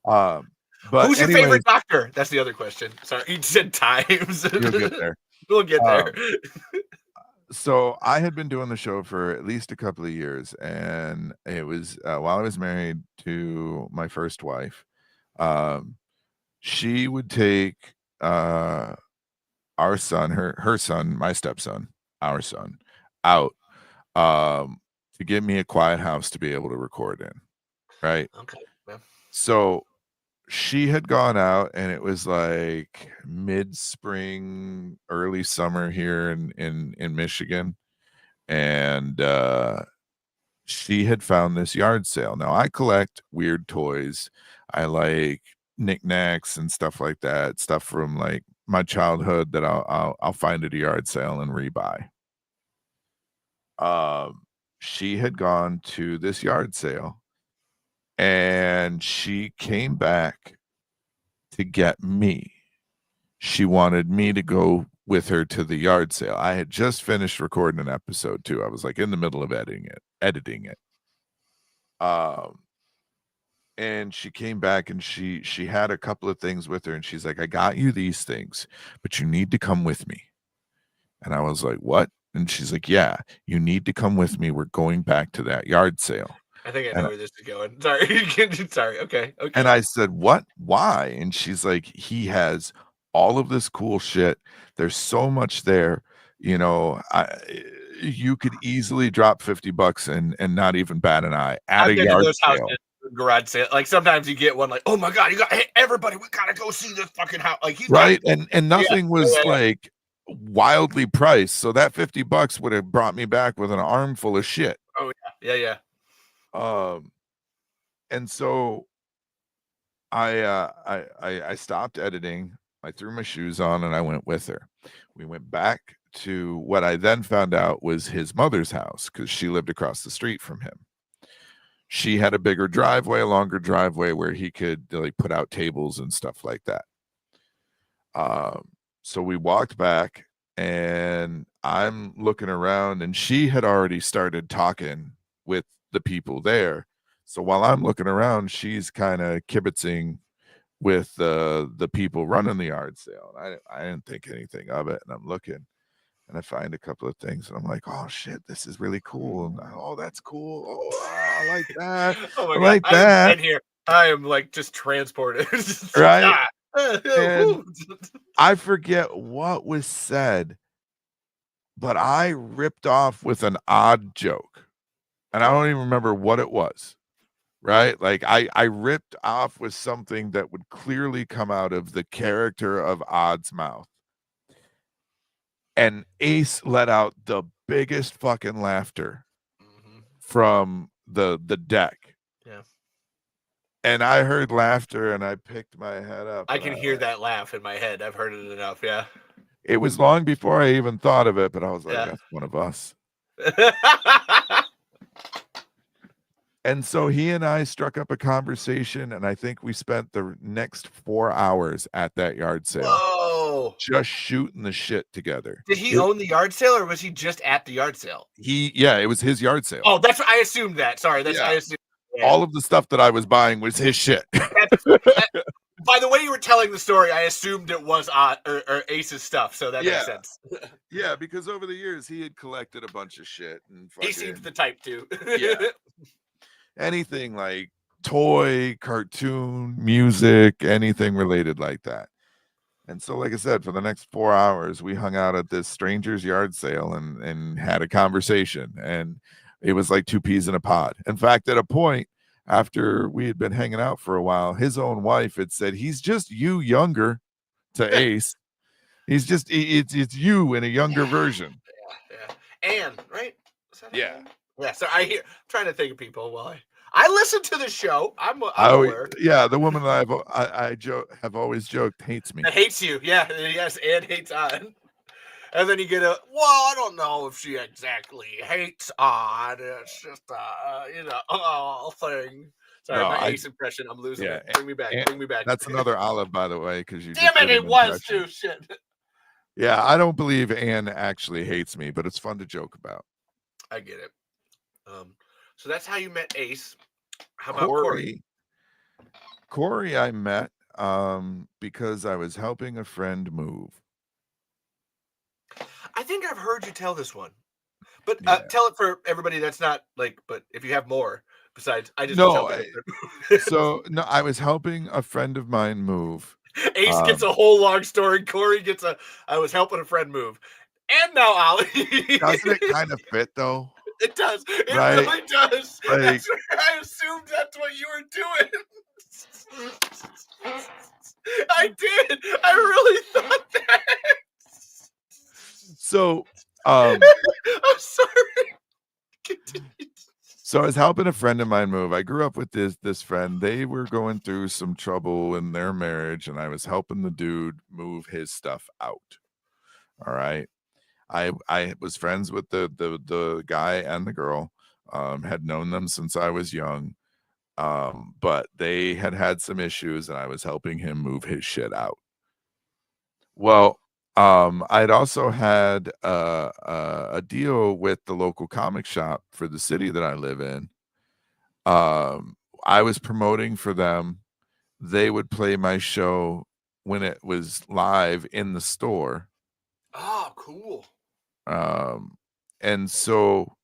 But who's your anyways, favorite doctor? That's the other question. Sorry, you said times. you'll get there. We'll get there. So I had been doing the show for at least a couple of years, and it was while I was married to my first wife. She would take our son, her son, my stepson, our son, out to give me a quiet house to be able to record in, right? Okay. Yeah. So she had gone out, and it was like mid-spring, early summer here in Michigan, and she had found this yard sale. Now I collect weird toys. I like knickknacks and stuff like that, stuff from like my childhood that I'll find at a yard sale and rebuy. She had gone to this yard sale, and she came back to get me. She wanted me to go with her to the yard sale. I had just finished recording an episode too. I was like in the middle of editing it. And she came back, and she had a couple of things with her, and she's like, I got you these things, but you need to come with me. And I was like, what? And she's like, yeah, you need to come with me. We're going back to that yard sale. I think I And know where this is going. Sorry. Sorry. Okay. And I said, "What? Why?" And she's like, "He has all of this cool shit. There's so much there. You know, you could easily drop $50 and not even bat an eye at I've a been to yard those sale." houses, garage sale. Like sometimes you get one like, oh my god, hey, everybody, we gotta go see this fucking house. Like he's got Right? And nothing was yeah. like wildly priced. So that $50 would have brought me back with an armful of shit. Oh yeah. And so I stopped editing. I threw my shoes on and I went with her. We went back to what I then found out was his mother's house because she lived across the street from him. She had a bigger driveway, a longer driveway where he could like put out tables and stuff like that. So we walked back and I'm looking around and she had already started talking with the people there. So while I'm looking around, she's kind of kibitzing with the people running the yard sale. I didn't think anything of it, and I'm looking and I find a couple of things and I'm like, oh shit, this is really cool. And oh, that's cool. Oh, I like that. Oh my I god, like I have that. been here. I am like just transported. Right. Ah. And I forget what was said, but I ripped off with an odd joke. And I don't even remember what it was. Right? Like I ripped off with something that would clearly come out of the character of Odd's mouth. And Ace let out the biggest fucking laughter from the deck. Yeah. And I heard laughter and I picked my head up. I can hear that laugh in my head. I've heard it enough. Yeah. It was long before I even thought of it, but I was like, Yeah. that's one of us. And so he and I struck up a conversation, and I think we spent the next 4 hours at that yard sale. Whoa. Just shooting the shit together. Did he own the yard sale or was he just at the yard sale? Yeah, it was his yard sale. Oh, that's what I assumed that. Sorry. I assumed all of the stuff that I was buying was his shit. By the way you were telling the story, I assumed it was or Ace's stuff, so that makes sense. Yeah, because over the years he had collected a bunch of shit. And he seems the type to. Yeah. Anything like toy, cartoon, music, anything related like that. And so, like I said, for the next 4 hours, we hung out at this stranger's yard sale and had a conversation. And it was like two peas in a pod. In fact, at a point, after we had been hanging out for a while, his own wife had said, he's just you younger to Ace. He's just, it's you in a younger version. Yeah. And, right? Yeah. Yeah, so I'm trying to think of people while I listen to the show. I'm aware. Yeah, the woman that I have always joked hates me. Hates you, yeah, yes, and hates Odd. And then you get I don't know if she exactly hates Odd. It's just thing. Sorry, No, my Ace impression. I'm losing it. Bring me back. Bring me back. That's another Olive, by the way, because you. Damn it! It was too. Shit. Yeah, I don't believe Anne actually hates me, but it's fun to joke about. I get it. So that's how you met Ace. How about Corey? Corey, I met because I was helping a friend move. I think I've heard you tell this one, but tell it for everybody that's not like. But if you have more besides, I just I was helping a friend of mine move. Ace gets a whole long story. Corey gets I was helping a friend move, and now Ollie. Doesn't it kind of fit though? It does. It really does. Like, I assumed that's what you were doing. I did. I really thought that. So, I'm sorry. Continue. So I was helping a friend of mine move. I grew up with this friend. They were going through some trouble in their marriage, and I was helping the dude move his stuff out. All right. I was friends with the guy and the girl, had known them since I was young, but they had some issues, and I was helping him move his shit out. Well, I'd also had a deal with the local comic shop for the city that I live in. I was promoting for them. They would play my show when it was live in the store. Oh, cool. And so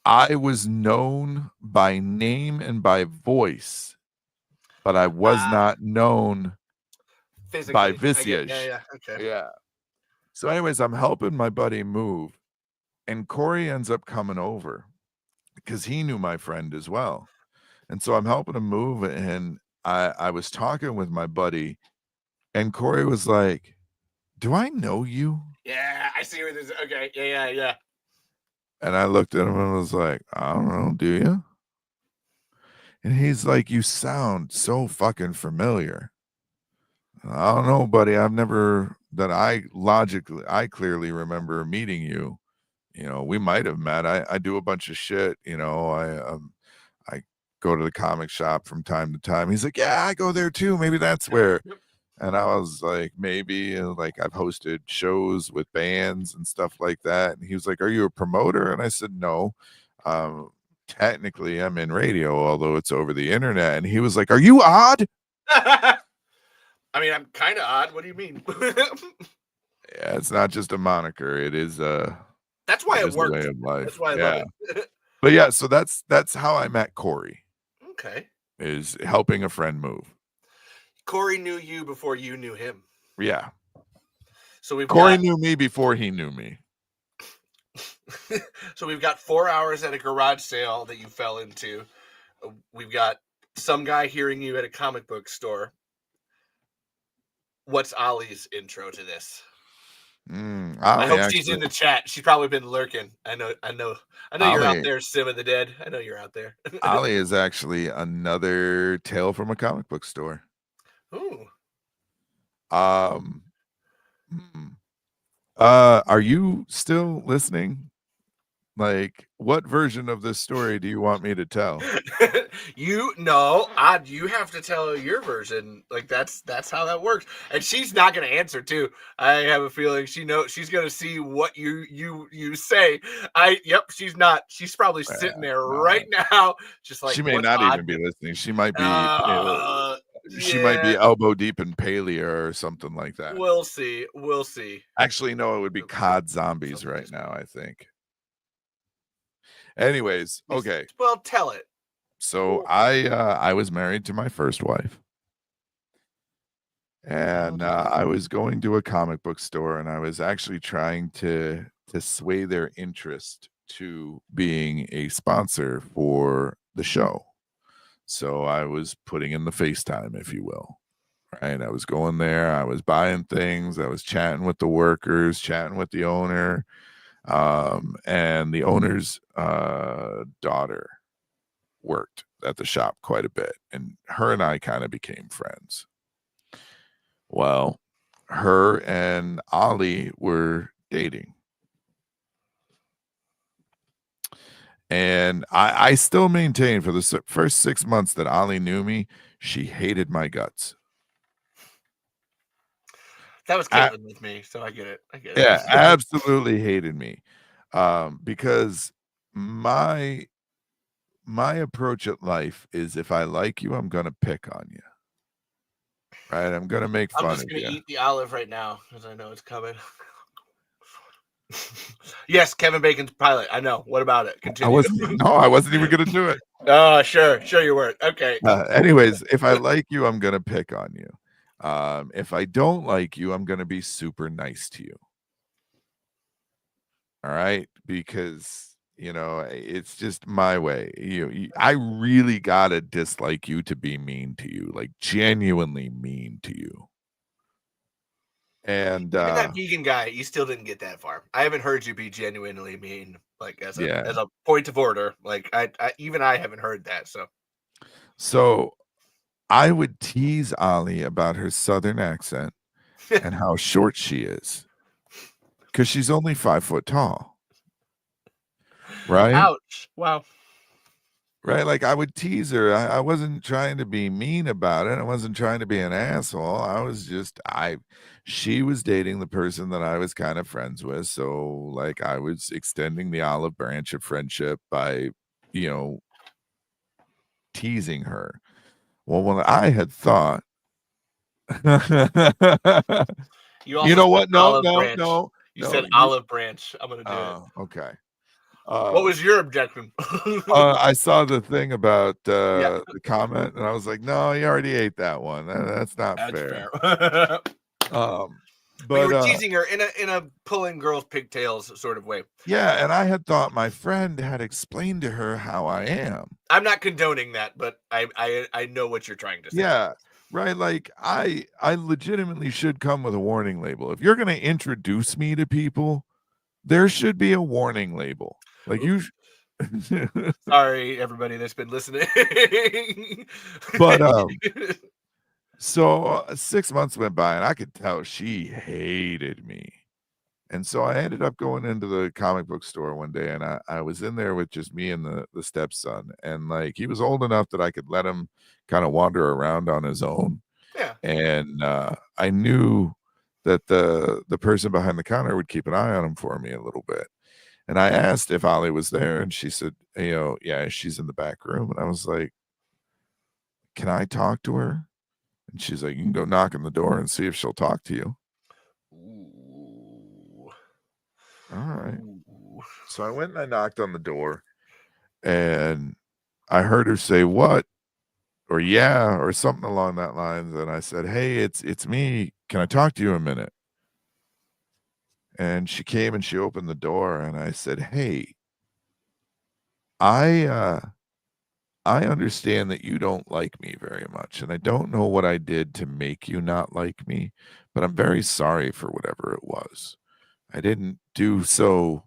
I was known by name and by voice, but I was not known Physically. by I get, visage. yeah. Okay. Yeah. So, anyways, I'm helping my buddy move, and Corey ends up coming over because he knew my friend as well. And so I'm helping him move, and I was talking with my buddy, and Corey was like, "Do I know you?" Yeah, I see where this. Okay. Yeah. And I looked at him and was like, "I don't know, do you?" And he's like, "You sound so fucking familiar." I don't know, buddy. I've never that I clearly remember meeting you. We might have met. I do a bunch of shit. I go to the comic shop from time to time. He's like, "Yeah, I go there too. Maybe that's where." Yep. And I was like, maybe, like I've hosted shows with bands and stuff like that. And he was like, "Are you a promoter?" And I said, "No. Technically, I'm in radio, although it's over the internet." And he was like, "Are you odd?" I mean, I'm kind of odd. What do you mean? Yeah, it's not just a moniker. It is That's why it is a way works. of life. That's why I Yeah. love it. But yeah, so that's how I met Corey, Okay. is helping a friend move. Corey knew you before you knew him. Yeah. So Corey knew me before he knew me. So we've got 4 hours at a garage sale that you fell into. We've got some guy hearing you at a comic book store. What's Ollie's intro to this? I hope she's in the chat. She's probably been lurking. I know you're out there, Sim of the Dead. I know you're out there. Ollie is actually another tale from a comic book store. Ooh. Are you still listening? Like, what version of this story do you want me to tell? You have to tell your version. Like that's how that works. And she's not going to answer too. I have a feeling she's going to see what you say. She's not. She's probably sitting there right now, just like she may not even be listening. She might be. She might be elbow deep in Paleo or something like that. We'll see. Actually, no, it would be COD Zombies right now, I think. Anyways, okay. Well, tell it. So I was married to my first wife, and I was going to a comic book store, and I was actually trying to sway their interest to being a sponsor for the show. So I was putting in the FaceTime, if you will. Right. I was going there, I was buying things, I was chatting with the workers, chatting with the owner. And the owner's daughter worked at the shop quite a bit, and her and I kind of became friends. Well, her and Ollie were dating, and I still maintain for the first 6 months that Ollie knew me, she hated my guts. That was Caitlin with me, so I get it. Yeah, absolutely hated me. Because my approach at life is, if I like you, I'm gonna pick on you. Right? I'm gonna make fun of you. I'm just gonna eat the olive right now because I know it's coming. Yes, Kevin Bacon's pilot. I know. What about it? Continue. I wasn't even gonna do it. Oh, sure you weren't. Okay. Anyways, if I like you, I'm gonna pick on you. If I don't like you, I'm gonna be super nice to you. All right, because it's just my way. I really gotta dislike you to be mean to you, like genuinely mean to you. And even that vegan guy, you still didn't get that far. I haven't heard you be genuinely mean, like as a point of order. Like I haven't heard that. So I would tease Ollie about her southern accent and how short she is, because she's only 5 foot tall. Right? Ouch. Wow. Right? Like, I would tease her. I wasn't trying to be mean about it. I wasn't trying to be an asshole. I was just she was dating the person that I was kind of friends with. So like, I was extending the olive branch of friendship by, teasing her. Well, when I had thought, you know what? No. You said no. olive branch. I'm gonna do it. Okay. What was your objection? I saw the thing about Yeah. the comment, and I was like, no, you already ate that one. That's not That's fair. fair. But you But were teasing her in a pulling girls' pigtails sort of way. yeah, and I had thought my friend had explained to her how I am. I'm not condoning that, but I know what you're trying to say. Yeah, right. Like I legitimately should come with a warning label. If you're going to introduce me to people, there should be a warning label. Like you. Sorry, everybody that's been listening. But so 6 months went by, and I could tell she hated me. And so I ended up going into the comic book store one day, and I was in there with just me and the stepson, and like he was old enough that I could let him kind of wander around on his own. Yeah. And I knew that the person behind the counter would keep an eye on him for me a little bit. And I asked if Ollie was there, and she said, yeah, she's in the back room. And I was like, can I talk to her? And she's like, you can go knock on the door and see if she'll talk to you. Ooh. All right. Ooh. So I went and I knocked on the door, and I heard her say, what? Or yeah, or something along that lines. And I said, hey, it's me. Can I talk to you a minute? And she came and she opened the door, and I said, hey, I understand that you don't like me very much, and I don't know what I did to make you not like me, but I'm very sorry for whatever it was. I didn't do so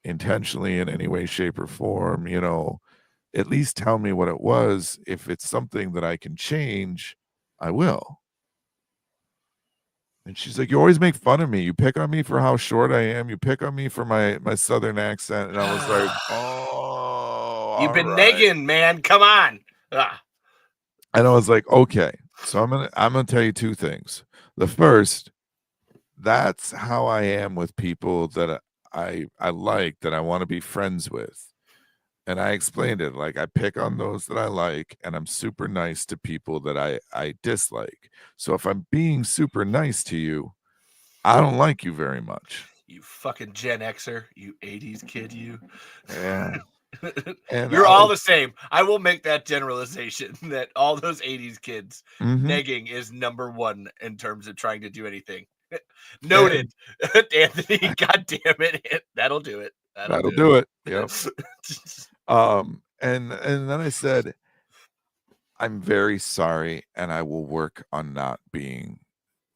intentionally in any way, shape, or form. At least tell me what it was. If it's something that I can change, I will. And she's like, you always make fun of me. You pick on me for how short I am. You pick on me for my southern accent. And I was like, oh, You've been right. negging, man. Come on. And I was like, okay. So I'm gonna tell you two things. The first, that's how I am with people that I like, that I want to be friends with. And I explained it, like I pick on those that I like, and I'm super nice to people that I dislike. So if I'm being super nice to you, I don't like you very much. You fucking Gen Xer, you 80s kid, you. Yeah. And You're all the same. I will make that generalization that all those 80s kids, negging is number one in terms of trying to do anything. Noted. Anthony, God damn it. That'll do it. That'll do it. Yep. And then I said, I'm very sorry, and I will work on not being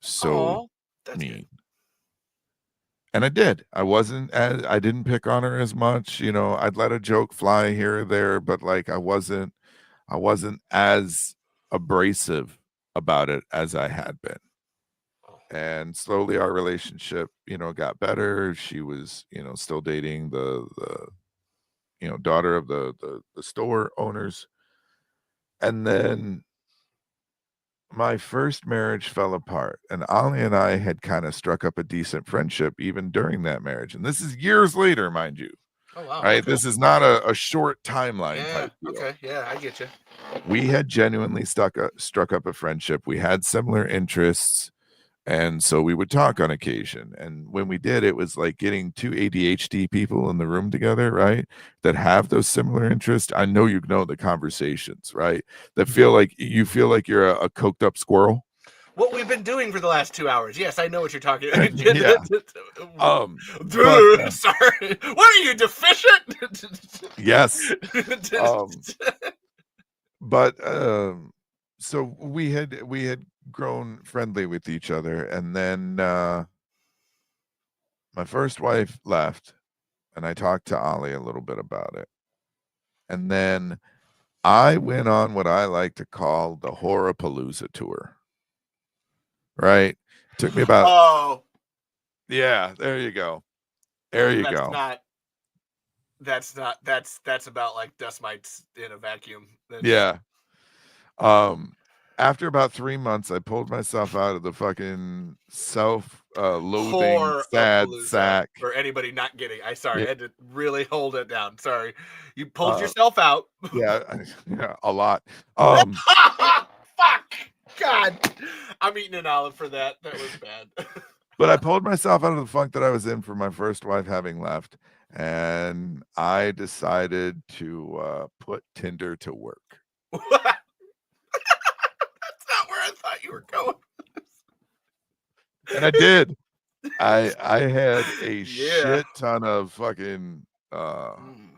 so mean. Good. And I did. I didn't pick on her as much. I'd let a joke fly here or there, but like I wasn't as abrasive about it as I had been. And slowly our relationship, got better. She was, still dating the daughter of the store owners. And then my first marriage fell apart, and Ollie and I had kind of struck up a decent friendship even during that marriage. And this is years later, mind you. Oh, wow. Right? Okay. This is not a short timeline type deal. Okay. Yeah, I get you. We had genuinely struck up a friendship. We had similar interests. And so we would talk on occasion. And when we did, it was like getting two ADHD people in the room together, right? That have those similar interests. I know the conversations, right? That feel like you're a coked up squirrel. What we've been doing for the last 2 hours. Yes, I know what you're talking about. Yeah. Sorry. What are you, deficient? Yes. So we had grown friendly with each other, and then my first wife left, and I talked to Ollie a little bit about it, and then I went on what I like to call the Horrorpalooza tour. Right? It took me about yeah, there you go. That's about like dust mites in a vacuum. Yeah. After about 3 months, I pulled myself out of the fucking self-loathing sad sack. For anybody not getting, I had to really hold it down. Sorry, you pulled yourself out. Yeah, a lot. Fuck, God, I'm eating an olive for that. That was bad. But I pulled myself out of the funk that I was in for my first wife having left, and I decided to put Tinder to work. That's not where I thought you were going. And I did. I had a Yeah. shit ton of fucking Mm.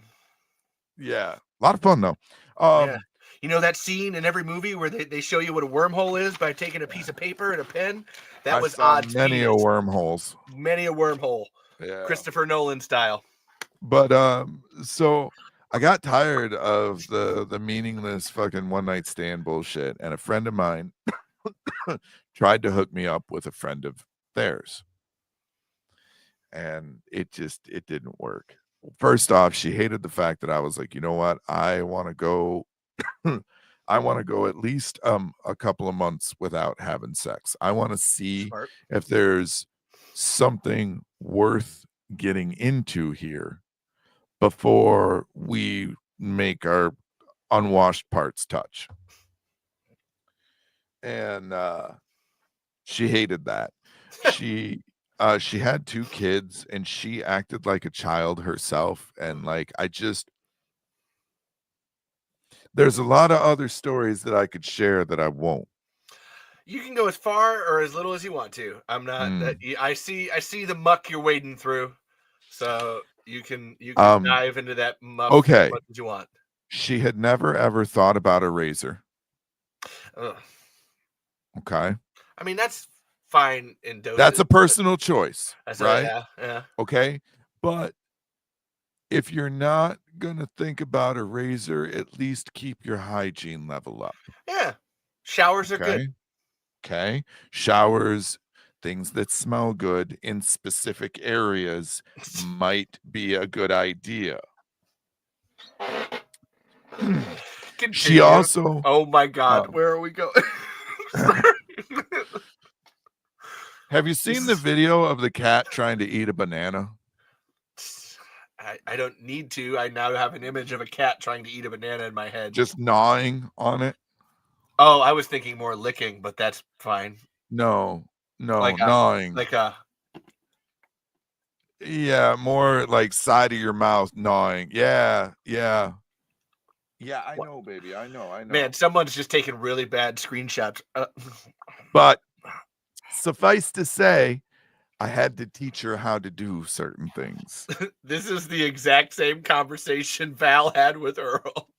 yeah, a lot of fun though. Yeah. You know that scene in every movie where they show you what a wormhole is by taking a piece of paper and a pen? That I was saw Odd's many a penis. wormholes. Many a wormhole. Yeah. Christopher Nolan style. But so I got tired of the meaningless fucking one night stand bullshit, and a friend of mine tried to hook me up with a friend of theirs, and it didn't work. First off, she hated the fact that I was like, you know what, I want to go I want to go at least a couple of months without having sex. I want to see Smart. if there's something worth getting into here before we make our unwashed parts touch. And she hated that. She had 2 kids, and she acted like a child herself, and like there's a lot of other stories that I could share that I won't. You can go as far or as little as you want to. I'm not that I see the muck you're wading through. So you can dive into that muck okay. as much as you want. She had never ever thought about a razor. Ugh. Okay. I mean, that's fine in doses. That's a personal choice, right? Yeah. Okay. But if you're not gonna think about a razor, at least keep your hygiene level up. Yeah. Showers are good. Okay. Showers, things that smell good in specific areas might be a good idea. She also, oh my God, where are we going? have you seen the video of the cat trying to eat a banana? I don't need to. I now have an image of a cat trying to eat a banana in my head. Just gnawing on it? Oh, I was thinking more licking, but that's fine. No, Like gnawing. Yeah, more like side of your mouth gnawing. Yeah. Yeah, I know, baby. I know. Man, someone's just taking really bad screenshots. But suffice to say, I had to teach her how to do certain things. This is the exact same conversation Val had with Earl.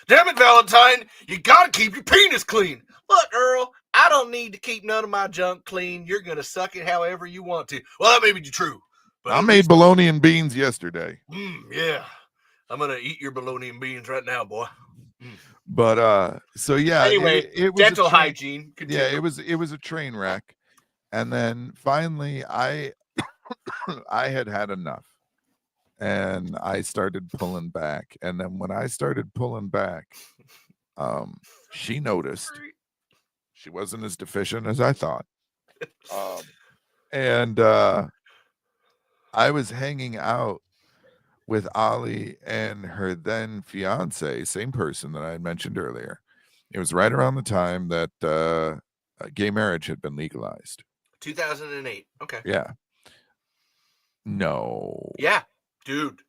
Damn it, Valentine, you gotta keep your penis clean. Look, Earl, I don't need to keep none of my junk clean. You're gonna suck it however you want to. Well, that may be true. But I made bologna and beans yesterday. Yeah. I'm gonna eat your bologna and beans right now, boy. But so yeah. Anyway, it was dental hygiene. Continue. Yeah, it was a train wreck. And then finally I had enough. And I started pulling back. And then when I started pulling back, she noticed. She wasn't as deficient as I thought. And I was hanging out with Ollie and her then fiance, same person that I had mentioned earlier. It was right around the time that gay marriage had been legalized. 2008. Okay. Yeah. No. Yeah, dude.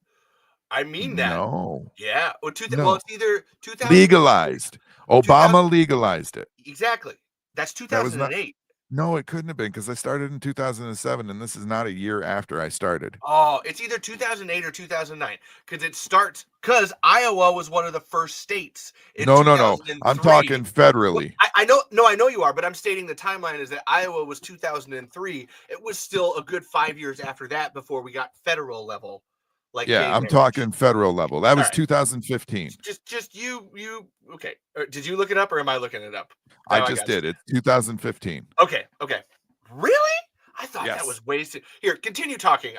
I mean that. No. Yeah. Well, No. it's either 2000 legalized. Obama legalized it. Exactly. That's 2008. No, it couldn't have been because I started in 2007, and this is not a year after I started. Oh, it's either 2008 or 2009 because Iowa was one of the first states. No. I'm talking federally. Well, I know you are, but I'm stating the timeline is that Iowa was 2003. It was still a good 5 years after that before we got federal level. Like yeah, I'm talking federal level. That was 2015. Just you. Okay. Did you look it up or am I looking it up? I just did. It's 2015. Okay. Really? I thought that was wasted. Here, continue talking.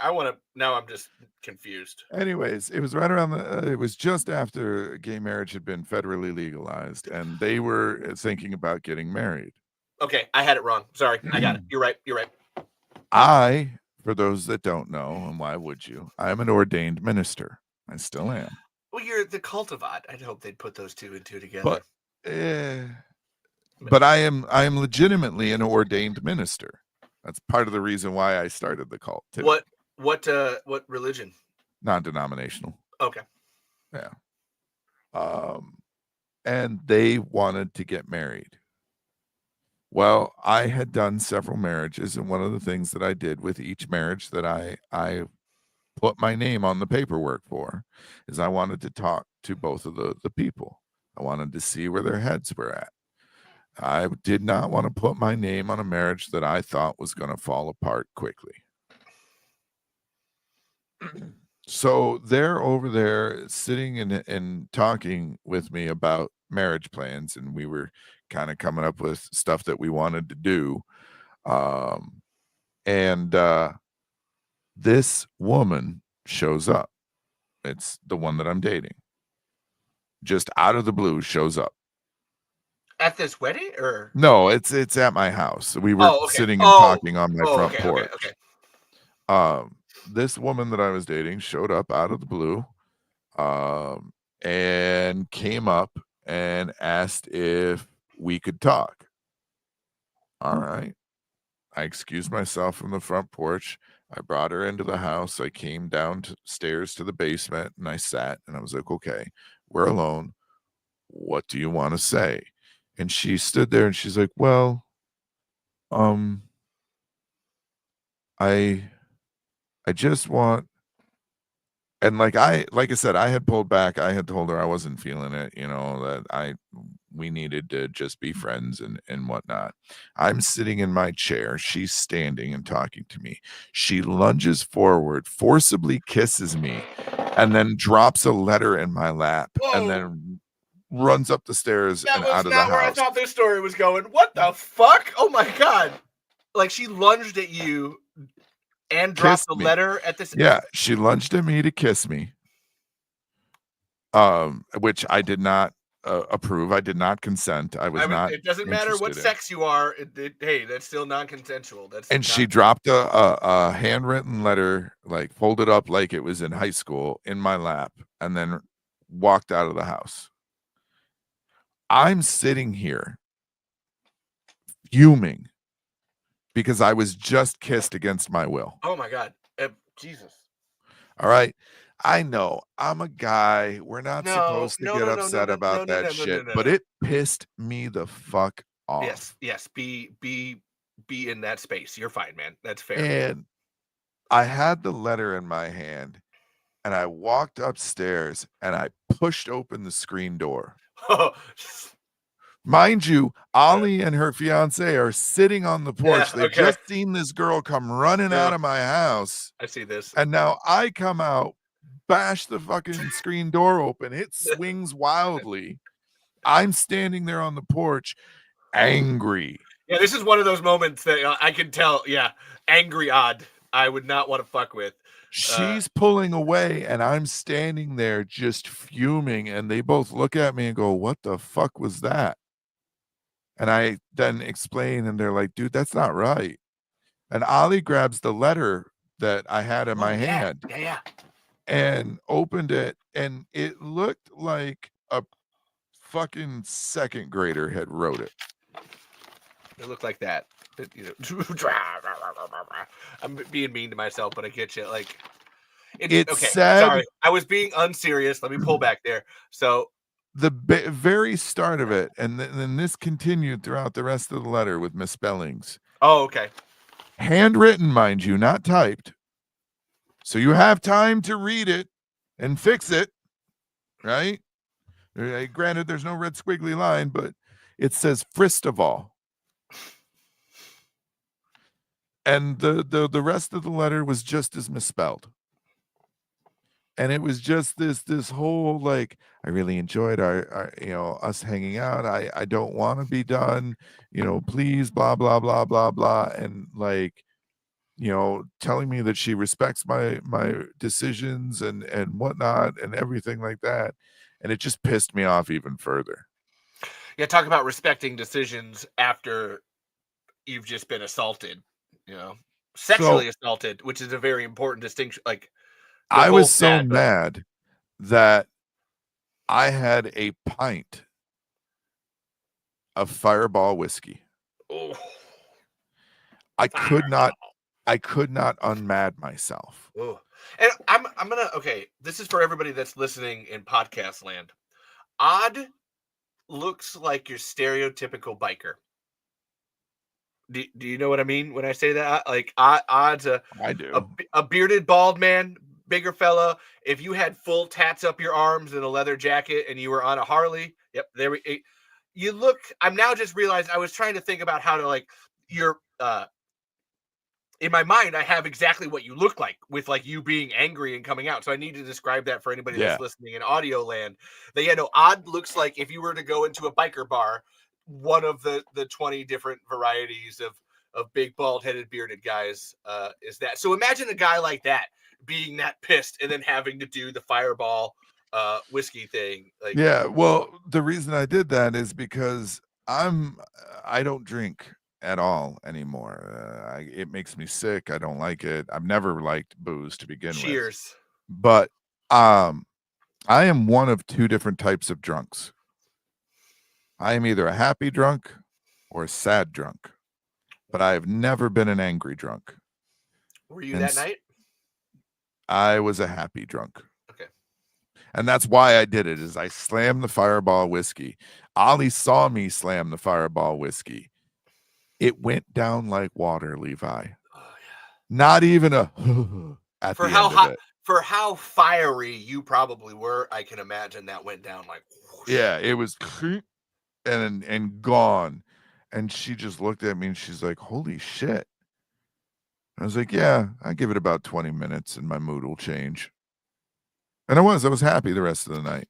Now I'm just confused. Anyways, it was right around it was just after gay marriage had been federally legalized and they were thinking about getting married. Okay, I had it wrong. Sorry. I got it. You're right. For those that don't know, and why would you? I'm an ordained minister. I still am. Well, you're the cult of Odd. I'd hope they'd put those two and two together. But I am legitimately an ordained minister. That's part of the reason why I started the cult too. What religion? Non-denominational. Okay. Yeah. And they wanted to get married. Well, I had done several marriages, and one of the things that I did with each marriage that I put my name on the paperwork for is I wanted to talk to both of the people. I wanted to see where their heads were at. I did not want to put my name on a marriage that I thought was going to fall apart quickly. So they're over there sitting and talking with me about marriage plans, and we were kind of coming up with stuff that we wanted to do. And this woman shows up. It's the one that I'm dating. Just out of the blue shows up. At this wedding, or no, it's at my house. We were okay. sitting and talking on my front porch. Okay. This woman that I was dating showed up out of the blue, and came up and asked if we could talk. All right. I excused myself from the front porch. I brought her into the house. I came downstairs to the basement and I sat and I was like, okay, we're alone. What do you want to say? And she stood there and she's like, well, I just want, and like I said, I had pulled back. I had told her I wasn't feeling it, that we needed to just be friends and whatnot. I'm sitting in my chair. She's standing and talking to me. She lunges forward, forcibly kisses me, and then drops a letter in my lap. Whoa. And then runs up the stairs and out of the house. That was not where I thought this story was going. What the fuck? Oh my God. Like she lunged at you and dropped the letter at this. Yeah, she lunged at me to kiss me. Which I did not approve. I did not consent. I was not. It doesn't matter what sex you are. Hey, that's still non-consensual. She dropped a handwritten letter, like folded up like it was in high school, in my lap, and then walked out of the house. I'm sitting here fuming because I was just kissed against my will. Oh my God. Jesus. All right. I know I'm a guy. We're not supposed to get upset about that shit, but it pissed me the fuck off. Yes. Be in that space. You're fine, man. That's fair. And I had the letter in my hand and I walked upstairs and I pushed open the screen door. Mind you, Ollie and her fiance are sitting on the porch. They've just seen this girl come running out of my house. I see this. And now I come out, bash the fucking screen door open. It swings wildly. I'm standing there on the porch, angry. Yeah, this is one of those moments that I can tell. Yeah, angry odd. I would not want to fuck with. She's pulling away, and I'm standing there just fuming. And they both look at me and go, "What the fuck was that?" And I then explain, and they're like, "Dude, that's not right." And Ollie grabs the letter that I had in my hand. Yeah. And opened it, and it looked like a fucking second grader had wrote it. It looked like that. I'm being mean to myself, but I get you. Like, it said, sorry, I was being unserious. Let me pull back there. So the very start of it, and then this continued throughout the rest of the letter with misspellings. Oh, okay. Handwritten, mind you, not typed. So you have time to read it and fix it, right? Granted, there's no red squiggly line, but it says Fristoval. And the rest of the letter was just as misspelled. And it was just this whole, like, I really enjoyed our us hanging out. I don't want to be done, please, blah, blah, blah, blah, blah. And like, telling me that she respects my decisions and whatnot and everything like that. And it just pissed me off even further. Yeah, talk about respecting decisions after you've just been assaulted, sexually assaulted, which is a very important distinction. Like, I was so mad that I had a pint of Fireball whiskey. Oh. I could not I could not unmad myself. Oh, and I'm gonna okay. This is for everybody that's listening in podcast land. Odd looks like your stereotypical biker. Do you know what I mean when I say that? Like Odd's I do. a bearded bald man, bigger fella. If you had full tats up your arms and a leather jacket and you were on a Harley, yep, you look. I'm now just realized I was trying to think about how to like your in my mind, I have exactly what you look like with like you being angry and coming out. So I need to describe that for anybody Yeah. that's listening in audio land. That Odd looks like if you were to go into a biker bar, one of the 20 different varieties of big bald headed bearded guys is that. So imagine a guy like that being that pissed and then having to do the fireball whiskey thing. Like, Yeah, well, the reason I did that is because I don't drink at all anymore. It makes me sick. I don't like it. I've never liked booze to begin with. cheers. But I am one of two different types of drunks. I am either a happy drunk or a sad drunk, but I have never been an angry drunk. Were you And that night? I was a happy drunk. Okay. And that's why I did it, is I slammed the fireball whiskey. Ollie saw me slam the fireball whiskey. It went down like water, Levi. Oh, yeah. Not even a at For the how end of hot, it. for how fiery you probably were, I can imagine that went down like whoosh. Yeah, it was and gone. And she just looked at me and she's like, holy shit. I was like, yeah, I give it about 20 minutes and my mood will change. And I was happy the rest of the night.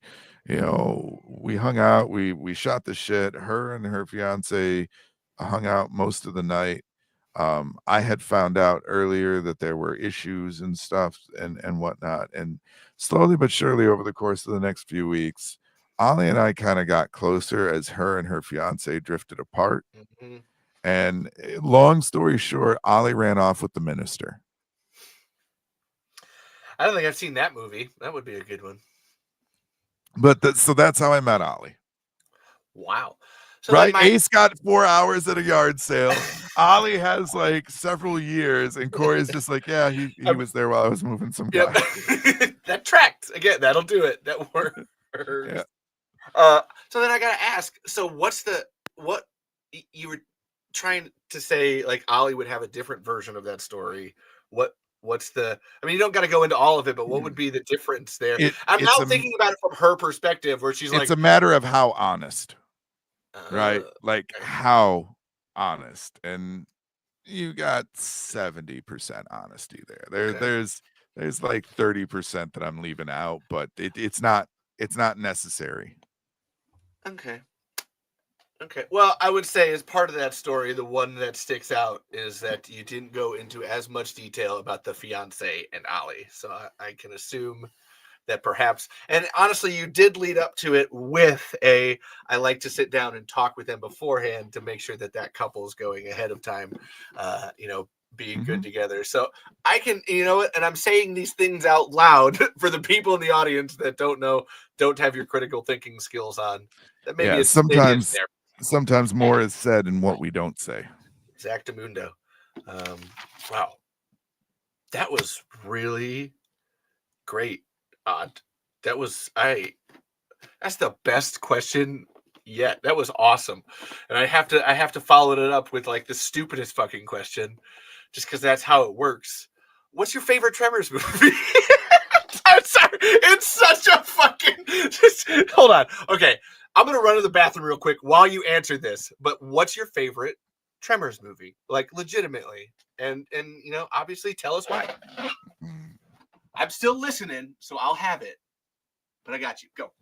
You know, we hung out, we shot the shit. Her and her fiance hung out most of the night. I had found out earlier that there were issues and stuff and whatnot. And slowly but surely over the course of the next few weeks, Ollie and I kind of got closer as her and her fiance drifted apart. Mhm. And long story short, Ollie ran off with the minister. I don't think I've seen that movie. That would be a good one. But so that's how I met Ollie. Wow. So Right? then Ace got 4 hours at a yard sale. Ollie has like several years, and Corey's just like, yeah, he was there while I was moving some guy. Yep. That tracked. Again, that'll do it. That works. Yeah. So then I gotta ask, so what you were trying to say, like Ollie would have a different version of that story. What's the, I mean, you don't got to go into all of it, but what would be the difference there? I'm now thinking about it from her perspective where she's like, it's a matter of how honest, right? Like okay. how honest. And you got 70% honesty there. Okay. There's like 30% that I'm leaving out, but it's not necessary. Okay. Well, I would say as part of that story, the one that sticks out is that you didn't go into as much detail about the fiance and Ollie. So I can assume that perhaps, and honestly, you did lead up to it with I like to sit down and talk with them beforehand to make sure that couple is going ahead of time, being good together. So I can, and I'm saying these things out loud for the people in the audience that don't have your critical thinking skills on. That maybe it's sometimes more is said in what we don't say. Exactamundo. Wow. That was really great. Odd. That's the best question yet. That was awesome. And I have to follow it up with like the stupidest fucking question, just because that's how it works. What's your favorite Tremors movie? I'm sorry. It's such a fucking just hold on. Okay. I'm gonna run to the bathroom real quick while you answer this. But what's your favorite Tremors movie? Like legitimately. And obviously tell us why. I'm still listening, so I'll have it. But I got you. Go.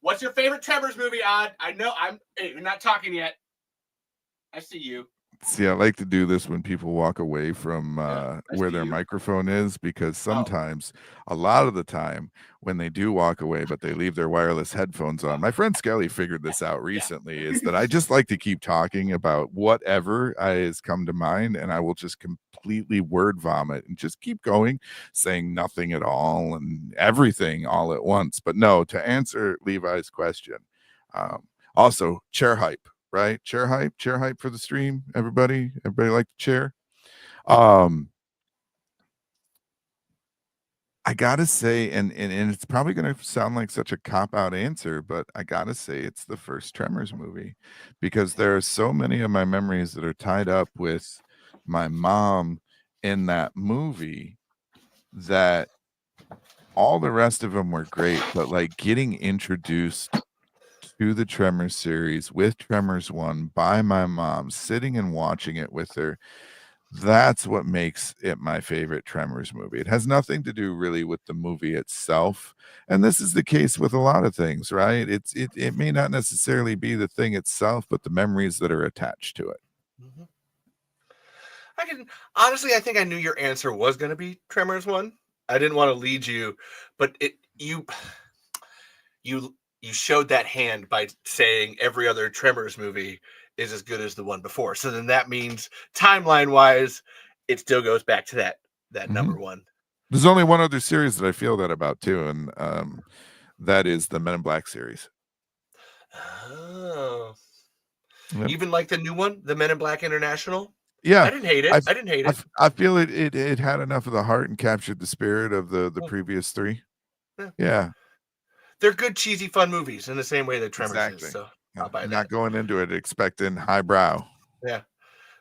What's your favorite Tremors movie, Odd? I know hey, you're not talking yet. I see you. See, I like to do this when people walk away from where their microphone is, because sometimes, a lot of the time, when they do walk away, but they leave their wireless headphones on. My friend Skelly figured this out recently, is that I just like to keep talking about whatever has come to mind, and I will just completely word vomit and just keep going, saying nothing at all and everything all at once. But no, to answer Levi's question, also chair hype. right? Chair hype for the stream. Everybody like the chair. I gotta say, and it's probably gonna sound like such a cop-out answer, but I gotta say it's the first Tremors movie because there are so many of my memories that are tied up with my mom in that movie that all the rest of them were great, but like getting introduced to the Tremors series with Tremors 1 by my mom, sitting and watching it with her, that's what makes it my favorite Tremors movie. It has nothing to do really with the movie itself. And this is the case with a lot of things, right? It may not necessarily be the thing itself, but the memories that are attached to it. Mm-hmm. I think I knew your answer was going to be Tremors 1. I didn't want to lead you, but you showed that hand by saying every other Tremors movie is as good as the one before. So then that means timeline wise, it still goes back to that number one. There's only one other series that I feel that about too, and that is the Men in Black series. Oh. Yep. Even like the new one, the Men in Black International? Yeah. I didn't hate it. I feel it had enough of the heart and captured the spirit of the previous three. Yeah. They're good, cheesy, fun movies in the same way that Tremors is. So I'll buy that. Not going into it expecting highbrow. Yeah.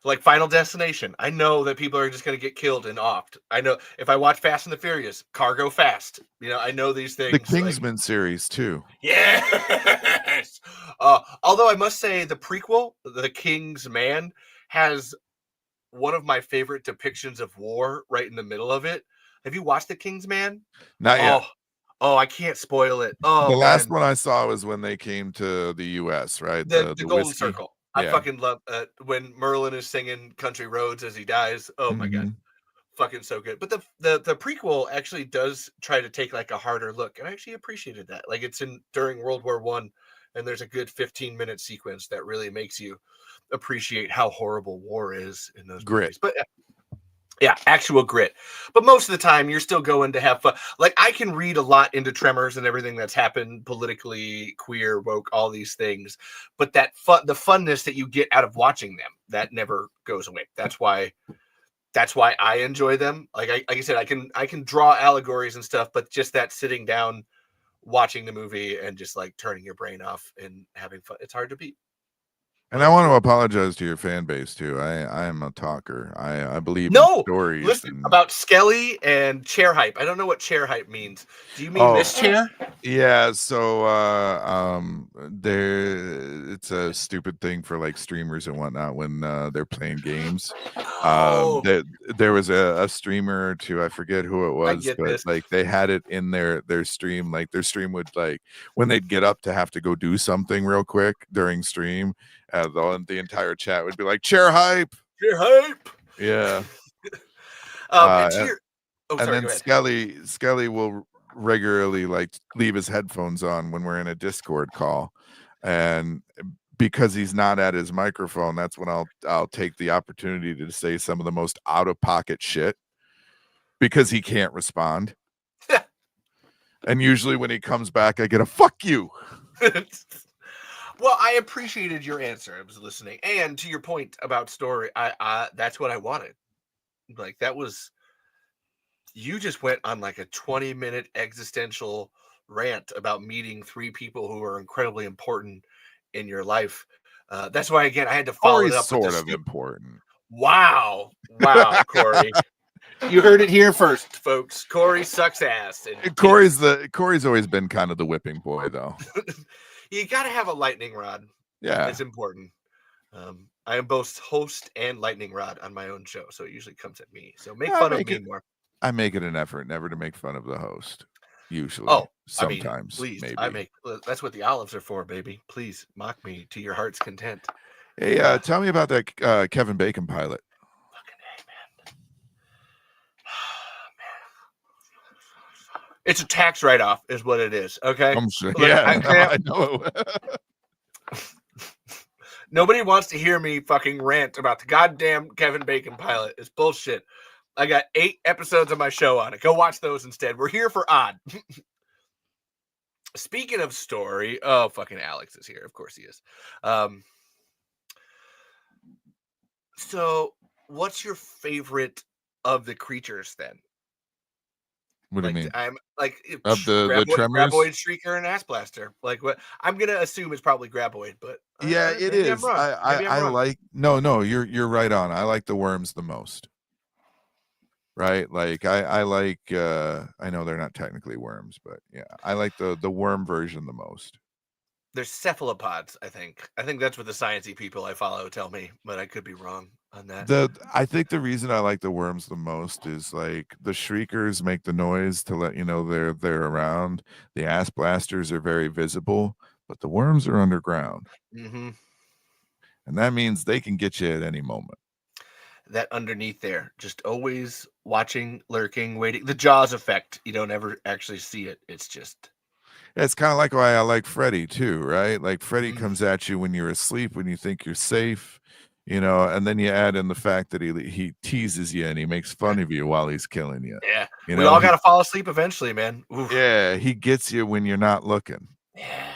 Like Final Destination. I know that people are just going to get killed and offed. I know if I watch Fast and the Furious, cargo fast. I know these things. The Kingsman series too. Yes. Although I must say the prequel, The King's Man, has one of my favorite depictions of war right in the middle of it. Have you watched The King's Man? Not yet. Oh, I can't spoil it. Oh, the last one I saw was when they came to the U.S., right? The Golden whiskey. Circle. I fucking love when Merlin is singing Country Roads as he dies. Oh my God. Fucking so good. But the prequel actually does try to take like a harder look. And I actually appreciated that. Like it's during World War I, and there's a good 15-minute sequence that really makes you appreciate how horrible war is in those movies. But yeah, actual grit. But most of the time, you're still going to have fun. Like, I can read a lot into Tremors and everything that's happened politically, queer, woke, all these things. But the funness that you get out of watching them, that never goes away. That's why I enjoy them. Like I said, I can draw allegories and stuff, but just that sitting down, watching the movie and just like turning your brain off and having fun, it's hard to beat. And I want to apologize to your fan base too. I am a talker. I believe in stories. Listen, about Skelly and chair hype. I don't know what chair hype means. Do you mean this chair? Yeah. So it's a stupid thing for like streamers and whatnot when they're playing games. There was a streamer or two, I forget who it was, but like they had it in their stream. Like their stream would like when they'd get up to have to go do something real quick during stream. The entire chat would be like chair hype. Yeah. And then Skelly will regularly like leave his headphones on when we're in a Discord call, and because he's not at his microphone, that's when I'll take the opportunity to say some of the most out of pocket shit because he can't respond. And usually when he comes back, I get a fuck you. Well, I appreciated your answer. I was listening. And to your point about story, I that's what I wanted. Like that was, you just went on like a 20-minute existential rant about meeting three people who are incredibly important in your life. That's why, again, I had to follow it up. Sort of important. Wow, Corey. You heard it here first, folks. Corey sucks ass. And Corey's always been kind of the whipping boy, though. You got to have a lightning rod. Yeah. It's important. I am both host and lightning rod on my own show, so it usually comes at me. So make fun of me more. I make it an effort never to make fun of the host. Usually. Sometimes. Please. Maybe. That's what the olives are for, baby. Please mock me to your heart's content. Hey, tell me about that Kevin Bacon pilot. It's a tax write-off is what it is, okay? I'm sure. I know. Nobody wants to hear me fucking rant about the goddamn Kevin Bacon pilot. It's bullshit. I got 8 episodes of my show on it. Go watch those instead. We're here for Odd. Speaking of story, fucking Alex is here. Of course he is. So, what's your favorite of the creatures then? What do you Like mean? I'm like Of the graboid, Tremors? shrieker, and ass blaster. Like what? I'm gonna assume it's probably graboid, but Yeah, it maybe I'm is. wrong. Maybe I'm I wrong. like no, you're right on. I like the worms the most. Right? Like I like I know they're not technically worms, but yeah, I like the worm version the most. There's cephalopods. I think. I think that's what the sciencey people I follow tell me, but I could be wrong on that. I think the reason I like the worms the most is like the shriekers make the noise to let you know they're around. The ass blasters are very visible, but the worms are underground. Hmm. And that means they can get you at any moment. That underneath there, just always watching, lurking, waiting. The Jaws effect. You don't ever actually see it. It's just. It's kind of like why I like Freddy too, right? Like Freddy Mm, comes at you when you're asleep, when you think you're safe, and then you add in the fact that he teases you and he makes yeah. fun of you while he's killing you. Yeah. You We know, all he got to fall asleep eventually, man. Oof. yeah, he gets you when you're not looking. Yeah.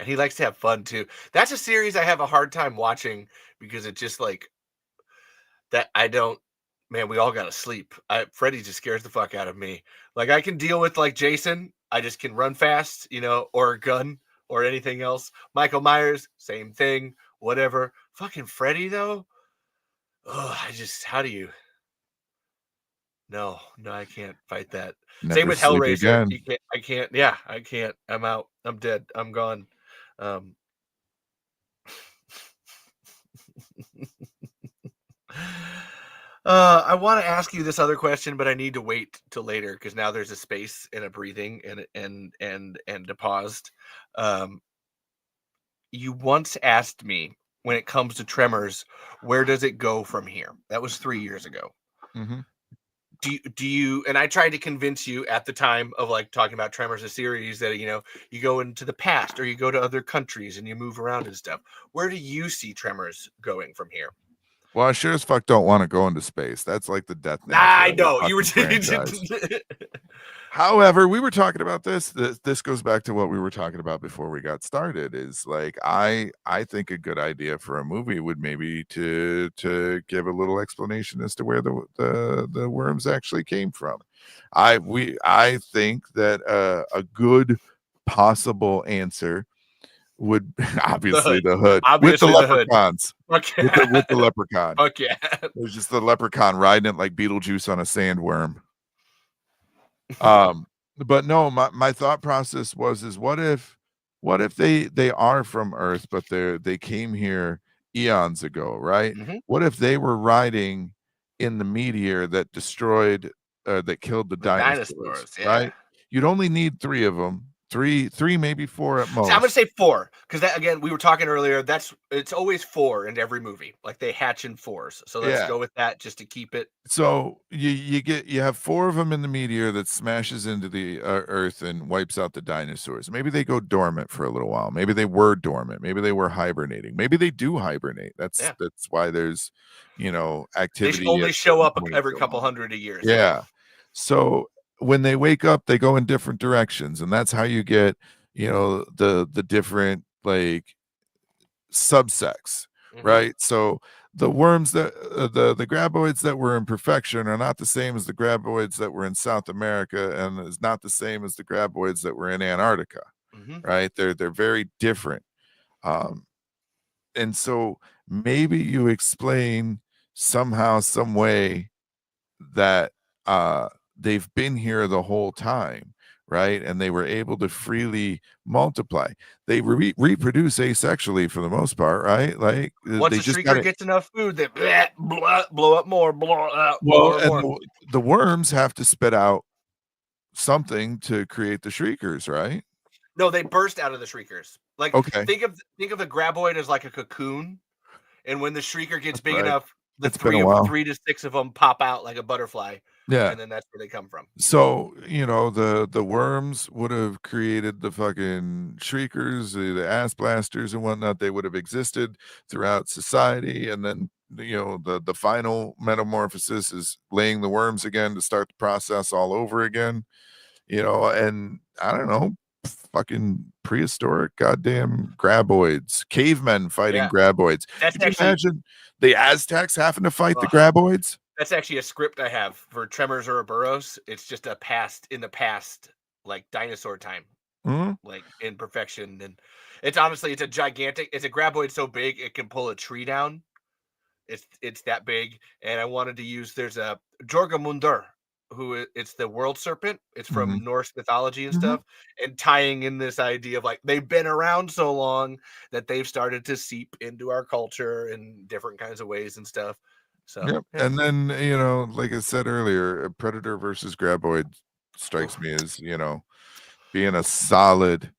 And he likes to have fun too. That's a series I have a hard time watching because it just like that I don't man, we all gotta sleep. Freddy just scares the fuck out of me. Like I can deal with like Jason. I just can run fast, or a gun or anything else. Michael Myers, same thing, whatever. Fucking Freddy though. Oh, how do you no, no, I can't fight that. Same Never with sleep Hellraiser. again. You can't I can't, yeah, I can't. I'm out. I'm dead. I'm gone. Um I want to ask you this other question, but I need to wait till later because now there's a space and a breathing and a paused. Um, you once asked me when it comes to Tremors, where does it go from here? That was 3 years ago. Mhm. Do you? And I tried to convince you at the time of like talking about Tremors, a series that you go into the past or you go to other countries and you move around and stuff. Where do you see Tremors going from here? Well, I sure as fuck don't want to go into space. That's like the death Nah, knell for I every know you were. fucking franchise. However, we were talking about this goes back to what we were talking about before we got started is like I think a good idea for a movie would maybe to give a little explanation as to where the worms actually came from. I think that a good possible answer would The obviously hood. the hood with the Obviously, the hood. leprechauns. Fuck With the yeah. leprechaun. Fuck yeah. There's just the leprechaun riding it like Beetlejuice on a sandworm. Um, but no, my thought process is what if they are from Earth, but they came here eons ago, right? Mhm. What if they were riding in the meteor that destroyed that killed the The dinosaurs, dinosaurs, yeah. right? You'd only need three of them, three, maybe four at See, I'm gonna most. say 4 because that again, we were talking earlier. It's always 4 in every movie. Like they hatch in 4s. So let's Yeah. go with that just to keep it. So you have four of them in the meteor that smashes into the Earth and wipes out the dinosaurs. Maybe they go dormant for a little while. Maybe they were dormant. Maybe they were hibernating. Maybe they do hibernate. That's Yeah. that's why there's They activity at only show certain up points every going couple on. hundred a year. Yeah. Yeah. So when they wake up, they go in different directions, and that's how you get the different like subsects, Mhm. right? So the worms that the graboids that were in perfection are not the same as the graboids that were in South America, and is not the same as the graboids that were in Antarctica, Mhm. right? They're very different. Um, and so maybe you explain somehow, some way that they've been here the whole time, right? And they were able to freely multiply. They reproduce asexually for the most part, right? Like Once they a just got shrieker it. gets enough food, they blow up more, Well, more, and more. the worms have to spit out something to create the shriekers, right? No, they burst out of the shriekers. Like Okay, think of the graboid as like a cocoon. And when the shrieker gets that's big right. enough, the It's been a while. 3 to 6 of them pop out like a butterfly, Yeah. and then that's where they come from. So, the worms would have created the fucking shriekers, the ass blasters and whatnot. They would have existed throughout society, and then the final metamorphosis is laying the worms again to start the process all over again. And I don't know, fucking prehistoric goddamn graboids, cavemen fighting Yeah. graboids. That's Could you actually imagine the Aztecs having to fight the Ugh. graboids? That's actually a script I have for Tremors Ouroboros. It's just in the past, like dinosaur time, Mhm. like in perfection. And it's honestly, it's a graboid so big it can pull a tree down. It's that big. And I wanted to use there's a Jorgamundur, it's the world serpent. It's Mhm. from Norse mythology and Mhm. stuff, and tying in this idea of like they've been around so long that they've started to seep into our culture in different kinds of ways and stuff. So Yep. yeah. And then, like I said earlier, a predator versus graboid strikes Oof. me as, being a solid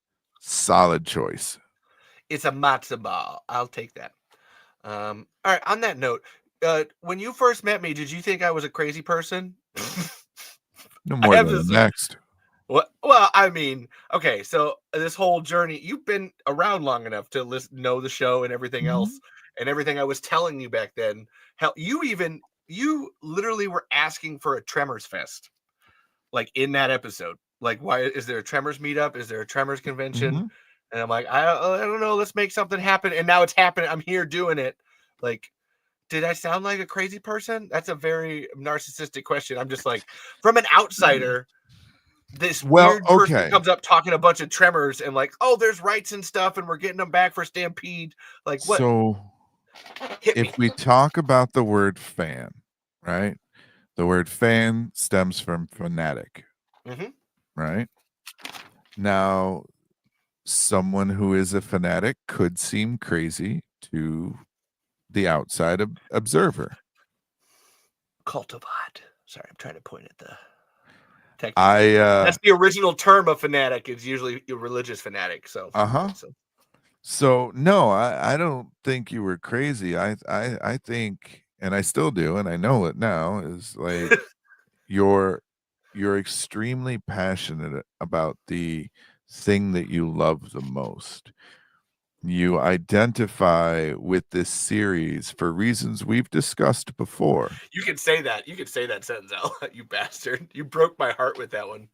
choice. It's a matzo ball. I'll take that. All right. On that note, when you first met me, did you think I was a crazy person? No I more have than the this. next. Well, I mean, okay. So this whole journey, you've been around long enough to know the show and everything Mhm. else, and everything I was telling you back then. Hell, you literally were asking for a Tremors fest, like in that episode. Like, why is there a Tremors meetup? Is there a Tremors convention? Mhm. And I'm like, I don't know. Let's make something happen. And now it's happening. I'm here doing it. Like, did I sound like a crazy person? That's a very narcissistic question. I'm just like, from an outsider, this Well, weird person okay. comes up talking a bunch of Tremors and like, oh, there's rights and stuff, and we're getting them back for Stampede. Like, what? So Hit if me. we talk about the word fan, right? The word fan stems from fanatic, Hmm. right? Now, someone who is a fanatic could seem crazy to the outside observer. Cult of Odd. Sorry, I'm trying to point at the. Technically, I that's the original term of fanatic. Is usually a religious fanatic. So, uh-huh. so So no, I don't think you were crazy. I think, and I still do, and I know it now, is like you're extremely passionate about the thing that you love the most. You identify with this series for reasons we've discussed before. you can say that. You can say that sentence out. You bastard. You broke my heart with that one.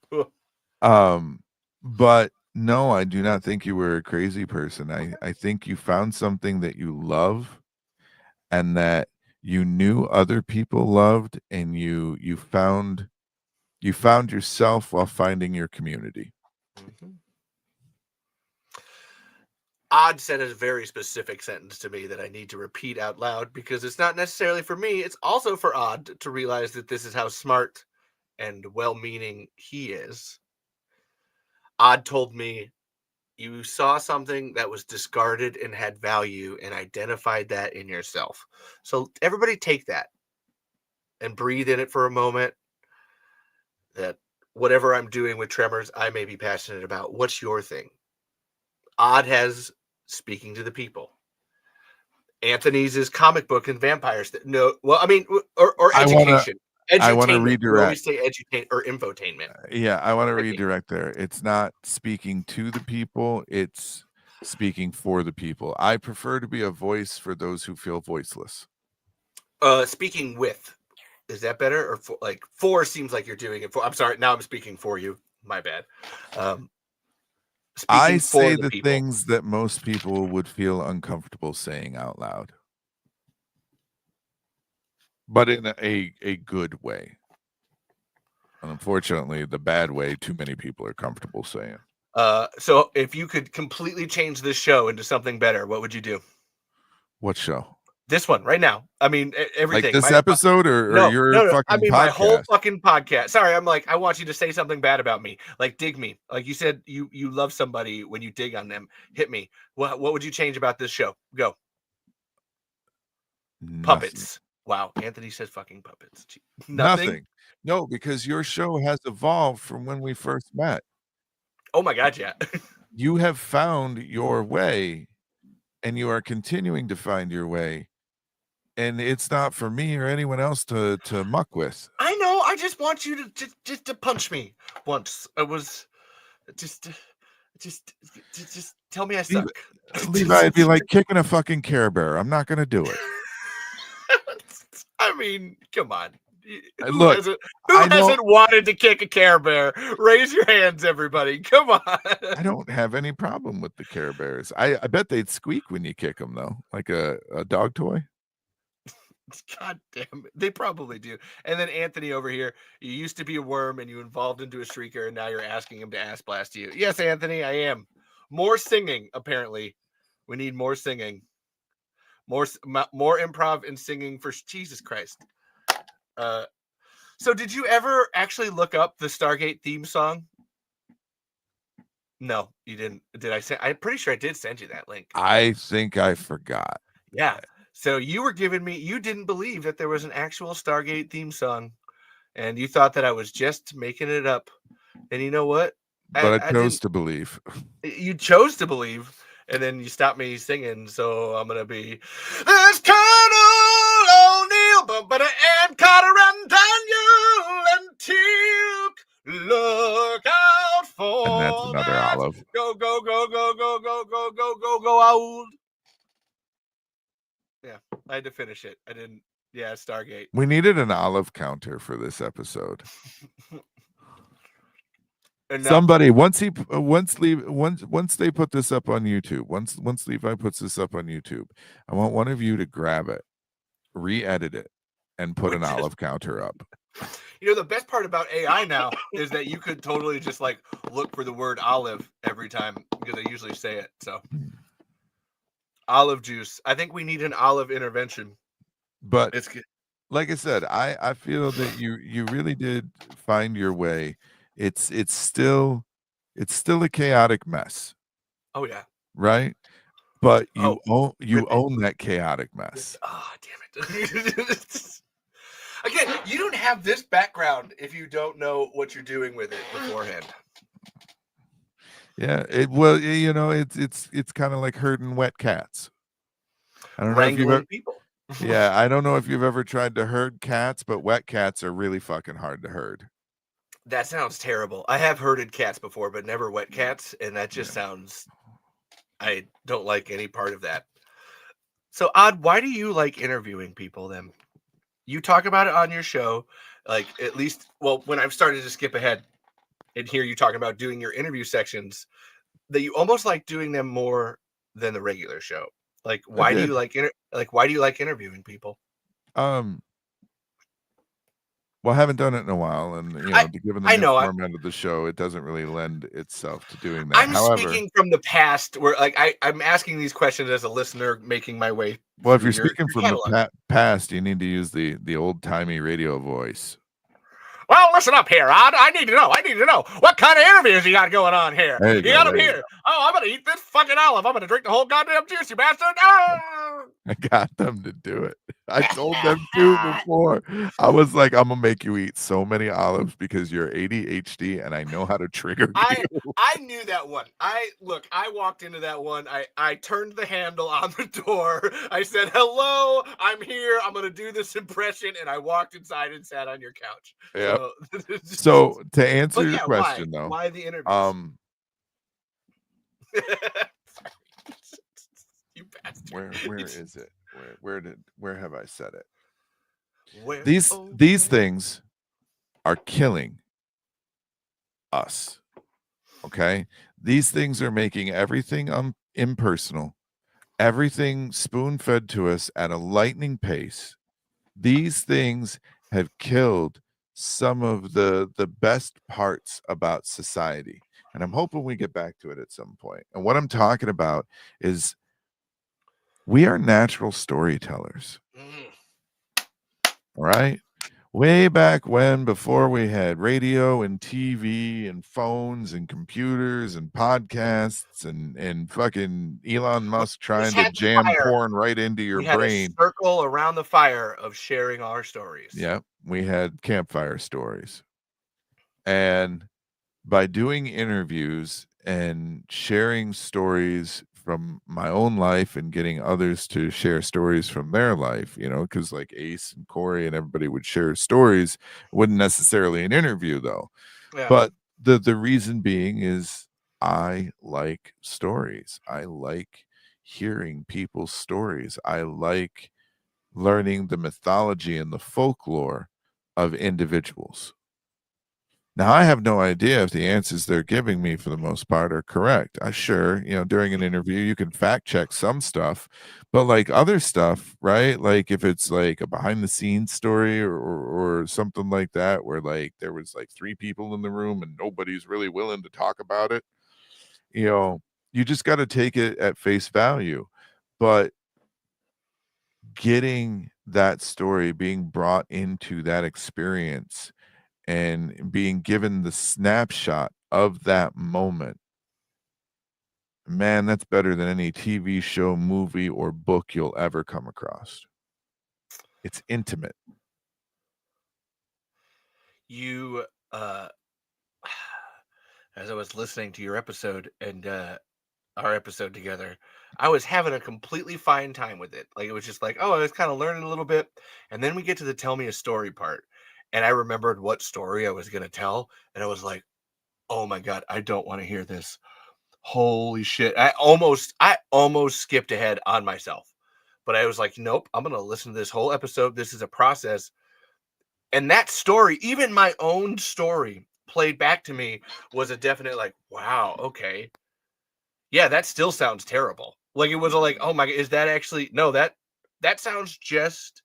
But no, I do not think you were a crazy person. I think you found something that you love and that you knew other people loved, and you found yourself while finding your community. Mhm. Odd said a very specific sentence to me that I need to repeat out loud because it's not necessarily for me. It's also for Odd to realize that this is how smart and well meaning he is. Odd told me, you saw something that was discarded and had value and identified that in yourself. So, everybody take that and breathe in it for a moment. That whatever I'm doing with Tremors, I may be passionate about. What's your thing? Odd has speaking to the people. Anthony's is comic book and vampires. No, well, I mean, or I wanna education, I wanna edutainment. We redirect. always say educate or infotainment. Yeah, I wanna Pick me. redirect there. It's not speaking to the people, it's speaking for the people. I prefer to be a voice for those who feel voiceless. Speaking with, is that better or for, like for seems like you're doing it for? I'm sorry, now I'm speaking for you. My bad. Um, I speaking for say the the people. things that most people would feel uncomfortable saying out loud, but in a good way. And unfortunately, the bad way, too many people are comfortable saying. So if you could completely change this show into something better, what would you do? What show? This one right now. I mean, Like everything. this episode or No, your no, no. I fucking mean, my whole podcast? fucking podcast. Sorry, I'm like, I want you to say something bad about me. Like, dig me. Like you said, you love somebody when you dig on them. Hit me. What would you change about this show? Go. Nothing. Puppets. Wow, Anthony says fucking puppets. Nothing. Nothing. No, because your show has evolved from when we first met. Oh my god, yeah. You have found your way, and you are continuing to find your way, and it's not for me or anyone else to muck with. I know. I just want you to just to punch me once. I was just just tell me I Levi, suck. Levi, it'd be like kicking a fucking Care Bear. I'm not gonna do it. I mean, come on. Who Look, hasn't, I know hasn't wanted to kick a Care Bear? Raise your hands, everybody. Come on. I don't have any problem with the Care Bears. I bet they'd squeak when you kick them though, like a dog toy. God damn it. They probably do. And then Anthony over here, you used to be a worm and you evolved into a shrieker, and now you're asking him to ass blast you. Yes, Anthony, I am. More singing, apparently. We need more singing. More improv and singing for Jesus Christ. So did you ever actually look up the Stargate theme song? No, you didn't. Did I send? I'm pretty sure I did send you that link. I think I forgot. Yeah. So you were giving me, you didn't believe that there was an actual Stargate theme song, and you thought that I was just making it up. And you know what? But I chose didn't. to believe. You chose to believe, and then you stopped me singing. So I'm gonna be this Colonel O'Neill, but and Carter and Daniel and Teal'c. Look out for And that's another that. olive. Go, go, go, go, go, go, go, go, go, go out. Yeah, I had to finish it. I didn't. Yeah, Stargate. We needed an olive counter for this episode. Somebody once they put this up on YouTube, once Levi puts this up on YouTube, I want one of you to grab it, re-edit it, and put an olive counter up. You know, the best part about AI now is that you could totally just like look for the word olive every time, because I usually say it. So olive juice. I think we need an olive intervention. But it's good. Like I said, I feel that you really did find your way. It's still a chaotic mess. Oh yeah. Right? But you own that chaotic mess. Ah, damn it. Again, you don't have this background if you don't know what you're doing with it beforehand. Yeah, it's kind of like herding wet cats. I don't know if you've ever, people. Yeah, I don't know if you've ever tried to herd cats, but wet cats are really fucking hard to herd. That sounds terrible. I have herded cats before, but never wet cats, and that just sounds. I don't like any part of that. So, Odd, why do you like interviewing people then? You talk about it on your show, like at least, well, when I've started to skip ahead and hear you talking about doing your interview sections, that you almost like doing them more than the regular show. Like, why do you like interviewing people? Well, I haven't done it in a while, and given the new format of the show, it doesn't really lend itself to doing that. I'm speaking from the past, where like I'm asking these questions as a listener, making my way. Well, if you're speaking from the past, you need to use the old timey radio voice. Well, listen up here, Odd. I need to know what kind of interviews you got going on here. You got them here. Oh, I'm gonna eat this fucking olive. I'm gonna drink the whole goddamn juice, you bastard. Oh! I got them to do it. I told them to before. I was like, I'm gonna make you eat so many olives because you're ADHD and I know how to trigger you. I knew that one. I walked into that one. I turned the handle on the door. I said, "Hello, I'm here. I'm gonna do this impression," and I walked inside and sat on your couch. Yeah. So to answer your question, though, why the interviews? You bastard. Where is it? Where have I said it? Where, these things are killing us. Okay? These things are making everything impersonal, everything spoon-fed to us at a lightning pace. These things have killed some of the best parts about society. And I'm hoping we get back to it at some point. And what I'm talking about is we are natural storytellers. All right? Way back when, before we had radio and TV and phones and computers and podcasts and fucking Elon Musk trying to jam porn right into your brain. We had a circle around the fire of sharing our stories. Yeah, we had campfire stories. And by doing interviews and sharing stories from my own life and getting others to share stories from their life, because like Ace and Corey and everybody would share stories, wouldn't necessarily an interview though. Yeah. But the reason being is I like stories. I like hearing people's stories. I like learning the mythology and the folklore of individuals. Now, I have no idea if the answers they're giving me for the most part are correct. Sure, during an interview, you can fact check some stuff, but like other stuff, right? Like if it's like a behind the scenes story or something like that, where like there was like 3 people in the room and nobody's really willing to talk about it, you just got to take it at face value. But getting that story, being brought into that experience, and being given the snapshot of that moment, man, that's better than any TV show, movie, or book you'll ever come across. It's intimate. You, as I was listening to your episode and our episode together, I was having a completely fine time with it. Like it was just like, oh, I was kind of learning a little bit, and then we get to the tell me a story part, and I remembered what story I was gonna tell, and I was like, oh my god, I don't want to hear this. Holy shit! I almost skipped ahead on myself, but I was like, nope, I'm gonna listen to this whole episode. This is a process, and that story, even my own story, played back to me was a definite like, wow, okay. Yeah, that still sounds terrible. Like it was like, oh my god, is that actually no, that sounds just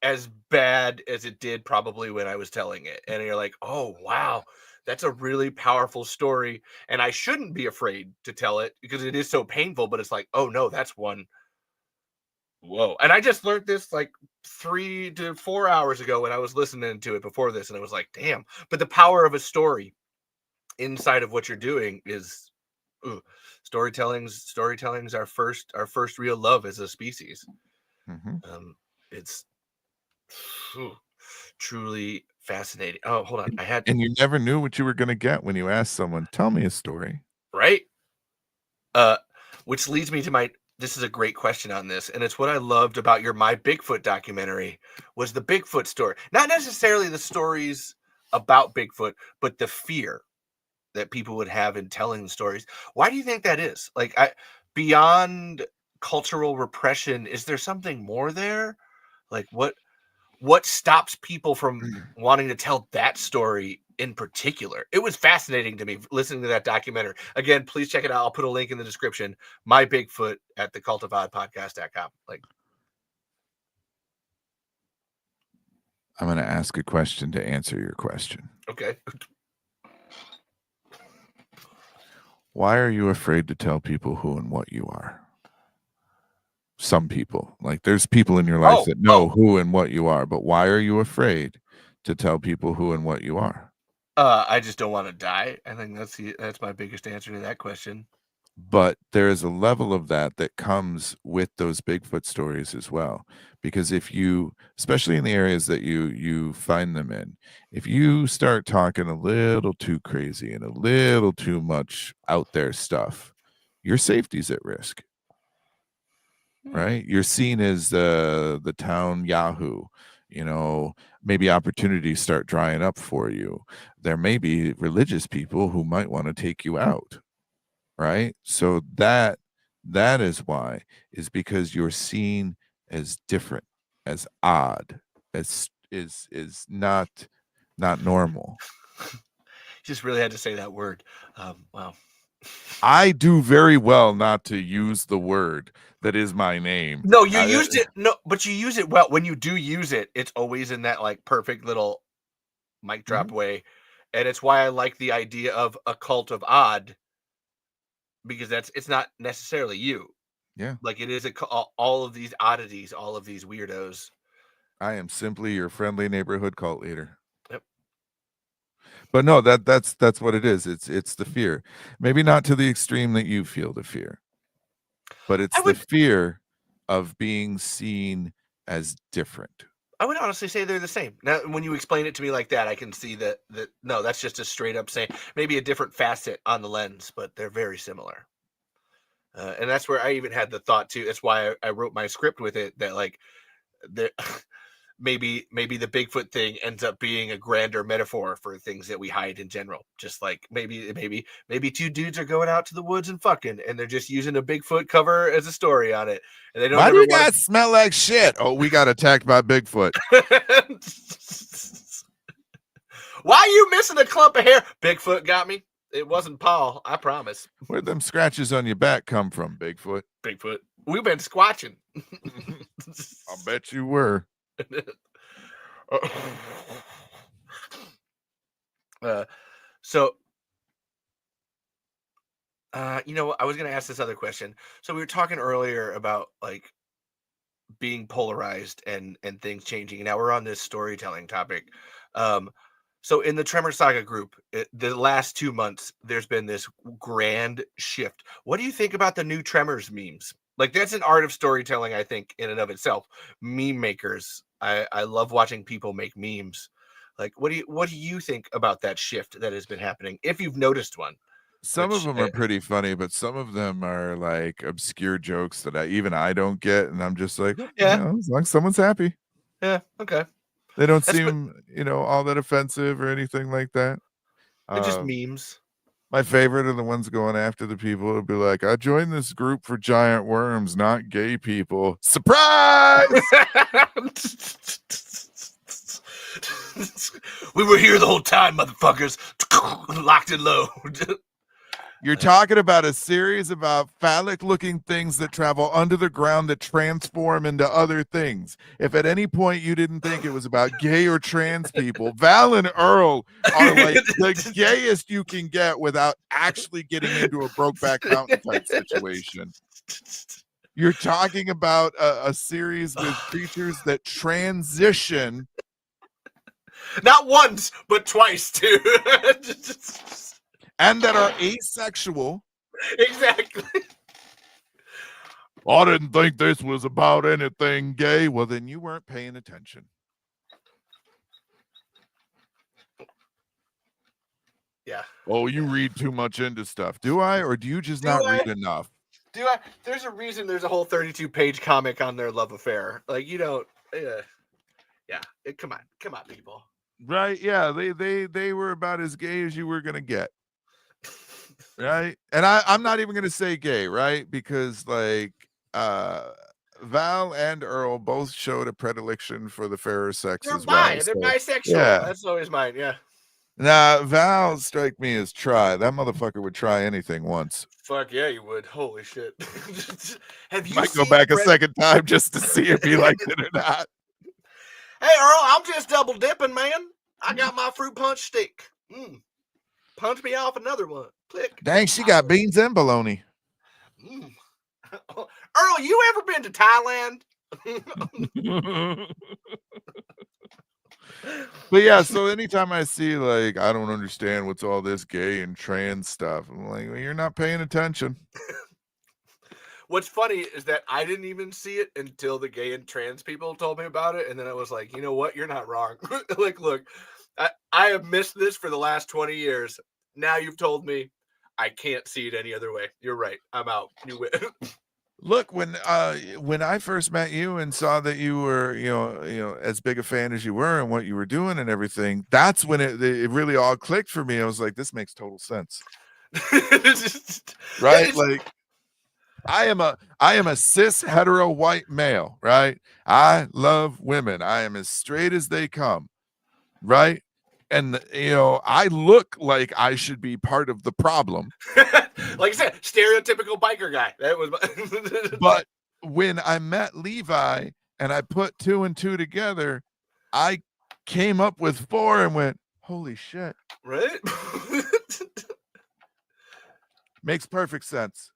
as bad as it did probably when I was telling it. And you're like, oh wow, that's a really powerful story. And I shouldn't be afraid to tell it because it is so painful, but it's like, oh no, that's one. Whoa. And I just learned this like 3 to 4 hours ago when I was listening to it before this, and I was like, damn. But the power of a story inside of what you're doing is ooh, storytelling's our first real love as a species. Mhm. It's ooh, truly fascinating. Oh, hold on. I had And you never knew what you were gonna get when you asked someone, "Tell me a story." right. Uh, which leads me to my. This is a great question on this, and it's what I loved about your My Bigfoot documentary was the Bigfoot story. Not necessarily the stories about Bigfoot, but the fear that people would have in telling the stories. Why do you think that is? Like, beyond cultural repression, is there something more there? Like, what stops people from wanting to tell that story in particular? It was fascinating to me listening to that documentary. Again, please check it out. I'll put a link in the description. My Bigfoot at thecultofoddpodcast.com. Like, I'm gonna ask a question to answer your question. okay. Why are you afraid to tell people who and what you are? Some people, like there's people in your life that know who and what you are, but why are you afraid to tell people who and what you are? I just don't want to die. I think that's my biggest answer to that question. But there is a level of that that comes with those Bigfoot stories as well, because if you, especially in the areas that you find them in, if you start talking a little too crazy and a little too much out there stuff, your safety's at risk, right? You're seen as the town Yahoo. Maybe opportunities start drying up for you. There may be religious people who might want to take you out, right? So that is why, is because you're seen as different, as odd, as is not normal. Just really had to say that word. Wow. I do very well not to use the word that is my name. No, you used it. No, but you use it well. When you do use it, it's always in that like perfect little mic drop way. And it's why I like the idea of a cult of odd, because it's not necessarily you. Yeah, Like it is all of these oddities, all of these weirdos. I am simply your friendly neighborhood cult leader. Yep. But no, that's what it is. It's the fear. Maybe not to the extreme that you feel the fear, but it's the fear of being seen as different. I would honestly say they're the same. Now, when you explain it to me like that, I can see that no, that's just a straight up saying, maybe a different facet on the lens, but they're very similar. And that's where I even had the thought too. That's why I wrote my script with it that like the maybe the Bigfoot thing ends up being a grander metaphor for things that we hide in general. Just like maybe two dudes are going out to the woods and fucking, and they're just using a Bigfoot cover as a story on it, and they don't Why do ever you want guys smell like shit? Oh, we got attacked by Bigfoot. to. Why are you missing a clump of hair? Bigfoot got me. It wasn't Paul, I promise. Where'd them scratches on your back come from, Bigfoot? Bigfoot. We've been squatching. I bet you were. So, you know, I was going to ask this other question. So we were talking earlier about like being polarized and things changing. Now we're on this storytelling topic. So in the Tremor Saga group, the last 2 months, there's been this grand shift. What do you think about the new Tremors memes? Like that's an art of storytelling, I think, in and of itself. Meme makers, I love watching people make memes. Like, what do you think about that shift that has been happening? If you've noticed one, Some of them are pretty funny, but some of them are like obscure jokes that I don't get, and I'm just like, Yeah. you know, as long as someone's happy. Yeah, okay. They don't That's seem, you know, all that offensive or anything like that. They're just memes. My favorite are the ones going after the people who'll be like, I joined this group for giant worms, not gay people. Surprise! We were here the whole time, motherfuckers. Locked and low. You're talking about a series about phallic-looking things that travel under the ground that transform into other things. If at any point you didn't think it was about gay or trans people, Val and Earl are like the gayest you can get without actually getting into a Brokeback Mountain type situation. You're talking about a series with creatures that transition. Not once, but twice, too. And that are asexual. Exactly. I didn't think this was about anything gay. Well, then you weren't paying attention. Yeah. Oh, you read too much into stuff. Do I? Or do you just not read enough? Do I? There's a reason there's a whole 32-page comic on their love affair. Like, you don't. Yeah. Come on, people. Right? Yeah. They were about as gay as you were going to get. Right? And I'm not even going to say gay, right? Because like Val and Earl both showed a predilection for the fairer sex as well. They're bisexual. Yeah. That's always mine. Yeah. Now, Val strike me as try. That motherfucker would try anything once. Fuck yeah, you would. Holy shit. Have you Might go back a second time just to see if he liked it or not. Hey, Earl, I'm just double dipping, man. I got my fruit punch stick. Punch me off another one. Click. Dang, she got beans and bologna. Earl, you ever been to Thailand? But yeah, so anytime I see like, I don't understand what's all this gay and trans stuff, I'm like, well, you're not paying attention. What's funny is that I didn't even see it until the gay and trans people told me about it. And then I was like, you know what? You're not wrong. Like, look, I have missed this for the last 20 years. Now you've told me I can't see it any other way. You're right. I'm out. You win. Look, when I first met you and saw that you were, you know, as big a fan as you were and what you were doing and everything, that's when it really all clicked for me. I was like, this makes total sense. Right? Like I am a cis hetero white male, right? I love women. I am as straight as they come, right? And you know, I look like I should be part of the problem. Like I said, stereotypical biker guy. That was But when I met Levi and I put 2 and 2 together, I came up with 4 and went, holy shit. Right? Makes perfect sense.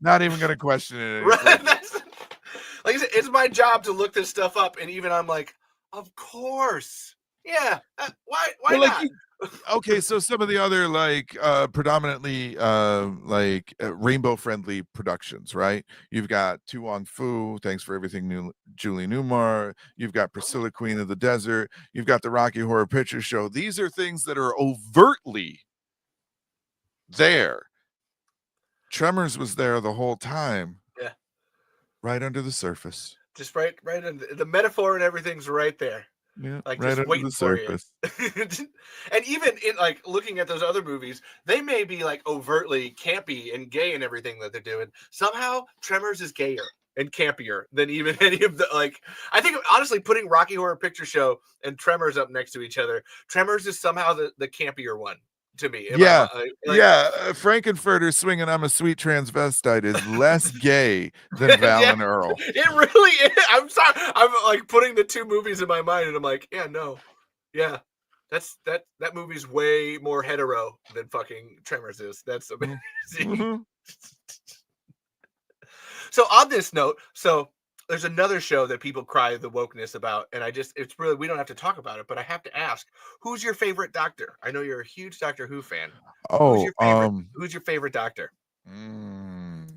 Not even going to question it. Right? Like I said, it's my job to look this stuff up, and even I'm like, of course. Yeah. Why well, not? Like okay, so some of the other like predominantly rainbow friendly productions, right? You've got Tu Wong Fu, Thanks for Everything, Julie Newmar. You've got Priscilla, Queen of the Desert. You've got the Rocky Horror Picture Show. These are things that are overtly there. Tremors was there the whole time. Yeah. Right under the surface. Just right in the metaphor and everything's right there. Yeah, Like right just under waiting the for you. surface. And even in like looking at those other movies, they may be like overtly campy and gay and everything that they're doing. Somehow Tremors is gayer and campier than even any of the like. I think honestly putting Rocky Horror Picture Show and Tremors up next to each other, Tremors is somehow the campier one to me. Yeah. Like, Frankenfurter swinging I'm a sweet transvestite is less gay than Val yeah, and Earl. it really is. I'm sorry. I'm like putting the two movies in my mind, and I'm like, yeah, no, yeah, that movie's way more hetero than fucking Tremors is. That's amazing. Mhm. So on this note, so there's another show that people cry the wokeness about, and it's really we don't have to talk about it, but I have to ask, who's your favorite Doctor? I know you're a huge Doctor Who fan. Who's Oh, your favorite? Who's your favorite Doctor? mm,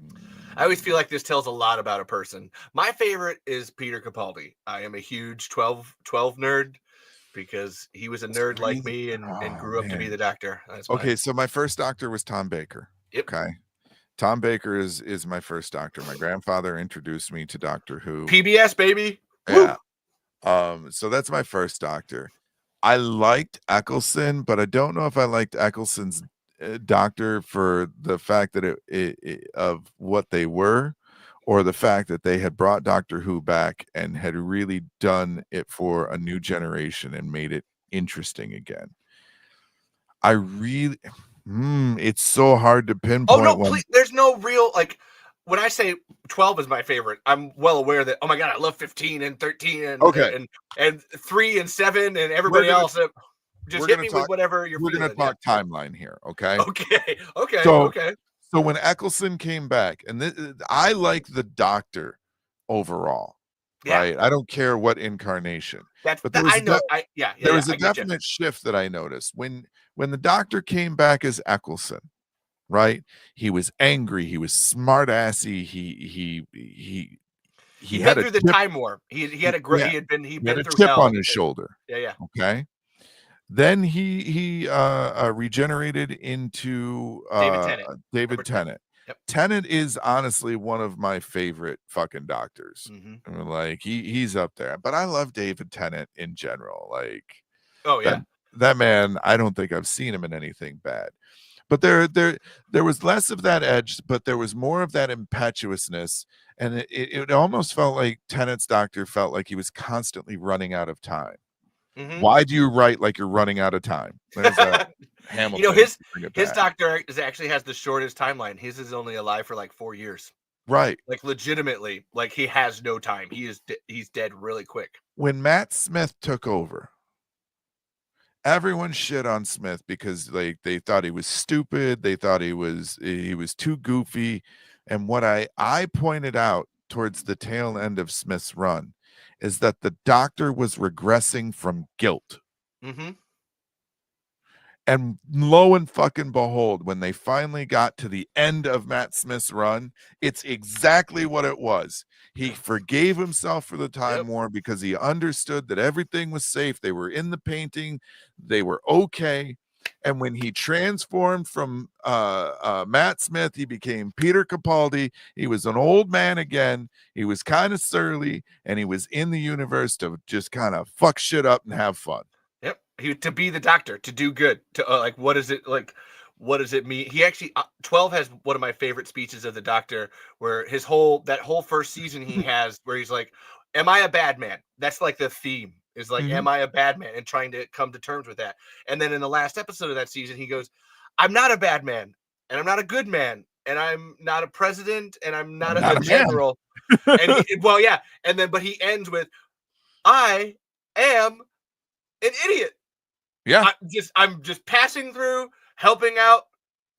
I always feel like this tells a lot about a person. My favorite is Peter Capaldi. I am a huge 12 nerd because he was a nerd like me and oh, grew up to be man. the Doctor. That's Okay, so my first Doctor was Tom Baker. Yep. Okay. Tom Baker is my first Doctor. My grandfather introduced me to Doctor Who. PBS, baby. Yeah. So that's my first Doctor. I liked Eccleston, but I don't know if I liked Eccleston's Doctor for the fact that it of what they were, or the fact that they had brought Doctor Who back and had really done it for a new generation and made it interesting again. I really, it's so hard to pinpoint. Oh no, one. please, there's no real like when I say 12 is my favorite, I'm well aware that oh my god, I love 15 and 13 and Okay. and 3 and 7 and everybody else. Just hit me with whatever you're feeling. We're gonna talk timeline here, okay? Okay. So when Eccleston came back, and I like the Doctor overall, right? I don't care what incarnation. But there was there was a definite shift that I noticed when the Doctor came back as Eccleston, right? He was angry, he was smart assy, he had been through the time war. He had a great he been a through chip hell. on his shoulder. Yeah. Okay. Then he regenerated into David Tennant. Yep. Tennant is honestly one of my favorite fucking Doctors. I mean, like he's up there. But I love David Tennant in general. Like, oh yeah, that man. I don't think I've seen him in anything bad. But there was less of that edge, but there was more of that impetuousness, and it almost felt like Tennant's Doctor felt like he was constantly running out of time. Why do you write like you're running out of time? There's that Hamilton. You know, his Doctor actually has the shortest timeline. His is only alive for like 4 years. Right. Like legitimately, like he has no time. He's dead really quick. When Matt Smith took over, everyone shit on Smith because like they thought he was stupid. They thought he was too goofy. And what I pointed out towards the tail end of Smith's run is that the Doctor was regressing from guilt. And lo and fucking behold, when they finally got to the end of Matt Smith's run, it's exactly what it was. He forgave himself for the time war because he understood that everything was safe. They were in the painting. They were okay. And when he transformed from Matt Smith, he became Peter Capaldi. He was an old man again. He was kind of surly, and he was in the universe to just kind of fuck shit up and have fun. Yep. To be the Doctor, to do good, to like, what is it like? What does it mean? He actually 12 has one of my favorite speeches of the Doctor, where that whole first season he has, where he's like, "Am I a bad man?" That's like the theme. Is like, am I a bad man? And trying to come to terms with that. And then in the last episode of that season, he goes, I'm not a bad man, and I'm not a good man, and I'm not a president, and I'm not a general. And but he ends with, I am an idiot. Yeah. I'm just passing through, helping out,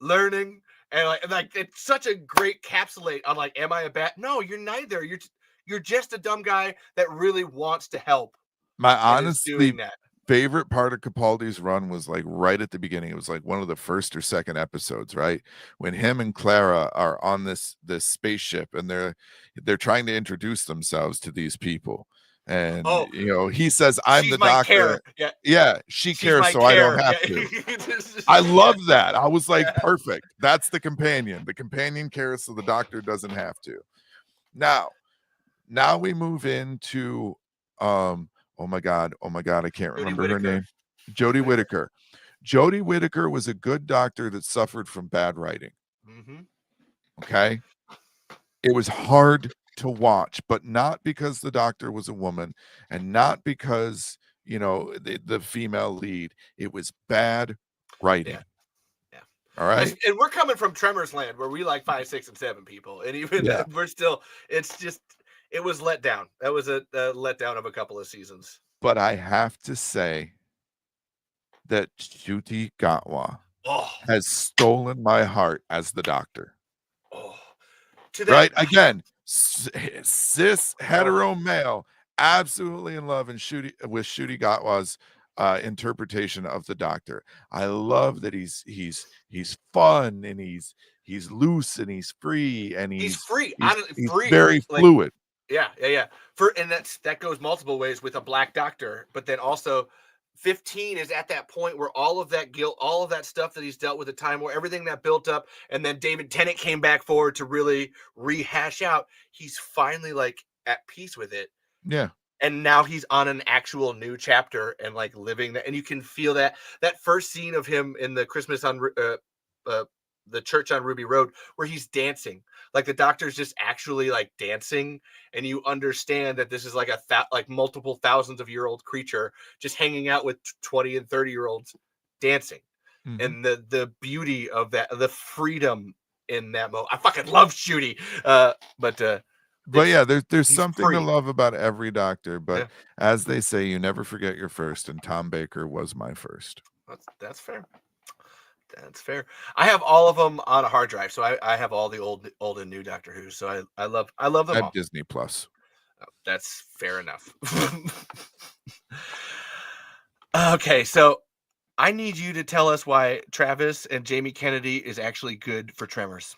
learning. And like it's such a great capsulate on like, am I a bad? No, you're neither. You're just a dumb guy that really wants to help. My honestly favorite part of Capaldi's run was like right at the beginning. It was like one of the first or second episodes, right? When him and Clara are on this spaceship and they're trying to introduce themselves to these people. And you know, he says, I'm the Doctor. Yeah, she cares, so I don't have to. I love that. I was like, perfect. That's the companion. The companion cares, so the Doctor doesn't have to. Now, now we move into oh my god, I can't remember her name. Jodie Whittaker. Jodie Whittaker was a good doctor that suffered from bad writing. Mm-hmm. Okay. It was hard to watch, but not because the doctor was a woman and not because, the female lead. It was bad writing. Yeah. Yeah. All right. And we're coming from Tremors land where we like 5, 6, and 7 people. And even we're still, it was let down. That was a letdown of a couple of seasons. But I have to say that Ncuti Gatwa has stolen my heart as the doctor. Right? Again, cis hetero male, absolutely in love with Ncuti Gatwa's interpretation of the doctor. I love that he's fun and he's loose and he's free and he's free. He's free. very fluid. Yeah. And that goes multiple ways with a black doctor, but then also 15 is at that point where all of that guilt, all of that stuff that he's dealt with at time, where everything that built up, and then David Tennant came back forward to really rehash out. He's finally like at peace with it. Yeah. And now he's on an actual new chapter and like living that. And you can feel that first scene of him in the Christmas on the church on Ruby Road where he's dancing. Like the doctor's just actually like dancing, and you understand that this is like like multiple thousands of year old creature just hanging out with 20 and 30-year-olds dancing. Mm-hmm. And the beauty of that, the freedom in that moment. I fucking love Ncuti. But yeah, there's something to love about every doctor. But as they say, you never forget your first, and Tom Baker was my first. That's fair. That's fair. I have all of them on a hard drive, so I have all the old and new Doctor Who. So I love them. I have all. Disney Plus. Oh, that's fair enough. Okay, so I need you to tell us why Travis and Jamie Kennedy is actually good for Tremors.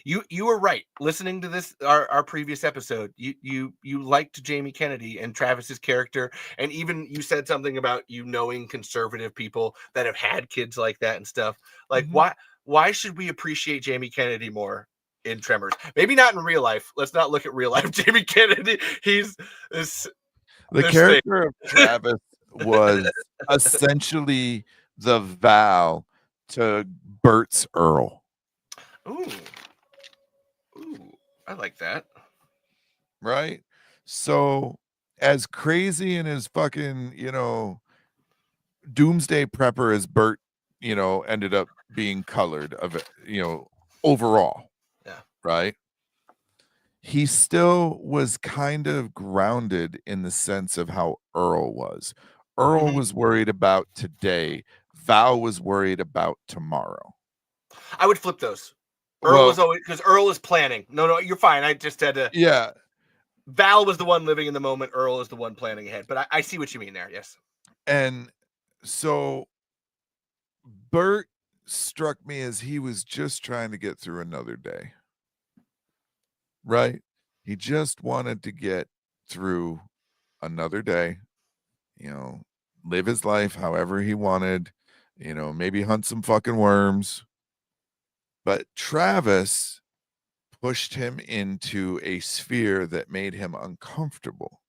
You were right. Listening to this, our previous episode, you liked Jamie Kennedy and Travis's character, and even you said something about knowing conservative people that have had kids like that and stuff. Like, why should we appreciate Jamie Kennedy more in Tremors? Maybe not in real life. Let's not look at real life Jamie Kennedy. He's the character of Travis was essentially the Val to Bert's Earl. Ooh, I like that. Right? So as crazy and as fucking, doomsday prepper as Bert, ended up being colored of it, overall. Yeah. Right? He still was kind of grounded in the sense of how Earl was. Earl was worried about today. Val was worried about tomorrow. I would flip those. Earl was always, because Earl is planning. No, you're fine. I just had to. Yeah. Val was the one living in the moment. Earl is the one planning ahead. But I see what you mean there. Yes. And so Bert struck me as he was just trying to get through another day. Right? He just wanted to get through another day, live his life however he wanted, maybe hunt some fucking worms. But Travis pushed him into a sphere that made him uncomfortable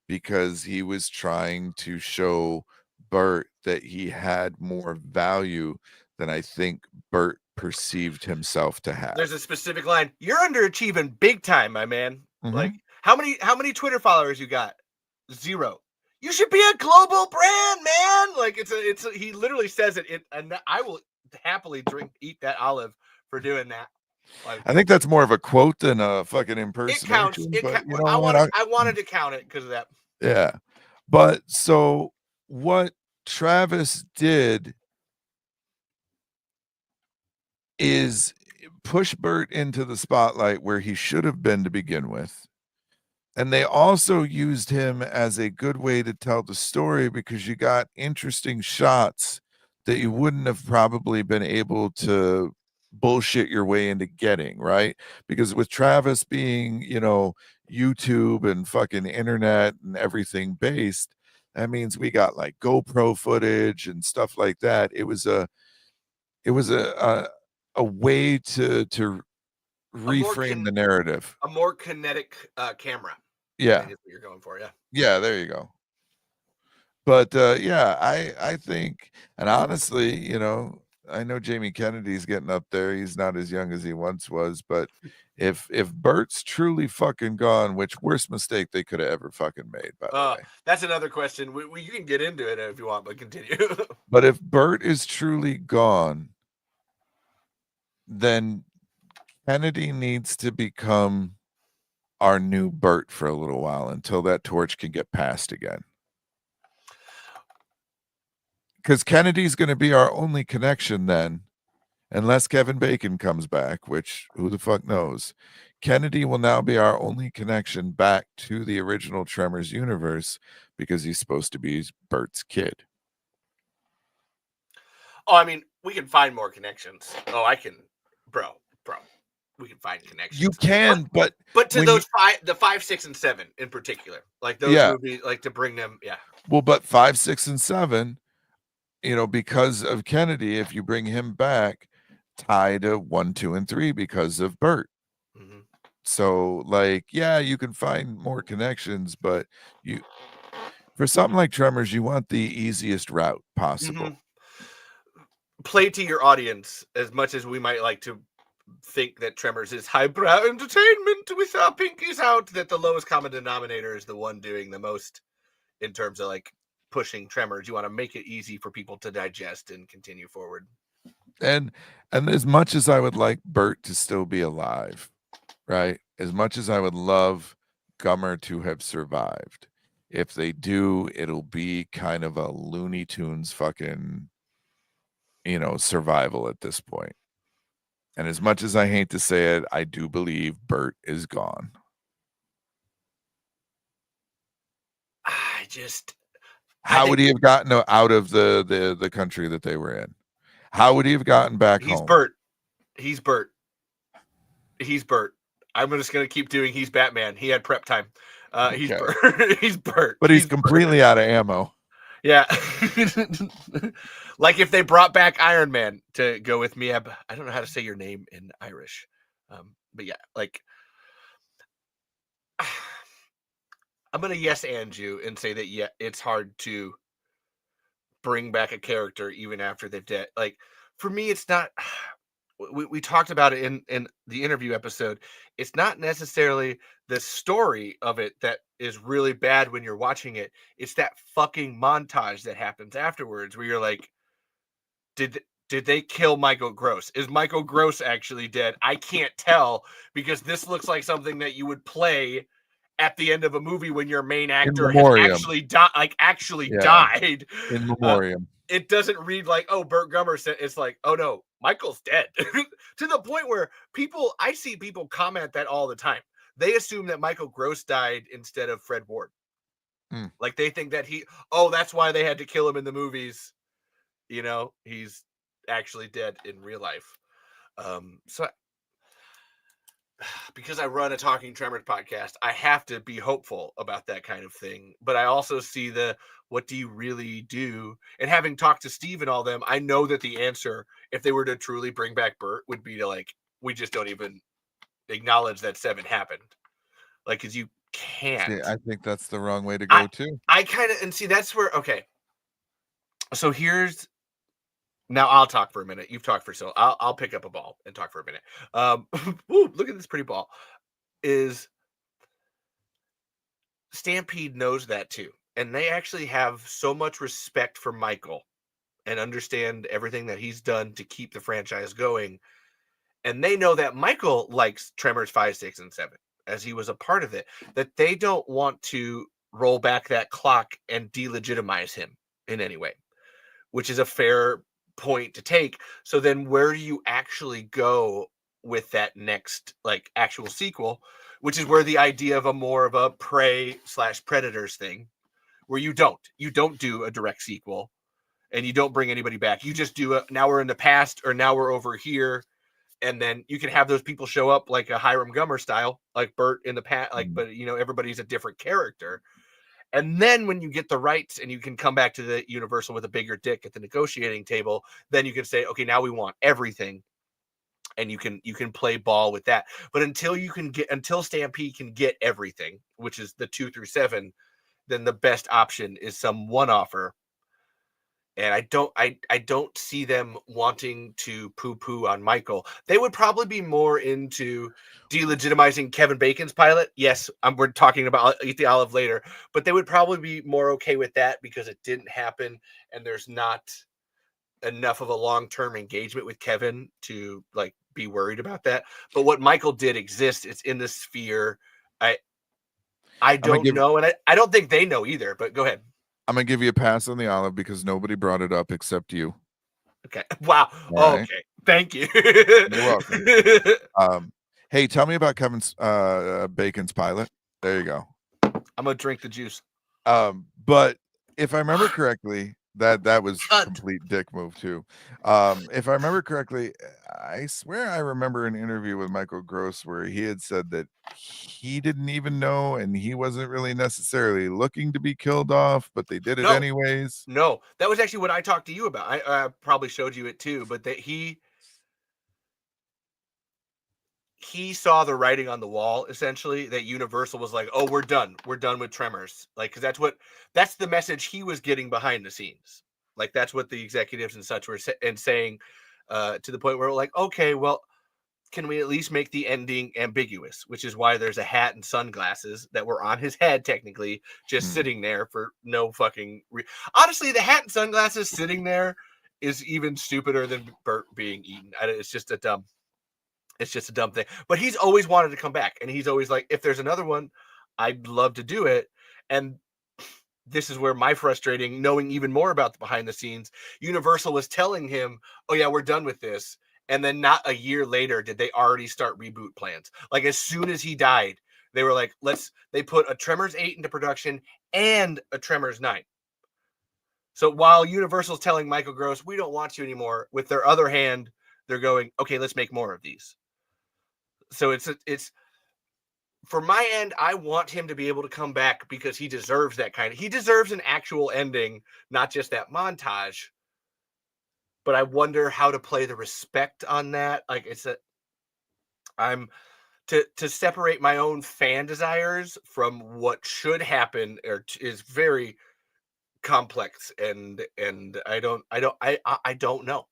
because he was trying to show Bert that he had more value than I think Bert perceived himself to have. There's a specific line. You're underachieving big time, my man. Like, how many Twitter followers you got? 0. You should be a global brand, man. Like it's he literally says it, and I will happily eat that olive for doing that. Like, I think that's more of a quote than a fucking impersonation. It counts. I wanted to count it because of that. Yeah. But so what Travis did is push Bert into the spotlight where he should have been to begin with. And they also used him as a good way to tell the story because you got interesting shots that you wouldn't have probably been able to bullshit your way into getting, right? Because with Travis being, YouTube and fucking internet and everything based, that means we got like GoPro footage and stuff like that. It was a way to reframe the narrative. A more kinetic camera. I Yeah. think is what you're going for, yeah. Yeah, there you go. But yeah, I think, and honestly, you know, I know Jamie Kennedy's getting up there. He's not as young as he once was, but if Bert's truly fucking gone, which worst mistake they could have ever fucking made, by the way. That's another question. You can get into it if you want, but continue. But if Bert is truly gone, then Kennedy needs to become our new Bert for a little while until that torch can get passed again. Because Kennedy's going to be our only connection then, unless Kevin Bacon comes back, which who the fuck knows. Kennedy will now be our only connection back to the original Tremors universe because he's supposed to be Bert's kid. Oh, I mean, we can find more connections. Oh, I can, bro. We can find connections. You can, but to those the 5, 6, and 7 in particular, like those movies, like to bring them, yeah. Well, but 5, 6, and 7. You know, because of Kennedy, if you bring him back, tie to 1, 2, and 3 because of Bert. Mm-hmm. So, like, yeah, you can find more connections, but for something like Tremors, you want the easiest route possible. Mm-hmm. Play to your audience as much as we might like to think that Tremors is highbrow entertainment with our pinkies out, that the lowest common denominator is the one doing the most in terms of like pushing Tremors. You want to make it easy for people to digest and continue forward. And as much as I would like Bert to still be alive, right? As much as I would love Gummer to have survived, if they do, it'll be kind of a Looney Tunes fucking, you know, survival at this point. And as much as I hate to say it, I do believe Bert is gone. How would he have gotten out of the country that they were in? How would he have gotten back home? He's Bert. I'm just gonna keep doing. He's Batman. He had prep time. He's Bert. He's Bert. But he's completely out of ammo. Yeah. Like if they brought back Iron Man to go with me. I don't know how to say your name in Irish. But yeah, like I'm gonna yes and you and say that yeah, it's hard to bring back a character even after they've dead. Like for me, it's not. We talked about it in the interview episode. It's not necessarily the story of it that is really bad when you're watching it. It's that fucking montage that happens afterwards where you're like, did they kill Michael Gross? Is Michael Gross actually dead? I can't tell because this looks like something that you would play at the end of a movie when your main actor has actually died. In memoriam. It doesn't read like, oh, Burt Gummer said. It's like, oh no, Michael's dead. To the point where I see people comment that all the time. They assume that Michael Gross died instead of Fred Ward. Like they think that that's why they had to kill him in the movies. You know, he's actually dead in real life. So because I run a Talking Tremors podcast, I have to be hopeful about that kind of thing. But I also see what do you really do? And having talked to Steve and all them, I know that the answer, if they were to truly bring back Bert, would be to like, we just don't even acknowledge that 7 happened. Like, because you can't. See, I think that's the wrong way to go too. I kind of, and see, that's where, okay. So now I'll talk for a minute. You've talked for I'll pick up a ball and talk for a minute. Woo, look at this pretty ball. Stampede knows that too. And they actually have so much respect for Michael and understand everything that he's done to keep the franchise going. And they know that Michael likes Tremors 5, 6, and 7 as he was a part of it, that they don't want to roll back that clock and delegitimize him in any way, which is a fair point to take. So then where do you actually go with that next like actual sequel, which is where the idea of more of a prey/predators thing, where you don't do a direct sequel and you don't bring anybody back. You just do now we're in the past or now we're over here. And then you can have those people show up like a Hiram Gummer style, like Bert in the past, but you know, everybody's a different character. And then when you get the rights and you can come back to the Universal with a bigger dick at the negotiating table, then you can say, okay, now we want everything. and you can play ball with that. But until Stampede can get everything, which is the 2 through 7, then the best option is some one-offer. And I don't see them wanting to poo-poo on Michael. They would probably be more into delegitimizing Kevin Bacon's pilot. Yes, we're talking about Eat the Olive later, but they would probably be more okay with that because it didn't happen and there's not enough of a long-term engagement with Kevin to like be worried about that. But what Michael did exists. It's in the sphere. I don't know, and I don't think they know either, but go ahead. I'm gonna give you a pass on the olive because nobody brought it up except you. Okay. Wow. All right. Okay. Thank you. You're welcome. Hey, tell me about Kevin's Bacon's pilot. There you go. I'm gonna drink the juice. But if I remember correctly, that was a complete dick move too. If I remember correctly, I swear I remember an interview with Michael Gross where he had said that he didn't even know and he wasn't really necessarily looking to be killed off, but they did it anyways. No, that was actually what I talked to you about. I probably showed you it too, but that he saw the writing on the wall, essentially, that Universal was like, oh, we're done with Tremors. Like, because that's the message he was getting behind the scenes. Like, that's what the executives and such were saying to the point where we're like, okay, well, can we at least make the ending ambiguous? Which is why there's a hat and sunglasses that were on his head, technically, just sitting there for no fucking honestly, the hat and sunglasses sitting there is even stupider than Bert being eaten. It's just a dumb thing. But he's always wanted to come back, and he's always like, if there's another one, I'd love to do it. And this is where my frustrating, knowing even more about the behind the scenes, Universal was telling him, oh yeah, we're done with this. And then not a year later did they already start reboot plans. Like, as soon as he died, they were like, they put a Tremors 8 into production and a Tremors 9. So while Universal's telling Michael Gross, we don't want you anymore, with their other hand, they're going, okay, let's make more of these. So it's for my end, I want him to be able to come back because he deserves that he deserves an actual ending, not just that montage. But I wonder how to play the respect on that. Like, I'm to separate my own fan desires from what should happen is very complex, and I don't know.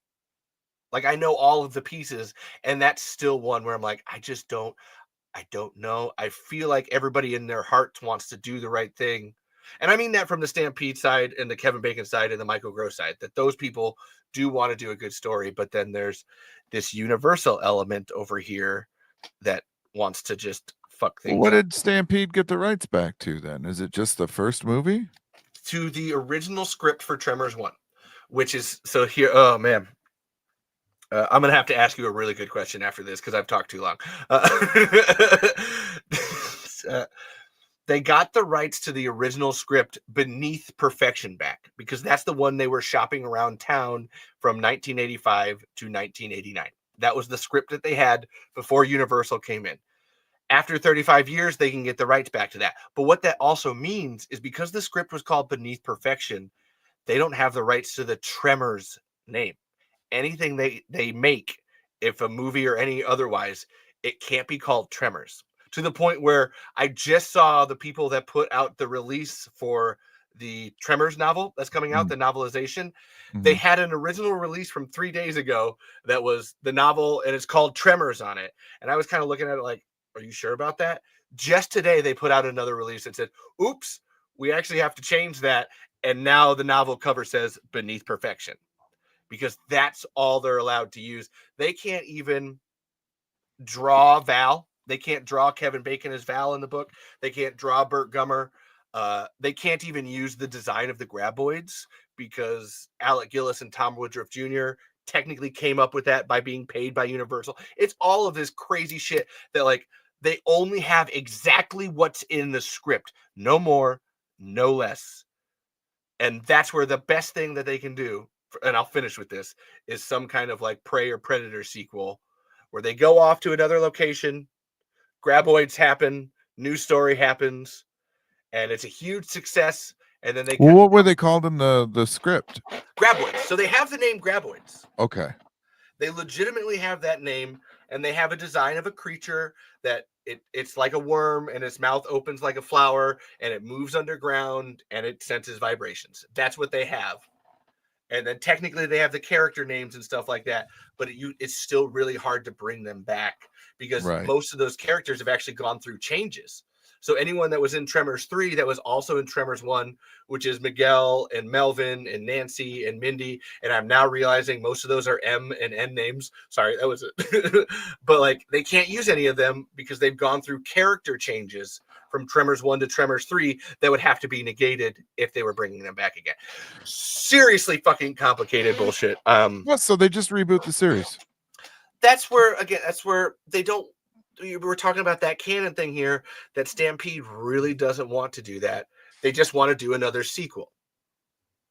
Like, I know all of the pieces, and that's still one where I'm like, I don't know. I feel like everybody in their hearts wants to do the right thing. And I mean that from the Stampede side and the Kevin Bacon side and the Michael Gross side, that those people do want to do a good story. But then there's this Universal element over here that wants to just fuck things What up. did Stampede get the rights back to then? Is it just the first movie? To the original script for Tremors 1, which is, so here, oh man. I'm going to have to ask you a really good question after this because I've talked too long. They got the rights to the original script Beneath Perfection back because that's the one they were shopping around town from 1985 to 1989. That was the script that they had before Universal came in. After 35 years, they can get the rights back to that. But what that also means is because the script was called Beneath Perfection, they don't have the rights to the Tremors name. Anything they make, if a movie or any otherwise, it can't be called Tremors. To the point where I just saw the people that put out the release for the Tremors novel that's coming out, the novelization. They had an original release from 3 days ago that was the novel, and it's called Tremors on it. And I was kind of looking at it like, are you sure about that? Just today, they put out another release that said, oops, we actually have to change that. And now the novel cover says Beneath Perfection, because that's all they're allowed to use. They can't even draw Val. They can't draw Kevin Bacon as Val in the book. They can't draw Burt Gummer. They can't even use the design of the graboids because Alec Gillis and Tom Woodruff Jr. technically came up with that by being paid by Universal. It's all of this crazy shit that, like, they only have exactly what's in the script. No more, no less. And that's where the best thing that they can do, and I'll finish with this, is some kind of like Prey or Predator sequel where they go off to another location, graboids happen, new story happens, and it's a huge success. And then what were they called in the script? Graboids. So they have the name Graboids. Okay. They legitimately have that name. and they have a design of a creature that it's like a worm, and its mouth opens like a flower, and it moves underground, and it senses vibrations. That's what they have. And then technically they have the character names and stuff like that, but it's still really hard to bring them back because Right. most of those characters have actually gone through changes. So anyone that was in Tremors 3 that was also in Tremors 1, which is Miguel and Melvin and Nancy and Mindy, and I'm now realizing most of those are M and N names. Sorry, that was it. But like they can't use any of them because they've gone through character changes from Tremors 1 to Tremors 3 that would have to be negated if they were bringing them back again. Seriously fucking complicated bullshit. Well, so they just reboot the series. That's where they don't. We were talking about that canon thing here, that Stampede really doesn't want to do that. They just want to do another sequel.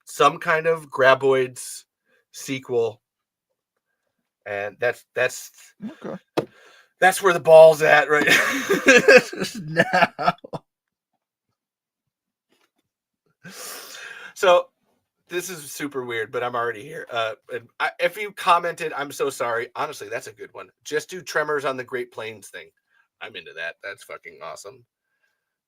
Some kind of Graboids sequel. And that's Okay. That's where the ball's at right now. So this is super weird, but I'm already here. If you commented, I'm so sorry. Honestly, that's a good one. Just do Tremors on the Great Plains thing. I'm into that. That's fucking awesome.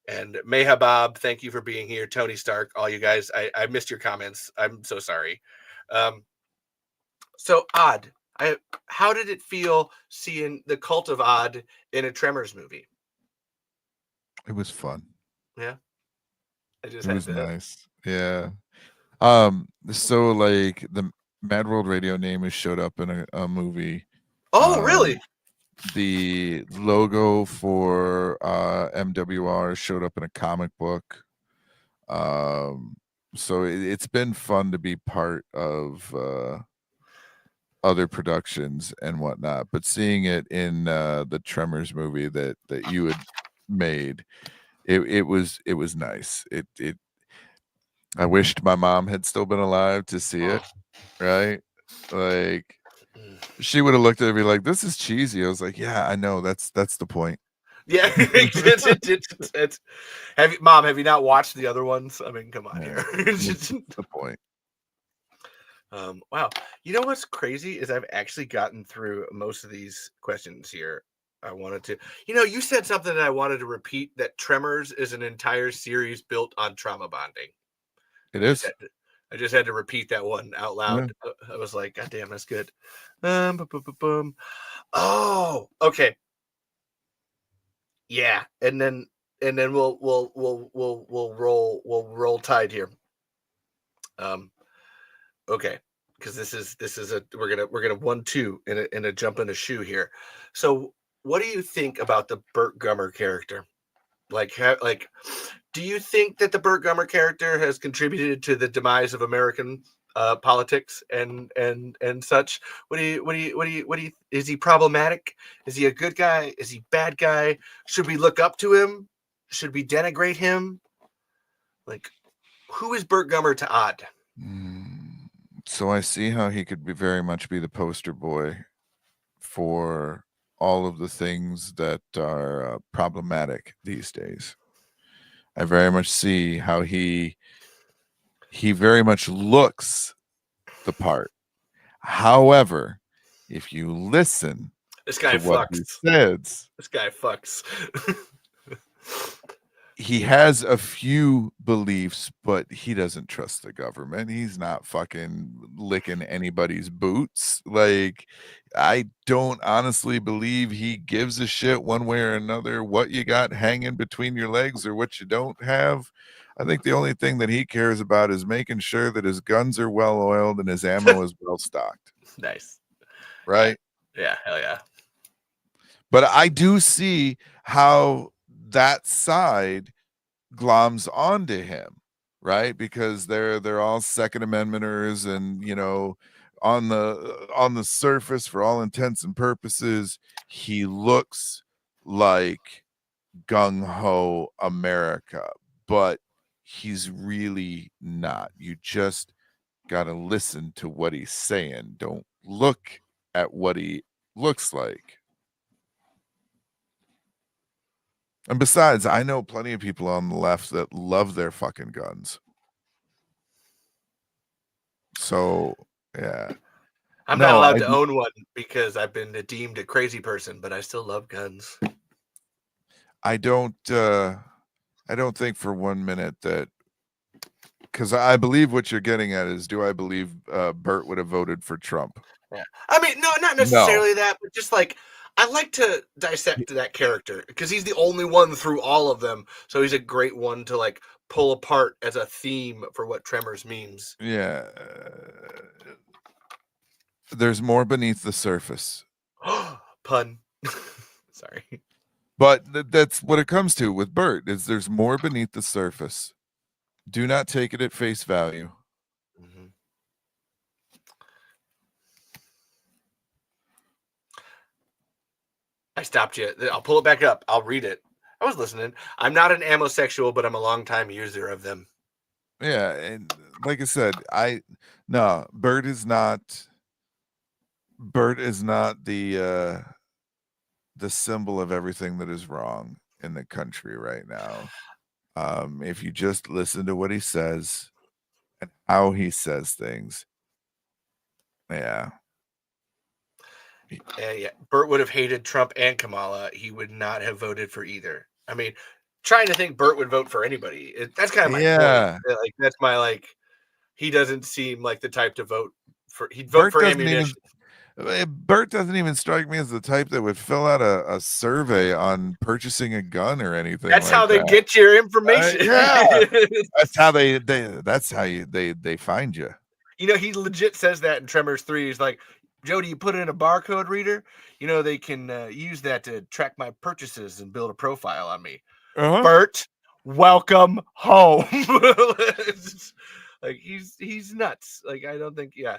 And Mehabab, thank you for being here. Tony Stark, all you guys. I missed your comments. I'm so sorry. So Odd. How did it feel seeing the Cult of Odd in a Tremors movie? It was fun. Yeah. It was nice. Yeah. So like the Mad World Radio name has showed up in a movie. Oh, really? The logo for MWR showed up in a comic book. So it's been fun to be part of other productions and whatnot, but seeing it in the Tremors movie that you had made, it was nice. It I wished my mom had still been alive to see it, right? Like she would have looked at it and be like, "This is cheesy." I was like, "Yeah, I know. That's the point." Yeah. Mom, have you not watched the other ones? I mean, come on here. That's the point. Wow. You know what's crazy is I've actually gotten through most of these questions here. I wanted to, you said something that I wanted to repeat, that Tremors is an entire series built on trauma bonding. It is. I just had to repeat that one out loud. Yeah. I was like, God damn, that's good. Oh, okay. Yeah, and then we'll roll tide here. Okay, because this is we're gonna 1-2 in a jump in a shoe here. So, what do you think about the Burt Gummer character? Like, do you think that the Burt Gummer character has contributed to the demise of American politics and such? What do you? Is he problematic? Is he a good guy? Is he bad guy? Should we look up to him? Should we denigrate him? Like, who is Burt Gummer to Odd? So I see how he could very much be the poster boy for all of the things that are problematic these days. I very much see how he very much looks the part. However, if you listen, this guy to what he says, this guy fucks. He has a few beliefs, but he doesn't trust the government. He's not fucking licking anybody's boots. Like, I don't honestly believe he gives a shit one way or another what you got hanging between your legs or what you don't have. I think the only thing that he cares about is making sure that his guns are well oiled and his ammo is well stocked. Nice. Right? Yeah, hell yeah. But I do see how that side gloms onto him, right? Because they're all Second Amendmenters, and on the surface, for all intents and purposes, he looks like gung-ho America, but he's really not. You just gotta listen to what he's saying. Don't look at what he looks like. And besides, I know plenty of people on the left that love their fucking guns. So, yeah. I'm not No, allowed I to do- own one because I've been deemed a crazy person, but I still love guns. I don't think for 1 minute that, because I believe what you're getting at is, do I believe Bert would have voted for Trump? Yeah. I mean, no, not No. necessarily that, but just like I like to dissect that character because he's the only one through all of them. So he's a great one to like pull apart as a theme for what Tremors means. Yeah. There's more beneath the surface. Pun. Sorry. But that's what it comes to with Bert, is there's more beneath the surface. Do not take it at face value. Mm-hmm. I stopped you. I'll pull it back up. I'll read it. I was listening. I'm not an ammosexual, but I'm a longtime user of them. Yeah, and like I said, no, Bert is not the symbol of everything that is wrong in the country right now. If you just listen to what he says and how he says things, yeah. Yeah. Bert would have hated Trump and Kamala. He would not have voted for either. I mean, trying to think Bert would vote for anybody. That's kind of my point. Yeah. Like that's my like. He doesn't seem like the type to vote for. He'd vote Bert for doesn't even ammunition. Bert doesn't even strike me as the type that would fill out a survey on purchasing a gun or anything That's like how they that. get your information. Yeah. That's how they find you. You know, he legit says that in Tremors 3. He's like, Jody, you put in a barcode reader, you know, they can use that to track my purchases and build a profile on me. Uh-huh. Bert, welcome home. Like he's nuts. Like I don't think, yeah.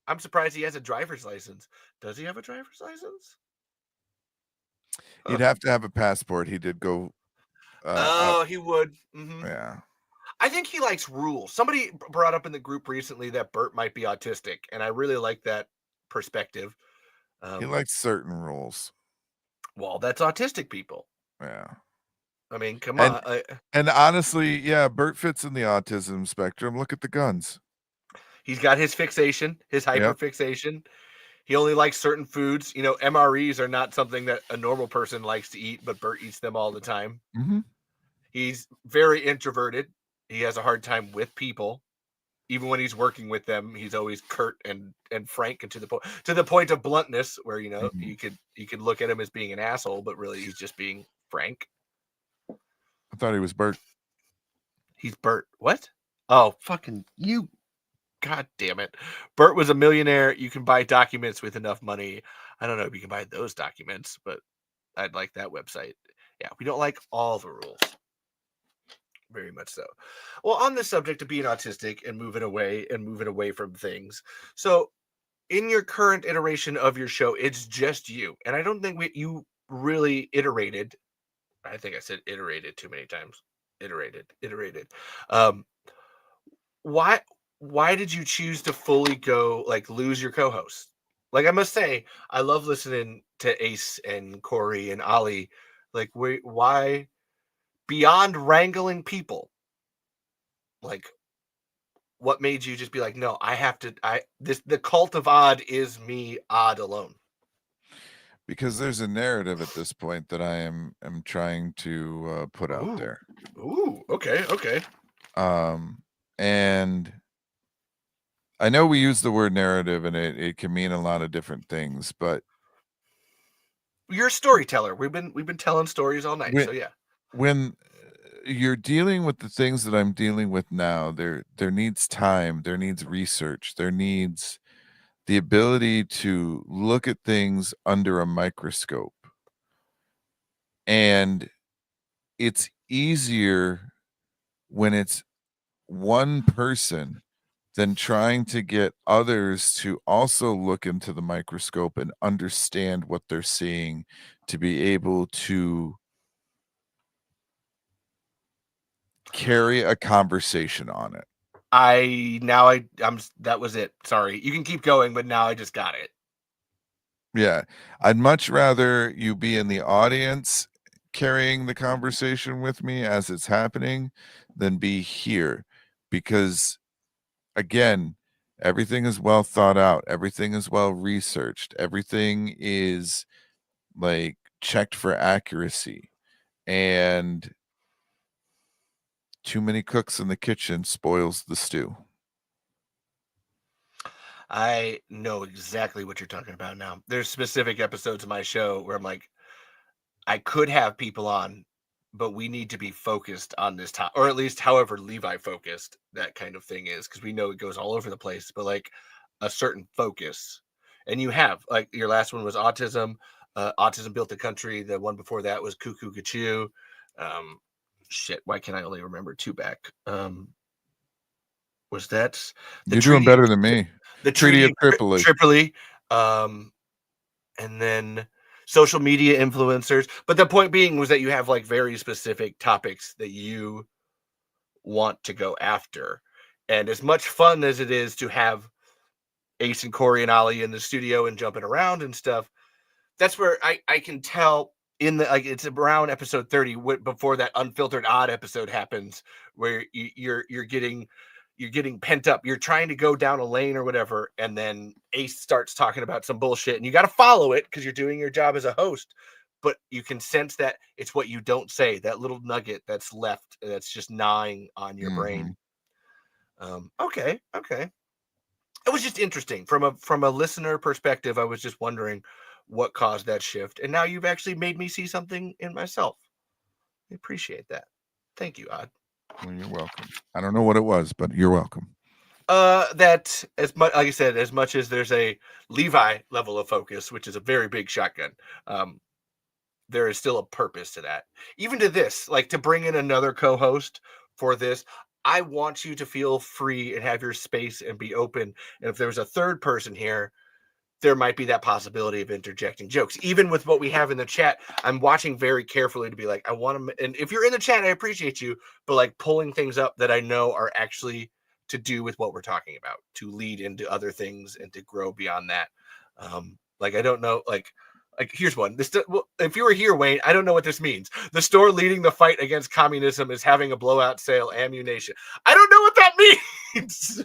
I'm surprised he has a driver's license. Does he have a driver's license? He'd have to have a passport. He did go Oh, he would. Mm-hmm. Yeah. I think he likes rules. Somebody brought up in the group recently that Bert might be autistic, and I really like that perspective. He likes certain rules. Well, that's autistic people. Yeah. I mean, come And on. and honestly, yeah, Bert fits in the autism spectrum. Look at the guns. He's got his fixation, his hyperfixation. He only likes certain foods. You know, MREs are not something that a normal person likes to eat, but Bert eats them all the time. Mm-hmm. He's very introverted. He has a hard time with people. Even when he's working with them, he's always curt and frank and to the point of bluntness, where you know you could look at him as being an asshole, but really he's just being frank. I thought he was Bert. He's Bert. What? Oh, fucking you. God damn it. Bert was a millionaire. You can buy documents with enough money. I don't know if you can buy those documents, but I'd like that website. Yeah, we don't like all the rules. Very much so. Well, on the subject of being autistic and moving away from things. So, in your current iteration of your show, it's just you. And I don't think you really iterated. I think I said iterated too many times. Iterated. Um, why did you choose to fully go like lose your co-host? Like I must say, I love listening to Ace and Corey and Ollie. Like why beyond wrangling people? Like what made you just be like, no, I have to the cult of Odd is me, Odd alone. Because there's a narrative at this point that I am trying to put out there. Ooh, okay. And I know we use the word narrative and it can mean a lot of different things, but you're a storyteller. We've been telling stories all night. So yeah. When you're dealing with the things that I'm dealing with now, there needs time, there needs research, there needs the ability to look at things under a microscope. And it's easier when it's one person than trying to get others to also look into the microscope and understand what they're seeing to be able to carry a conversation on it. That was it. Sorry. You can keep going, but now I just got it. Yeah. I'd much rather you be in the audience carrying the conversation with me as it's happening than be here, because again, Everything is well thought out. Everything is well researched. Everything is like checked for accuracy. And too many cooks in the kitchen spoils the stew. I know exactly what you're talking about now. There's specific episodes of my show where I'm like, I could have people on, but we need to be focused on this topic, or at least however Levi focused that kind of thing is, because we know it goes all over the place, but like a certain focus. And you have, like, your last one was autism. Autism Built the Country. The one before that was Cuckoo Gachoo. Shit, why can I only remember two back? Was that the You're doing Treaty better of, than me. the Treaty of Tri- Tripoli. Tripoli, and then social media influencers. But the point being was that you have like very specific topics that you want to go after. And as much fun as it is to have Ace and Corey and Ollie in the studio and jumping around and stuff, that's where I can tell in the, like, it's around episode 30 before that Unfiltered Odd episode happens, where you're getting pent up, you're trying to go down a lane or whatever, and then Ace starts talking about some bullshit, and you got to follow it because you're doing your job as a host, but you can sense that it's what you don't say, that little nugget that's left, that's just gnawing on your brain. Okay, it was just interesting from a listener perspective. I was just wondering what caused that shift, and now you've actually made me see something in myself. I appreciate that. Thank you, Odd. Well, you're welcome. I don't know what it was, but you're welcome. That, as much, like I said, as much as there's a Levi level of focus, which is a very big shotgun, there is still a purpose to that. Even to this, like, to bring in another co-host for this, I want you to feel free and have your space and be open. And if there's a third person here, there might be that possibility of interjecting jokes. Even with what we have in the chat, I'm watching very carefully to be like, I want to, and if you're in the chat, I appreciate you, but like pulling things up that I know are actually to do with what we're talking about, to lead into other things and to grow beyond that. Like, I don't know, like here's one. Well, if you were here, Wayne, I don't know what this means. The store leading the fight against communism is having a blowout sale. Ammunition. I don't know what that means.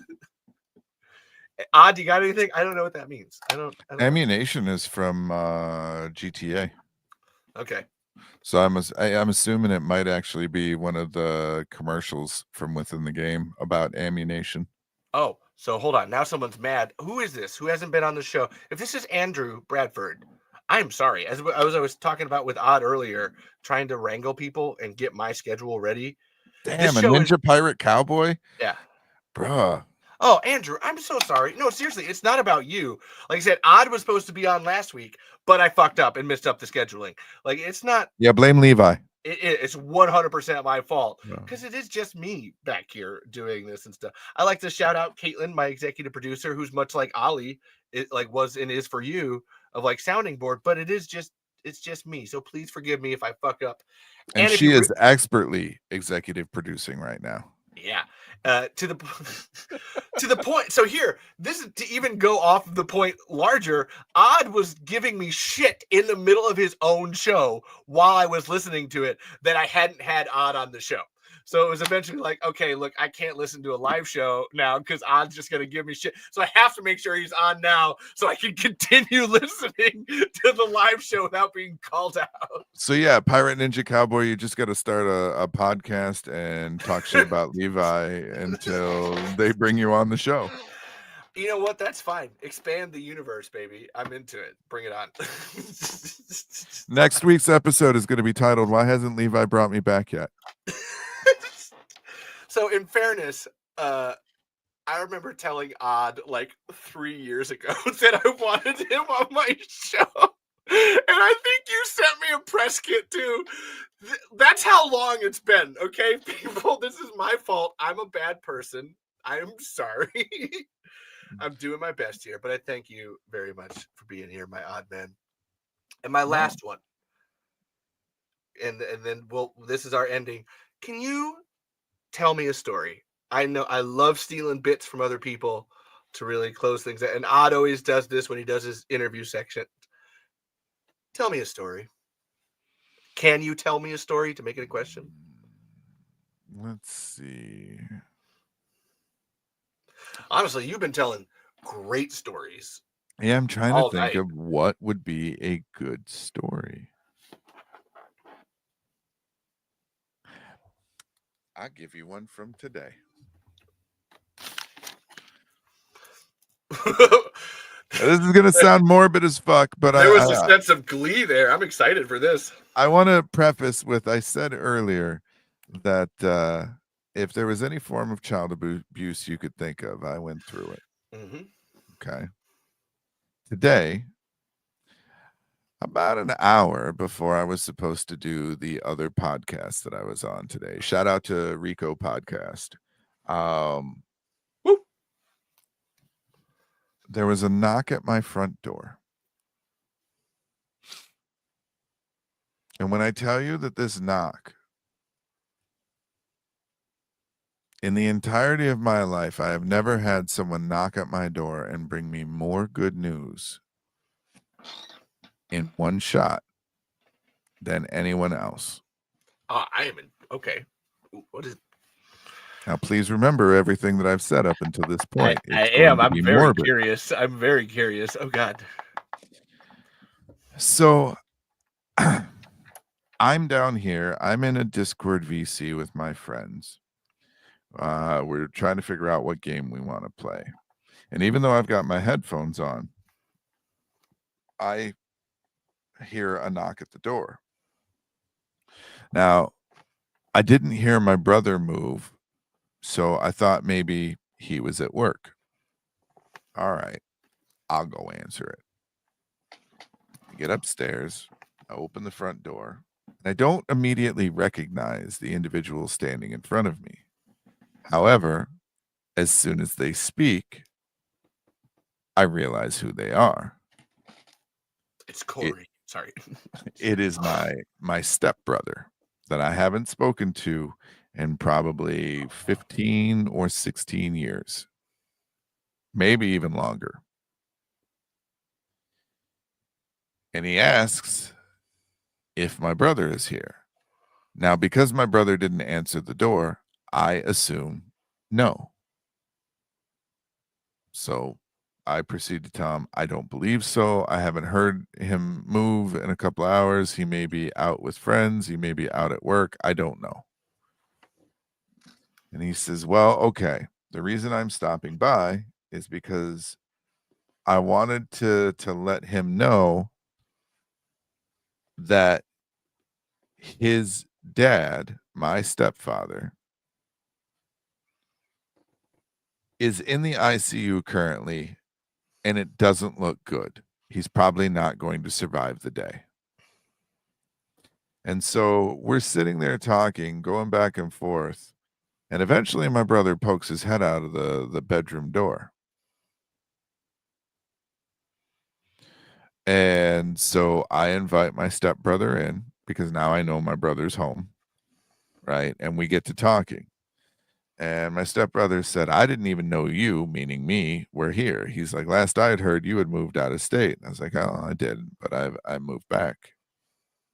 Odd, you got anything? I don't know what that means. I don't Ammunition is from GTA. Okay. So I'm assuming it might actually be one of the commercials from within the game about ammunition. Oh, so hold on. Now someone's mad. Who is this? Who hasn't been on the show? If this is Andrew Bradford, I'm sorry. As I was talking about with Odd earlier, trying to wrangle people and get my schedule ready. Damn, a Ninja Pirate Cowboy? Yeah. Bruh. Oh, Andrew, I'm so sorry. No, seriously, it's not about you. Like I said, Odd was supposed to be on last week, but I fucked up and messed up the scheduling. Like, it's not. Yeah, blame Levi. It's 100% my fault, No. because it is just me back here doing this and stuff. I like to shout out Caitlin, my executive producer, who's much like Ollie, it like was and is for you, of like sounding board, but it's just me. So please forgive me if I fuck up. And if she you is expertly executive producing right now. Yeah. To the to the point. So here, this is to even go off of the point larger. Odd was giving me shit in the middle of his own show while I was listening to it that I hadn't had Odd on the show. So it was eventually like, okay, look, I can't listen to a live show now because Odd's just going to give me shit. So I have to make sure he's on now so I can continue listening to the live show without being called out. So yeah, Pirate Ninja Cowboy, you just got to start a podcast and talk shit about Levi until they bring you on the show. You know what? That's fine. Expand the universe, baby. I'm into it. Bring it on. Next week's episode is going to be titled, Why Hasn't Levi Brought Me Back Yet? So in fairness, I remember telling Odd like 3 years ago that I wanted him on my show. And I think you sent me a press kit too. That's how long it's been. Okay, people, this is my fault. I'm a bad person. I am sorry. I'm doing my best here, but I thank you very much for being here, my odd man. And my last one. And then this is our ending. Can you tell me a story? I know I love stealing bits from other people to really close things out. And Odd always does this when he does his interview section. Tell me a story. Can you tell me a story to make it a question? Let's see. Honestly, you've been telling great stories. Yeah, I'm trying to all think night. of what would be a good story. I'll give you one from today. This is gonna sound morbid as fuck, but There was a sense of glee there. I'm excited for this. I want to preface with I said earlier that if there was any form of child abuse you could think of, I went through it. Mm-hmm. Okay. Today, about an hour before I was supposed to do the other podcast that I was on today, shout out to Rico Podcast. There was a knock at my front door. And when I tell you that this knock, in the entirety of my life, I have never had someone knock at my door and bring me more good news in one shot than anyone else. I am in. Okay. What is? Now, please remember everything that I've said up until this point. I It's going am. to I'm be very morbid. curious. I'm very curious. Oh God. So I'm down here. I'm in a Discord VC with my friends. We're trying to figure out what game we want to play. And even though I've got my headphones on, I hear a knock at the door. Now, I didn't hear my brother move, so I thought maybe he was at work. All right, I'll go answer it. I get upstairs, I open the front door, and I don't immediately recognize the individual standing in front of me. However, as soon as they speak, I realize who they are. It's Corey. Sorry. It is my stepbrother that I haven't spoken to in probably 15 or 16 years, maybe even longer. And he asks if my brother is here. Now, because my brother didn't answer the door, I assume no. So I proceed to tell him, I don't believe so. I haven't heard him move in a couple hours. He may be out with friends. He may be out at work. I don't know. And he says, well, okay. The reason I'm stopping by is because I wanted to let him know that his dad, my stepfather, is in the ICU currently, and it doesn't look good. He's probably not going to survive the day. And so we're sitting there talking, going back and forth, and eventually my brother pokes his head out of the bedroom door. And so I invite my stepbrother in because now I know my brother's home, right? And we get to talking. And my stepbrother said, I didn't even know you, meaning me, were here. He's like, last I had heard you had moved out of state. And I was like, oh, I did, but I moved back.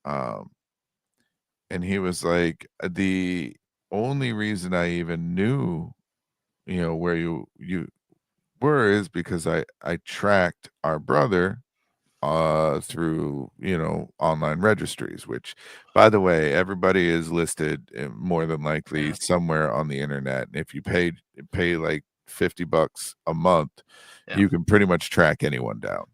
And he was like, the only reason I even knew, where you were is because I tracked our brother through online registries, which, by the way, everybody is listed more than likely somewhere on the internet. And if you pay like $50 a month, you can pretty much track anyone down.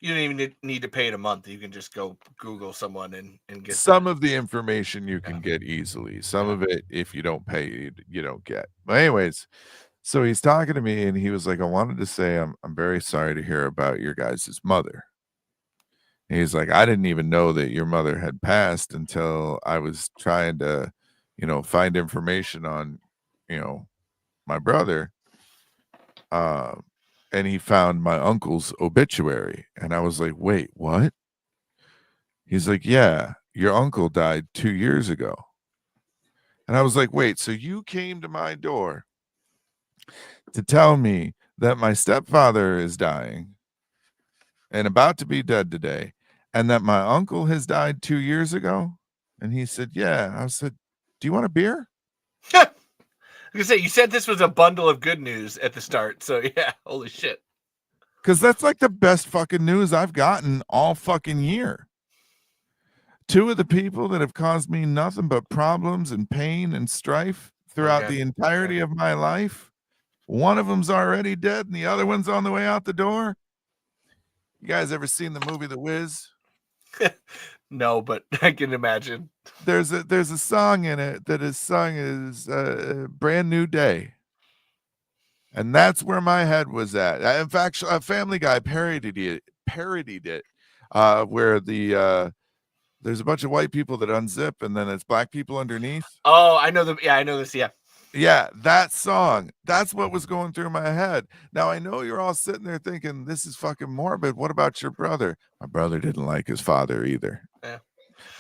You don't even need to pay it a month. You can just go Google someone and get some of the information you can get easily. Some of it, if you don't pay, you don't get. But anyways, so he's talking to me and he was like, I wanted to say I'm very sorry to hear about your guys' mother. And he's like, I didn't even know that your mother had passed until I was trying to, find information on, my brother. And he found my uncle's obituary. And I was like, wait, what? He's like, yeah, your uncle died 2 years ago. And I was like, wait, so you came to my door to tell me that my stepfather is dying and about to be dead today, and that my uncle has died 2 years ago? And he said, yeah. I said, do you want a beer? gonna say, you said this was a bundle of good news at the start, so yeah, holy shit. Because that's like the best fucking news I've gotten all fucking year. Two of the people that have caused me nothing but problems and pain and strife throughout Okay. the entirety of my life. One of them's already dead, and the other one's on the way out the door. You guys ever seen the movie The Wiz? No, but I can imagine. There's a song in it that is sung as Brand New Day. And that's where my head was at. In fact, a Family Guy parodied it, where there's a bunch of white people that unzip, and then it's black people underneath. Oh, I know I know this. Yeah. Yeah, that song. That's what was going through my head. Now I know you're all sitting there thinking this is fucking morbid. What about your brother? My brother didn't like his father either. Yeah.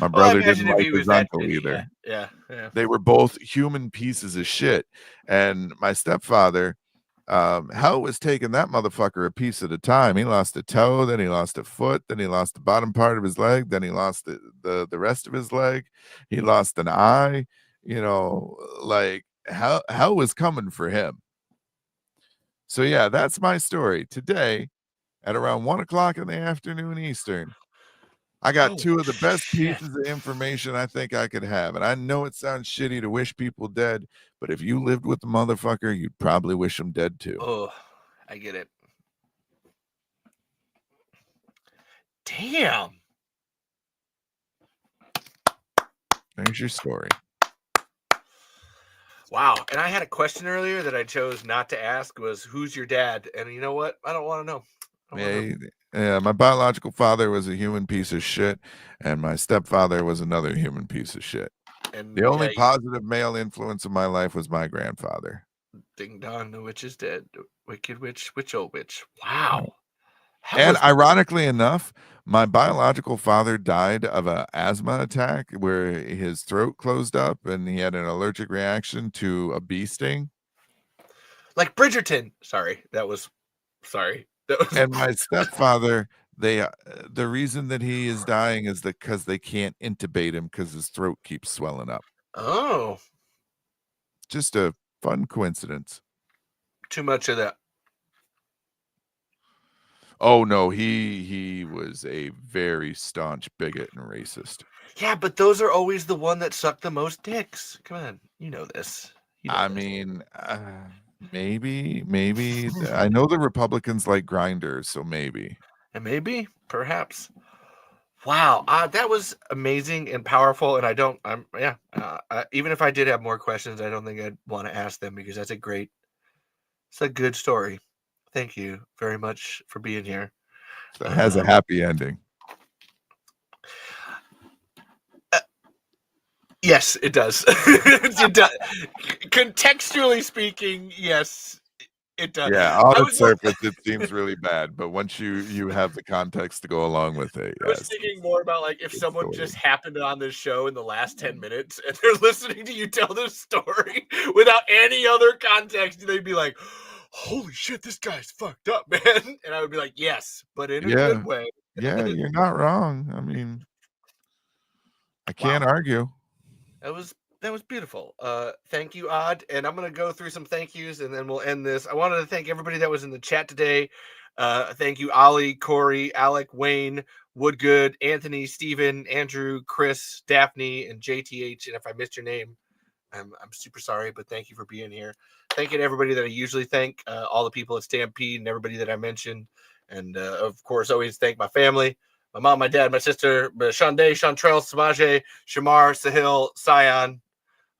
My Well, I brother didn't imagine if like he his was that uncle shitty, either. yeah. They were both human pieces of shit. And my stepfather, hell was taking that motherfucker a piece at a time. He lost a toe, then he lost a foot, then he lost the bottom part of his leg, then he lost the rest of his leg. He lost an eye. You know, like hell was coming for him. So yeah, that's my story. Today, at around 1:00 in the afternoon Eastern, I got Holy two of the best shit. pieces of information I think I could have. And I know it sounds shitty to wish people dead, but if you lived with the motherfucker, you'd probably wish him dead too. Oh, I get it. Damn. There's your story. Wow. And I had a question earlier that I chose not to ask was, who's your dad? And you know what? I don't want to know. Yeah, my biological father was a human piece of shit, and my stepfather was another human piece of shit. And The only positive male influence in my life was my grandfather. Ding dong, the witch is dead. Wicked witch, witch old witch. Wow. And ironically enough, my biological father died of an asthma attack where his throat closed up and he had an allergic reaction to a bee sting. Like Bridgerton. Sorry. That was. And my stepfather, the reason that he is dying is because they can't intubate him because his throat keeps swelling up. Oh. Just a fun coincidence. Too much of that. Oh no, he was a very staunch bigot and racist. Yeah, but those are always the one that suck the most dicks. Come on, you know this. Mean, maybe. I know the Republicans like grinders, so maybe. And maybe, perhaps. Wow, that was amazing and powerful. And even if I did have more questions, I don't think I'd want to ask them because it's a good story. Thank you very much for being here. It has a happy ending. Yes, it does. It does. Contextually speaking, yes, it does. Yeah, on the surface, it seems really bad, but once you have the context to go along with it, I was thinking more about like if someone just happened on this show in the last 10 minutes and they're listening to you tell this story without any other context, they'd be like, holy shit, this guy's fucked up, man. And I would be like, yes, but in a good way. Yeah, you're not wrong. I mean, I can't argue. That was beautiful. Thank you, Odd. And I'm gonna go through some thank yous and then we'll end this. I wanted to thank everybody that was in the chat today. Thank you, Ollie, Corey, Alec, Wayne, Woodgood, Anthony, Steven, Andrew, Chris, Daphne, and JTH. And if I missed your name, I'm super sorry, but thank you for being here. Thank you to everybody that I usually thank, all the people at Stampede and everybody that I mentioned. And of course, always thank my family. My mom, my dad, my sister, Shonday, Chantrell, Samaje, Shamar, Sahil, Sion.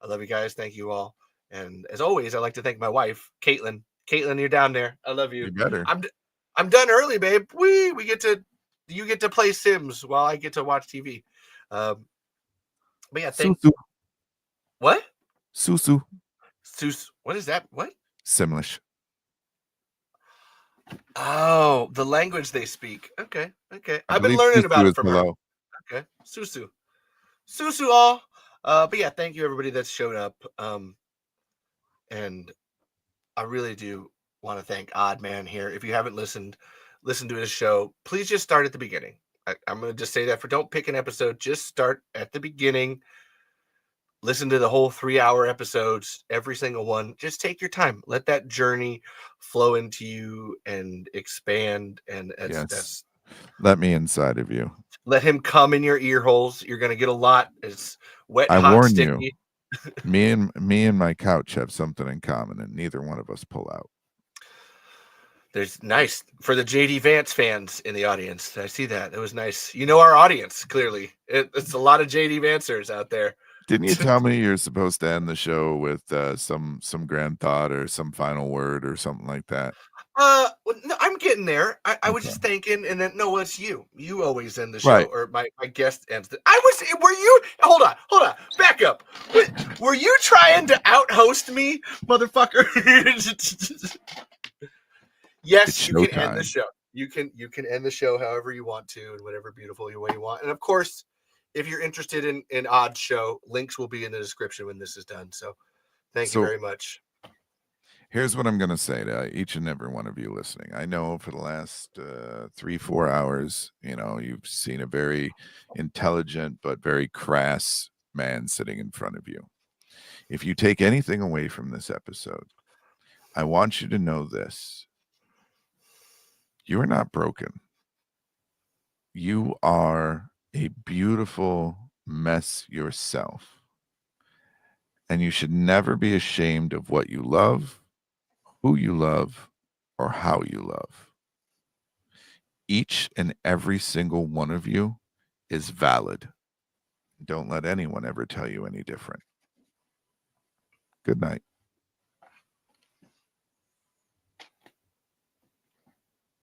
I love you guys. Thank you all. And as always, I'd like to thank my wife, Caitlin. Caitlin, you're down there. I love you. You better. I'm done early, babe. You get to play Sims while I get to watch TV. But yeah, Susu. What? Susu. What is that? What? Simlish. Oh, the language they speak. Okay. I've been learning about it from her. Okay. Susu all. But yeah, thank you everybody that's showed up. And I really do want to thank Odd Man here. If you haven't listened to his show, please just start at the beginning. I'm going to just say that don't pick an episode. Just start at the beginning. listen to the whole 3-hour episodes, every single one. Just take your time. Let that journey flow into you and expand. And that's let me inside of you. let him come in your ear holes. You're gonna get a lot. It's wet, I hot, warn sticky. you. Me and my couch have something in common, and neither one of us pull out. There's nice for the JD Vance fans in the audience. I see that. It was nice. You know our audience clearly. It's a lot of JD Vancers out there. Didn't you tell me you're supposed to end the show with some grand thought or some final word or something like that? Well, no, I'm getting there. I was Okay. just thinking, and then no, it's you. You always end the show, Right. or my guest ends. Were you? Hold on, back up. Were you trying to out-host me, motherfucker? Yes, It's you can end the showtime. show. You can end the show however you want to, in whatever beautiful way you want. And of course, if you're interested in Odd Show, links will be in the description when this is done. So, thank you very much. Here's what I'm going to say to each and every one of you listening. I know for the last 3-4 hours, you've seen a very intelligent but very crass man sitting in front of you. If you take anything away from this episode, I want you to know this. You are not broken. You are a beautiful mess yourself. And you should never be ashamed of what you love, who you love, or how you love. Each and every single one of you is valid. Don't let anyone ever tell you any different. Good night.